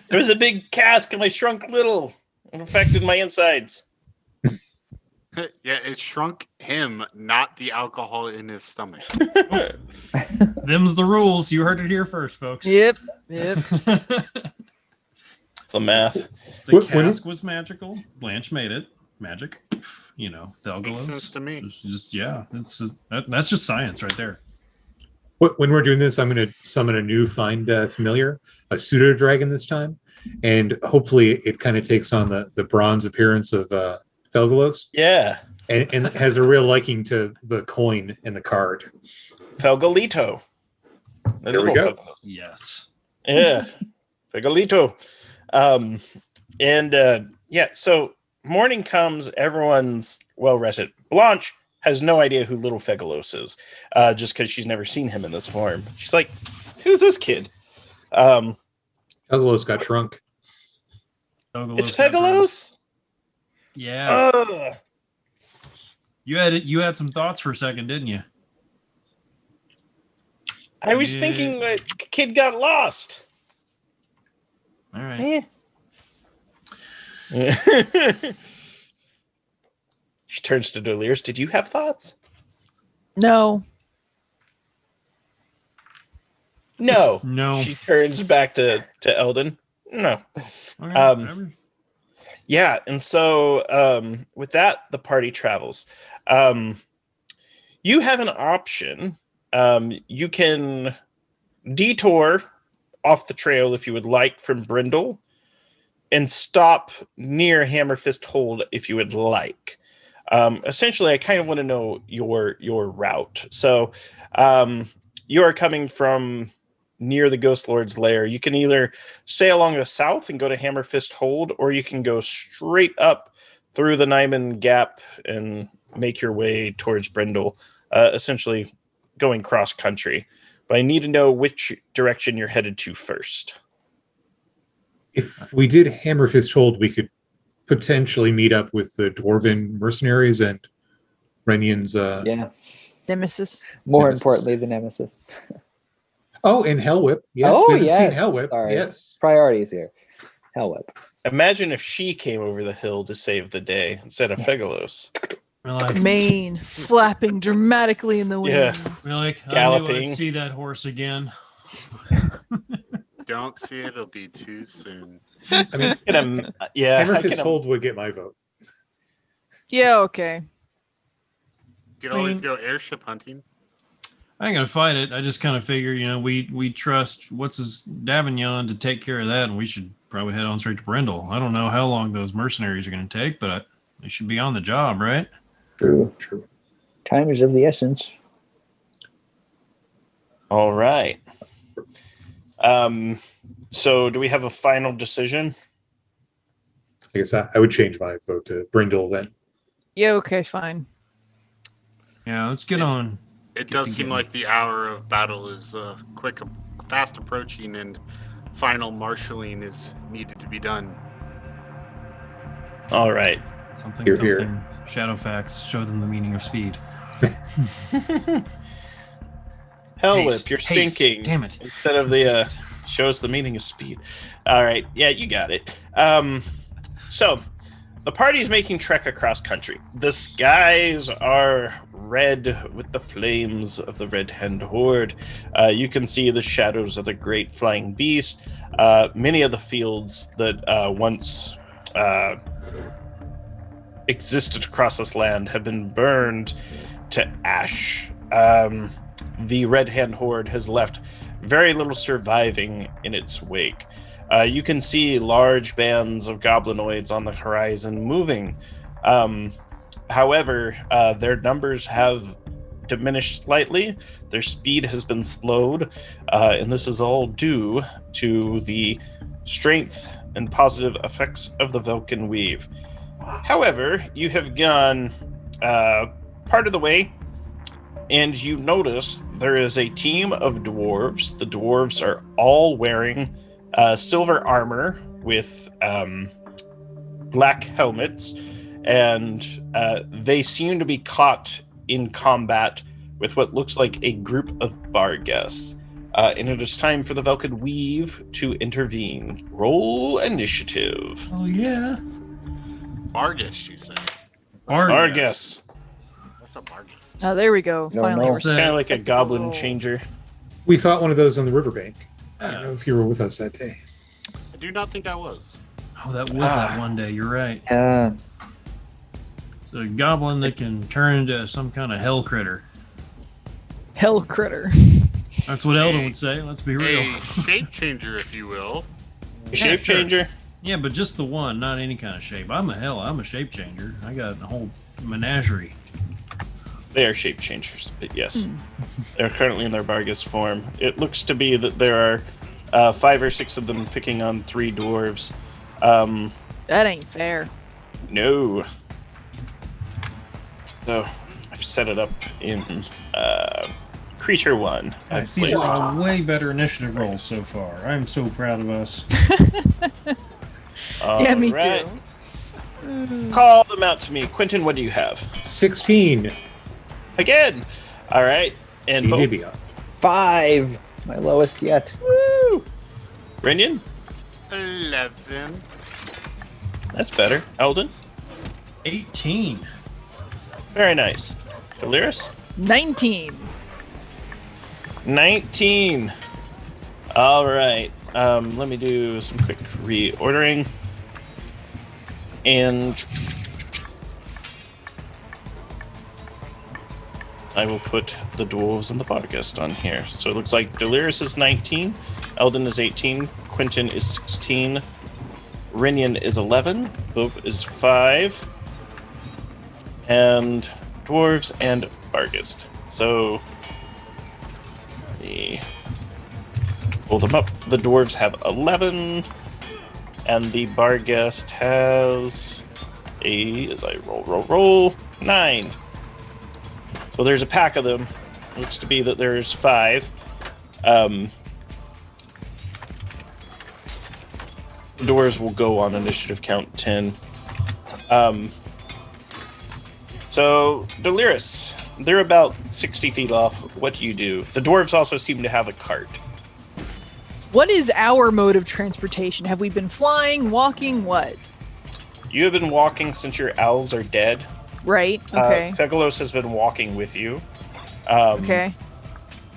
There was a big cask and I shrunk little. It affected my insides. Yeah, it shrunk him, not the alcohol in his stomach. Them's the rules. You heard it here first, folks. Yep. the The math. When- cask was magical. Blanche made it. Magic. You know, Makes sense Thelgalos. to me. It's just yeah, that's just science right there. When we're doing this, I'm going to summon a new find familiar, a pseudo dragon this time, and hopefully it kind of takes on the bronze appearance of Felgalos, Yeah. and has a real liking to the coin and the card. Felgalito. The There we little go. Felgalos. Yes. Yeah. Fegalito. Yeah, so morning comes, everyone's well rested. Blanche has no idea who little Fegalos is, just because she's never seen him in this form. She's like, who's this kid? Felgalos got shrunk. It's Fegalos? Yeah. Ugh. You had some thoughts for a second, didn't you? I was Yeah. thinking that kid got lost. All right. Eh. She turns to Delirious. Did you have thoughts? No. No. No. She turns back to Eldon. No. Okay, um, whatever. Yeah, and so with that, the party travels. You have an option. You can detour off the trail if you would like from Brindle and stop near Hammerfist Hold if you would like. Essentially, I kind of want to know your route. So you are coming from near the Ghost Lord's lair. You can either stay along the south and go to Hammerfist Hold, or you can go straight up through the Nyman Gap and make your way towards Brindle, essentially going cross country. But I need to know which direction you're headed to first. If we did Hammerfist Hold, we could potentially meet up with the Dwarven mercenaries and Renion's. Yeah. Nemesis. More Nemesis. importantly, the nemesis. Oh, and Hellwhip. Yes, Oh, we haven't seen yes. Hellwhip. Sorry. Yes. Priorities here. Hell whip. Imagine if she came over the hill to save the day instead of Fegalos. We're like, Mane flapping dramatically in the wind. Yeah. I knew Galloping. I'd see that horse again. Don't see it, it'll be too soon. I mean, Yeah. I Hammerfist can- Hold would get my vote. Yeah, okay. You could always go airship hunting. I ain't gonna fight it. I just kind of figure, we trust what's his Davignon to take care of that, and we should probably head on straight to Brindle. I don't know how long those mercenaries are gonna take, but they should be on the job, right? True. True. Time is of the essence. All right. So do we have a final decision? I guess I would change my vote to Brindle then. Yeah, okay, fine. Yeah, let's get on. It does seem like the hour of battle is fast approaching, and final marshaling is needed to be done. All right. Something, Here, something. here. Shadowfax, show them the meaning of speed. Hell Haste, whip, you're haste, sinking. damn it. Instead of the shows the meaning of speed. All right. Yeah, you got it. So the party's making trek across country. The skies are red with the flames of the Red Hand Horde. You can see the shadows of the great flying beast. Many of the fields that once existed across this land have been burned to ash. The Red Hand Horde has left very little surviving in its wake. You can see large bands of goblinoids on the horizon moving. However, their numbers have diminished slightly. Their speed has been slowed, and this is all due to the strength and positive effects of the Velkyn Weave. However, you have gone part of the way, and you notice there is a team of dwarves. The dwarves are all wearing silver armor with black helmets, and they seem to be caught in combat with what looks like a group of bar guests. And it is time for the Velkyn Weave to intervene. Roll initiative. Oh, yeah. Bargus, you say? Bar guest. What's a Bargus? Oh, there we go. No, Finally. no. we're It's kind of like a That's goblin cool. changer. We fought one of those on the riverbank. I don't know if you were with us that day. I do not think I was. Oh, that was that one day. You're right. Yeah. It's a goblin that can turn into some kind of hell critter. Hell critter. That's what Eldon would say. Let's be real. A shape changer, if you will. Shape sure. changer. Yeah, but just the one, not any kind of shape. I'm a shape changer. I got a whole menagerie. They are shape changers, but yes. They're currently in their Bargus form. It looks to be that there are 5 or 6 of them picking on 3 dwarves. That ain't fair. No. So I've set it up in Creature 1. I've These placed. are way better initiative rolls so far. I'm so proud of us. Yeah, me Alright. too. Call them out to me. Quentin, what do you have? 16. Again. All right. And Bo- Nibia. 5. My lowest yet. Woo! Renyon? 11. That's better. Eldon? 18. Very nice. Delirious? 19. 19. All right. Let me do some quick reordering. And I will put the dwarves and the podcast on here. So it looks like Delirious is 19, Eldon is 18, Quentin is 16, Renyon is 11, Boop is 5, and dwarves and Bargist. So pull them up. The dwarves have 11, and the Bargist has as I roll 9. So there's a pack of them. Looks to be that there's 5. Doors will go on initiative count 10. So, Delirious, they're about 60 feet off. What do you do? The dwarves also seem to have a cart. What is our mode of transportation? Have we been flying, walking, what? You have been walking since your owls are dead. Right. Okay. Fegalos has been walking with you. Okay.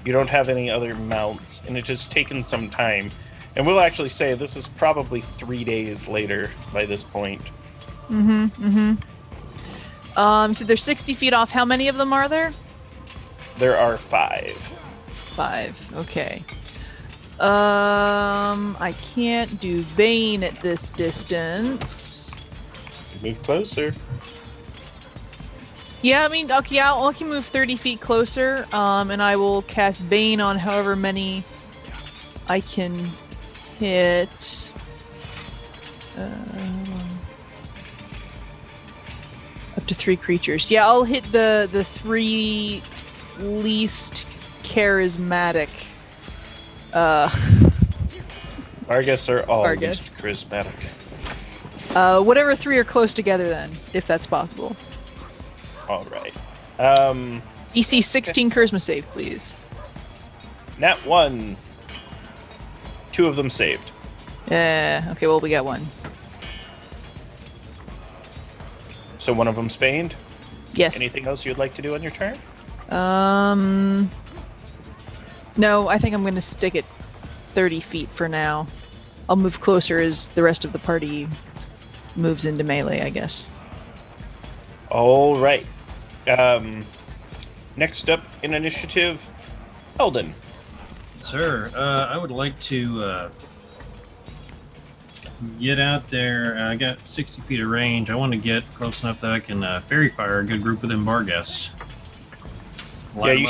You don't have any other mounts, and it has taken some time. And we'll actually say this is probably 3 days later by this point. So they're 60 feet off. How many of them are there? There are 5. 5. Okay. I can't do Bane at this distance. Move closer. Yeah, I mean, okay, I can move 30 feet closer, and I will cast Bane on however many I can hit. Up to 3 creatures. Yeah, I'll hit the 3 least charismatic. All Vargas are all Vargas. least charismatic. Whatever three are close together, then, if that's possible. All right. EC 16 charisma save, please. Nat 1. 2 of them saved. Okay, well, we got one. So one of them spaned. Yes. Anything else you'd like to do on your turn? No, I think I'm going to stick at 30 feet for now. I'll move closer as the rest of the party moves into melee, I guess. All right. Next up in initiative, Eldon. Sir, I would like to get out there. I got 60 feet of range. I want to get close enough that I can fairy fire a good group of them bar guests. Yeah, you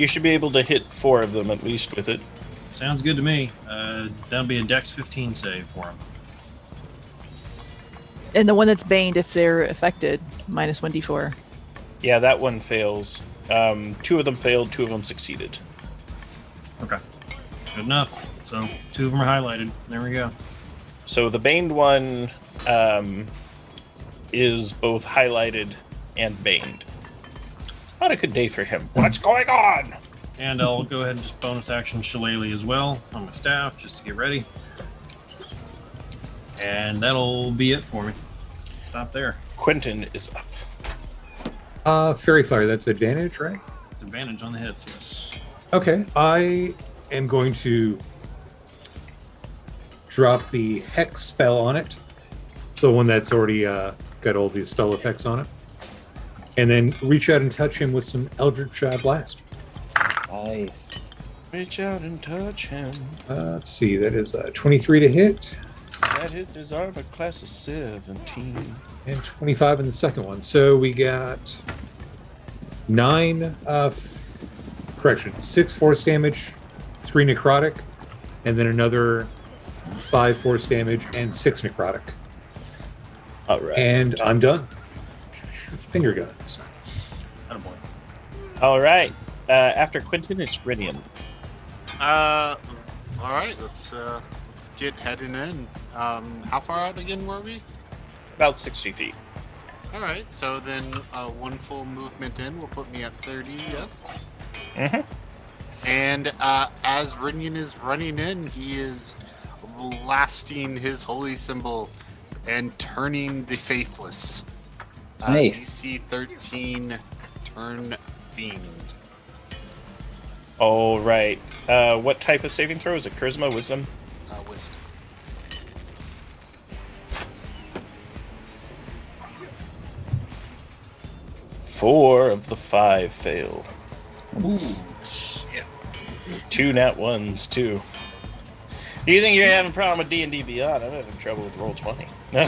should be able to hit 4 of them at least with it. Sounds good to me. That'll be a Dex 15 save for them. And the one that's baned, if they're affected, minus 1d4. Yeah, that one fails. 2 of them failed, 2 of them succeeded. Okay. Good enough. So 2 of them are highlighted. There we go. So the baned one is both highlighted and baned. Not a good day for him. What's going on? And I'll go ahead and just bonus action Shillelagh as well on my staff, just to get ready. And that'll be it for me. Stop there. Quentin is up. Fairy Fire, that's advantage, right? It's advantage on the hits, yes. Okay, I am going to drop the Hex spell on it. The one that's already got all the spell effects on it. And then reach out and touch him with some Eldritch Blast. Nice. Reach out and touch him. Let's see, that is 23 to hit. That hit his armor class of 17. And 25 in the second one. So we got 6 force damage, 3 necrotic, and then another 5 force damage and 6 necrotic. All right. And I'm done. Finger guns. Attaboy. All right. After Quentin, it's Rinian. All right, let's get heading in. How far out again were we? About 60 feet. All right, so then one full movement in will put me at 30. Yes. Mm-hmm. And as Rinian is running in, he is blasting his holy symbol and turning the faithless. Nice. DC 13, turn fiend. All right. What type of saving throw? Is it charisma, wisdom? Wisdom. Four of the 5 fail. Ooh. 2 nat 1s, too. Do you think you're having a problem with D&D Beyond? I'm having trouble with roll 20. I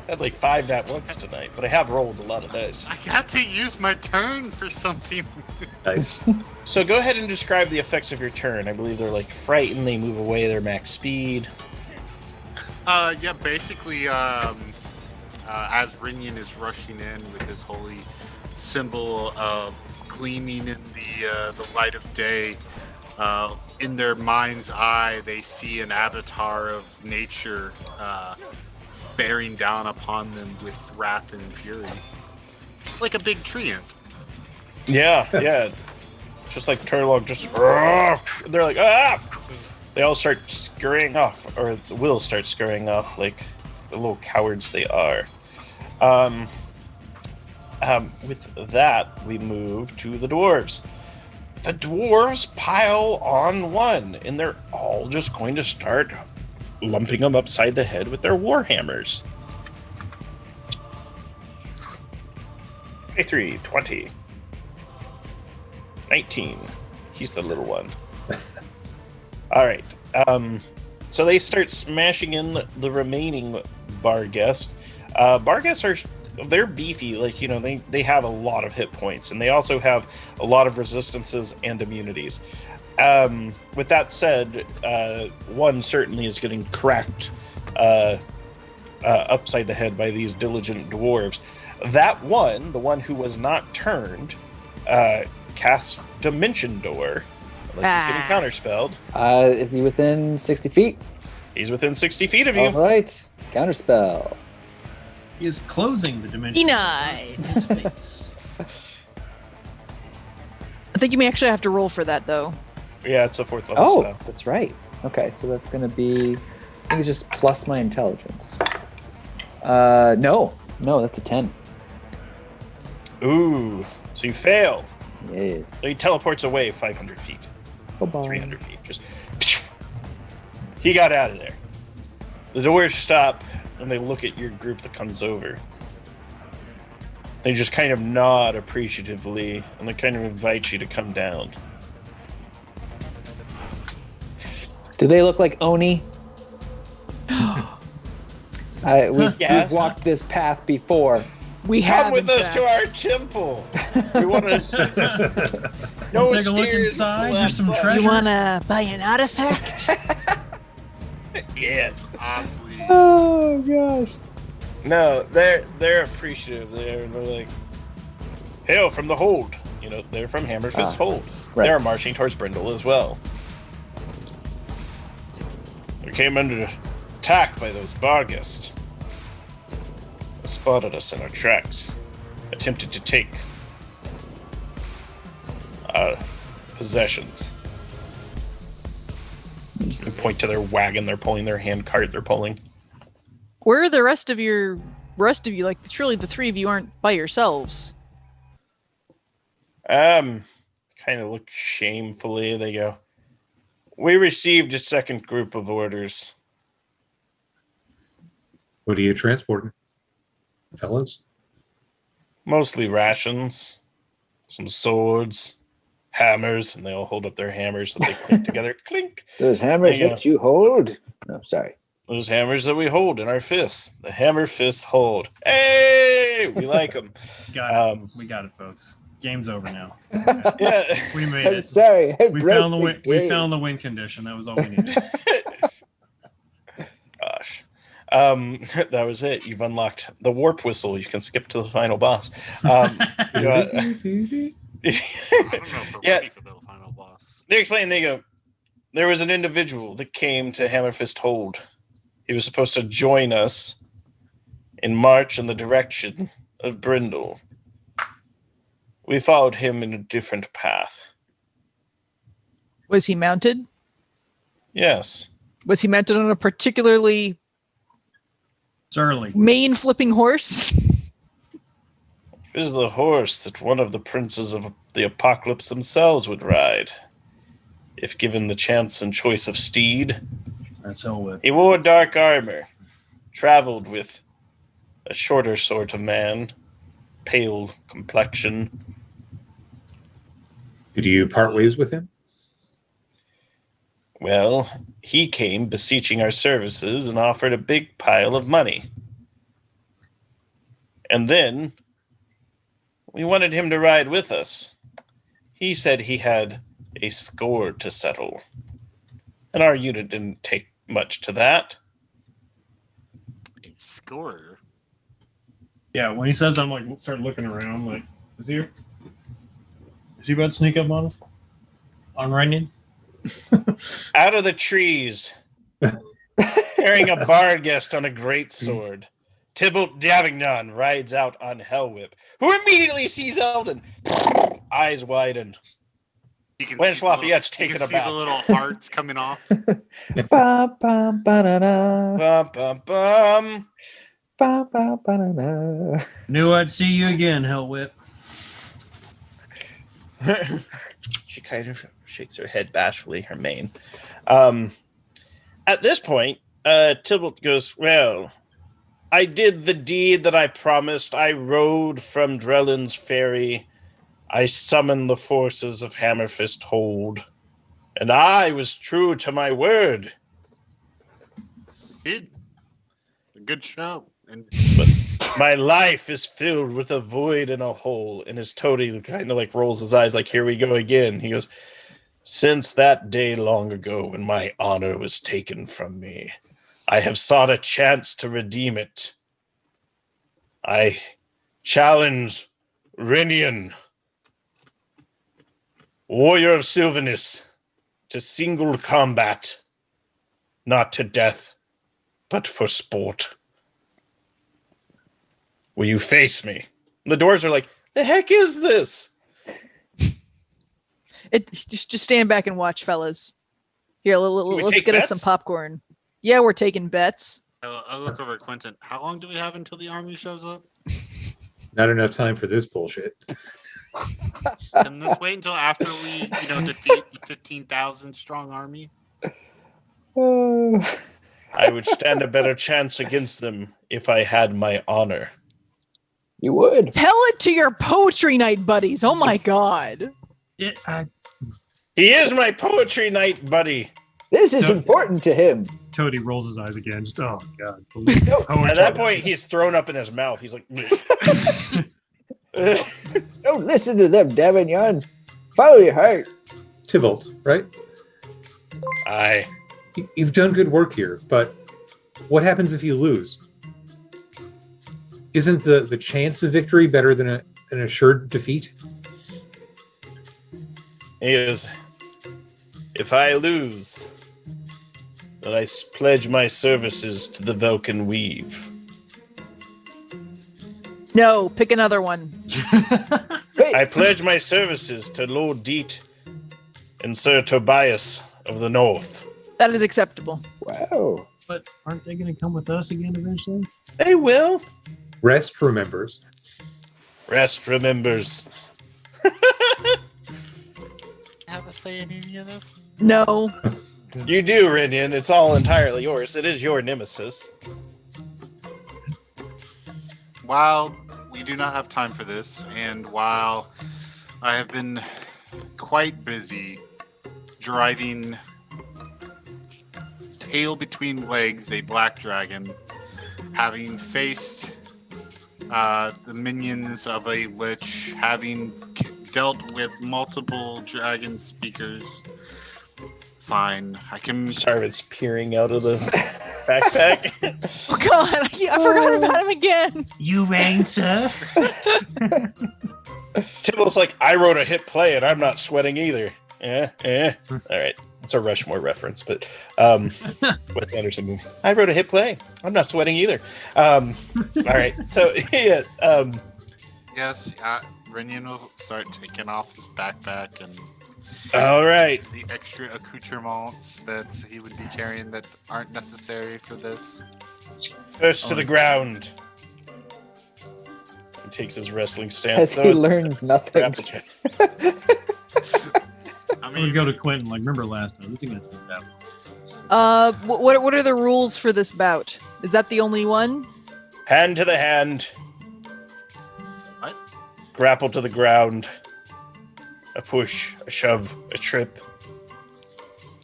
had like 5 nat 1s tonight, but I have rolled a lot of dice. I got to use my turn for something. Nice. So go ahead and describe the effects of your turn. I believe they're like frightened, they move away, their max speed. Yeah, basically, as Rinian is rushing in with his holy symbol gleaming in the light of day, in their mind's eye, they see an avatar of nature bearing down upon them with wrath and fury. It's like a big treant. Yeah, yeah. Just like Turlock, just they're like, ah! They all start scurrying off, or will start scurrying off like the little cowards they are. With that, we move to the dwarves. The dwarves pile on 1, and they're all just going to start lumping them upside the head with their warhammers. 23, 20. 19. He's the little one. All right. So they start smashing in the remaining bar guests. Bar guests they're beefy. Like, you know, they have a lot of hit points, and they also have a lot of resistances and immunities. With that said, one certainly is getting cracked upside the head by these diligent dwarves. That one, the one who was not turned, casts Dimension Door Unless he's getting counterspelled. Is he within 60 feet? He's within 60 feet of you. All right. Counterspell. He is closing the dimension. Denied. in his face. I think you may actually have to roll for that, though. Yeah, it's a 4th level Oh, spell. that's right. Okay, so that's going to be, I think it's just plus my intelligence. No, that's a 10. Ooh, so you fail. Yes. So he teleports away 500 feet, Bye-bye. 300 feet. Just he got out of there. The doors stop, and they look at your group that comes over. They just kind of nod appreciatively, and they kind of invite you to come down. Do they look like Oni? We've walked this path before. We have. Come with in us fact. to our temple. We want to. No Take a look stairs inside. will There's some collapse. treasure. You wanna buy an artifact? Yeah. Oddly, Oh gosh. No, they're appreciative. They're like, hail from the hold. You know, they're from Hammerfist Hold. right. They're marching towards Brindle as well. We came under attack by those Barghest. They spotted us in our tracks. Attempted to take our possessions. You point to their wagon they're pulling, their hand cart they're pulling. Where are the rest of you? Like, surely the three of you aren't by yourselves. Kind of look shamefully. They go, we received a second group of orders. What are you transporting, fellas? Mostly rations, some swords, hammers, and they all hold up their hammers that they clink together. Clink! Those hammers There you that you hold. No, sorry. Those hammers that we hold in our fists. The hammer fist hold. Hey! We like them. Got it. We got it, folks. Game's over now. Yeah. We made I'm it. sorry. I We broke found the win. We game. found the win condition. That was all we needed. Gosh. That was it. You've unlocked the warp whistle. You can skip to the final boss. You know, I don't know if we're Yeah. ready for the final boss. They explain, they go, there was an individual that came to Hammerfist Hold. He was supposed to join us in march in the direction of Brindle. We followed him in a different path. Was he mounted? Yes. Was he mounted on a particularly Surly. mane flipping horse? This is the horse that one of the princes of the apocalypse themselves would ride, if given the chance and choice of steed. That's all it. He wore dark armor, traveled with a shorter sort of man, pale complexion. Did you part ways with him? Well, he came beseeching our services and offered a big pile of money. And then we wanted him to ride with us. He said he had a score to settle. And our unit didn't take much to that. A scorer. Yeah, when he says, I'm like, start looking around. I'm like, is he about to sneak up on us? On Runyon? Out of the trees, carrying a bard guest on a great sword, Tybalt Davignon rides out on Hellwhip, who immediately sees Eldon. Eyes widened. You can Blanche see the little- Lafayette's you taken can see aback. the little hearts coming off. Bum, bum, ba-da-da. Bum, bum, bum. Bum, bum, ba-da-da. Knew I'd see you again, Hellwhip. She kind of shakes her head bashfully, her mane. At this point, Tybalt goes, well, I did the deed that I promised. I rode from Drellin's ferry. I summoned the forces of Hammerfist Hold. And I was true to my word. Did a good show. And My life is filled with a void and a hole. And his toady kind of like rolls his eyes like, here we go again. He goes, since that day long ago when my honor was taken from me, I have sought a chance to redeem it. I challenge Renian, warrior of Sylvanus, to single combat, not to death, but for sport. Will you face me? The dwarves are like, the heck is this? Just stand back and watch, fellas. Here, we let's take get us some bets? popcorn. Yeah, we're taking bets. I'll look over at Quentin. How long do we have until the army shows up? Not enough time for this bullshit. Can this wait until after we, defeat the 15,000 strong army? I would stand a better chance against them if I had my honor. You would. Tell it to your poetry night buddies. Oh my god. He is my poetry night buddy. This is No. important to him. Toady rolls his eyes again. Just, oh, God. At that point, he's thrown up in his mouth. He's like, Don't listen to them, Davignon. Follow your heart. Tybalt, right? aye. You've done good work here, but what happens if you lose? Isn't the chance of victory better than an assured defeat? He is, if I lose, then I pledge my services to the Velkyn Weave. No, pick another one. I pledge my services to Lord Deet and Sir Tobias of the North. That is acceptable. Wow. But aren't they going to come with us again eventually? They will. Rest remembers. Rest remembers. Have a say in any of this? No. You do, Rinian. It's all entirely yours. It is your nemesis. While we do not have time for this, and while I have been quite busy driving tail between legs a black dragon, having faced the minions of a lich, having dealt with multiple dragon speakers, fine. I can. Sarvin's peering out of the backpack. Oh god, I forgot about him again. You rang, sir. Tibble's like, I wrote a hit play and I'm not sweating either. All right. It's a Rushmore reference, but Wes Anderson movie. I wrote a hit play. I'm not sweating either. All right. So, yeah. Yes, Rinian will start taking off his backpack and All right. the extra accoutrements that he would be carrying that aren't necessary for this. First to the ground. He takes his wrestling stance. Has he learned nothing? I I'm going to mean, go to Quentin. Like, remember last time? This is going to take that. What are the rules for this bout? Is that the only one? Hand to the hand. What? Grapple to the ground. A push, a shove, a trip.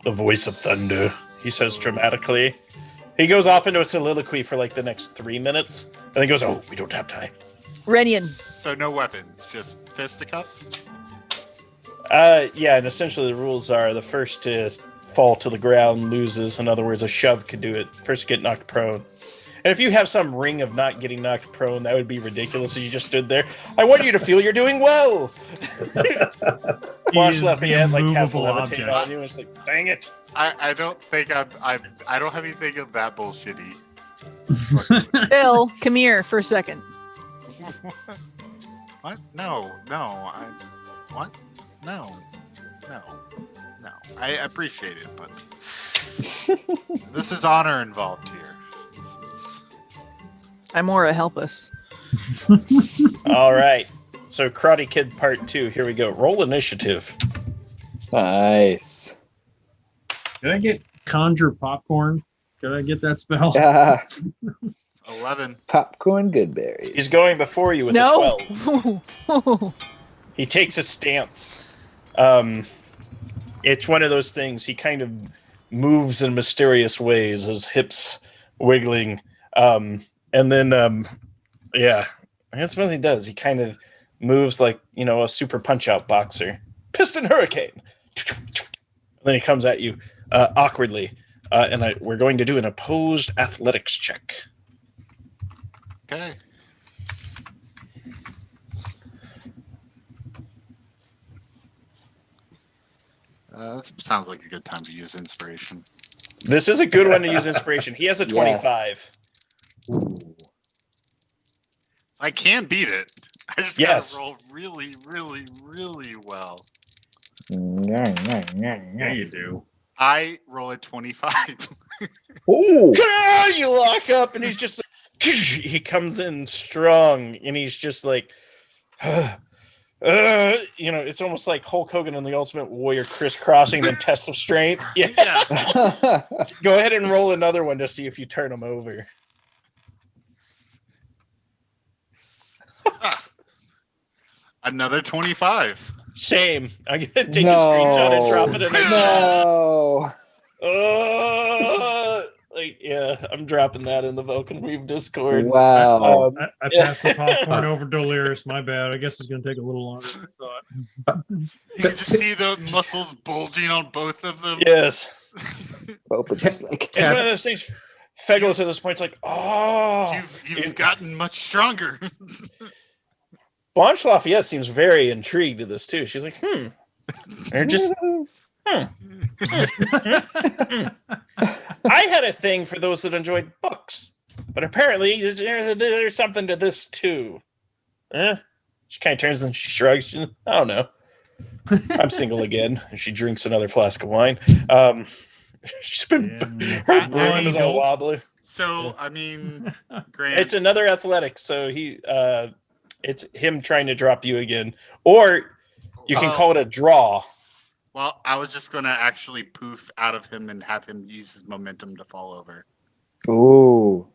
The voice of thunder, he says dramatically. He goes off into a soliloquy for like the next 3 minutes, and then goes, oh, we don't have time. Renian. so no weapons, just fisticuffs? Yeah, and essentially the rules are the first to fall to the ground loses. In other words, a shove could do it. First to get knocked prone. And if you have some ring of not getting knocked prone, that would be ridiculous if you just stood there. I want you to feel you're doing well. Watch Lafayette like cast immovable levitate object. on you, and it's like, dang it. I don't think I don't have anything of that bullshitty. Bill, come here for a second. What? No. What? No. I appreciate it, but this is honor involved here. Imora, help us. All right. So Karate Kid Part 2. Here we go. Roll initiative. Nice. Did I get conjure popcorn? Did I get that spell? 11. Popcorn goodberries. He's going before you with No. a 12. He takes a stance. It's one of those things. He kind of moves in mysterious ways, his hips wiggling. And then, yeah, that's what he does. He kind of moves like, a super punch-out boxer. Piston Hurricane! And then he comes at you awkwardly. And we're going to do an opposed athletics check. Okay. That sounds like a good time to use inspiration. This is a good one to use inspiration. He has a 25. I can beat it. I just gotta roll really, really, really well. Yeah, you do. I roll a 25. Oh, You lock up, and he's just he comes in strong, and he's just like, it's almost like Hulk Hogan in the Ultimate Warrior crisscrossing the test of strength. Yeah. Go ahead and roll another one to see if you turn him over. Another 25. Same. I'm gonna take a screenshot and drop it in the chat. I'm dropping that in the Velkyn Weave Discord. Wow. I passed the popcorn over Delirious. My bad. I guess it's going to take a little longer than I thought. You can just see the muscles bulging on both of them. Yes. Like it's one of those things. Fegos at this point, it's like, you've gotten much stronger. Blanche Lafayette seems very intrigued to this too. She's like, Or just, I had a thing for those that enjoyed books, but apparently there's something to this too. She kind of turns and she shrugs. She's, I don't know. I'm single again. And she drinks another flask of wine. She's been her brain is all wobbly. So I mean, Grant, it's another athletic. So it's him trying to drop you again, or you can call it a draw. Well, I was just going to actually poof out of him and have him use his momentum to fall over. Ooh.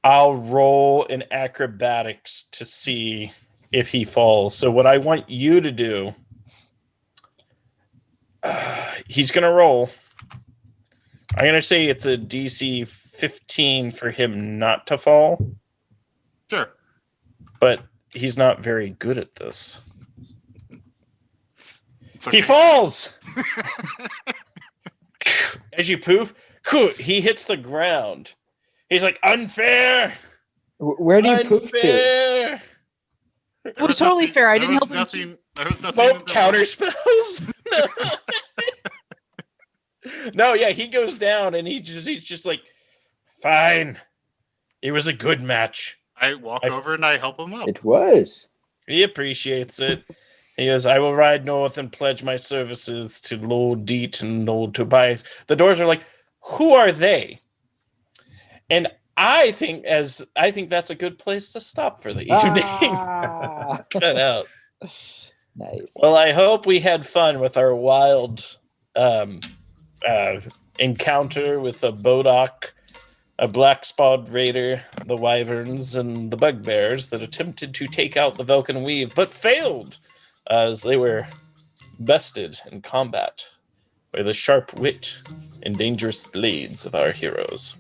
I'll roll an acrobatics to see if he falls. So what I want you to do, he's going to roll. I'm going to say it's a DC 15 for him not to fall. Sure. But he's not very good at this. Okay. He falls. As you poof, he hits the ground. He's like, unfair. Where do you poof to? It was totally fair. I didn't help him. There was nothing. Both counter spells. No, yeah, he goes down and he's just like, fine. It was a good match. I walk over and I help him up. It was. He appreciates it. He goes, I will ride north and pledge my services to Lord Deet and Lord Tobias. The doors are like, who are they? And I think that's a good place to stop for the evening. Cut out. Nice. Well, I hope we had fun with our wild encounter with a Bodok, a black-spawed raider, the wyverns, and the bugbears that attempted to take out the Velkyn Weave, but failed as they were bested in combat by the sharp wit and dangerous blades of our heroes.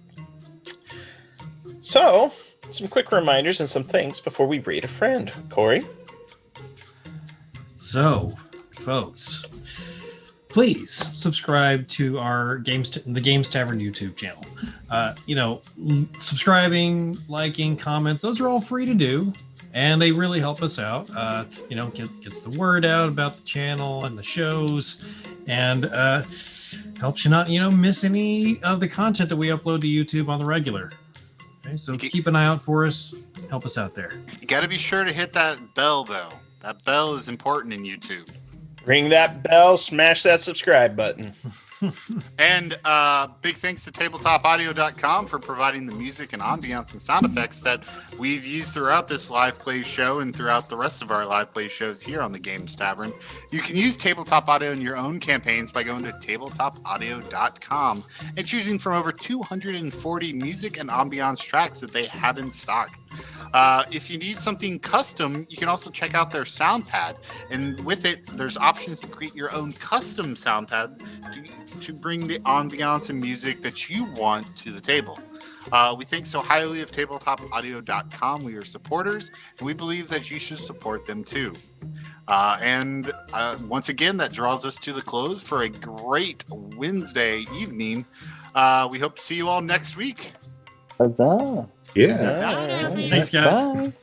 So, some quick reminders and some things before we raid a friend. Corey? So, folks, please subscribe to our the Games Tavern YouTube channel. Subscribing, liking, comments, those are all free to do, and they really help us out. Gets the word out about the channel and the shows, and helps you not, miss any of the content that we upload to YouTube on the regular. Okay, so keep an eye out for us. Help us out there. You got to be sure to hit that bell, though. That bell is important in YouTube. Ring that bell, smash that subscribe button. And big thanks to tabletopaudio.com for providing the music and ambiance and sound effects that we've used throughout this live play show and throughout the rest of our live play shows here on the Games Tavern. You can use Tabletop Audio in your own campaigns by going to tabletopaudio.com and choosing from over 240 music and ambiance tracks that they have in stock. If you need something custom, you can also check out their sound pad, and with it there's options to create your own custom sound pad to bring the ambiance and music that you want to the table. We think so highly of tabletopaudio.com. We are supporters, and we believe that you should support them too. And once again, that draws us to the close for a great Wednesday evening. We hope to see you all next week. Huzzah. Yeah. Thanks, guys. Bye.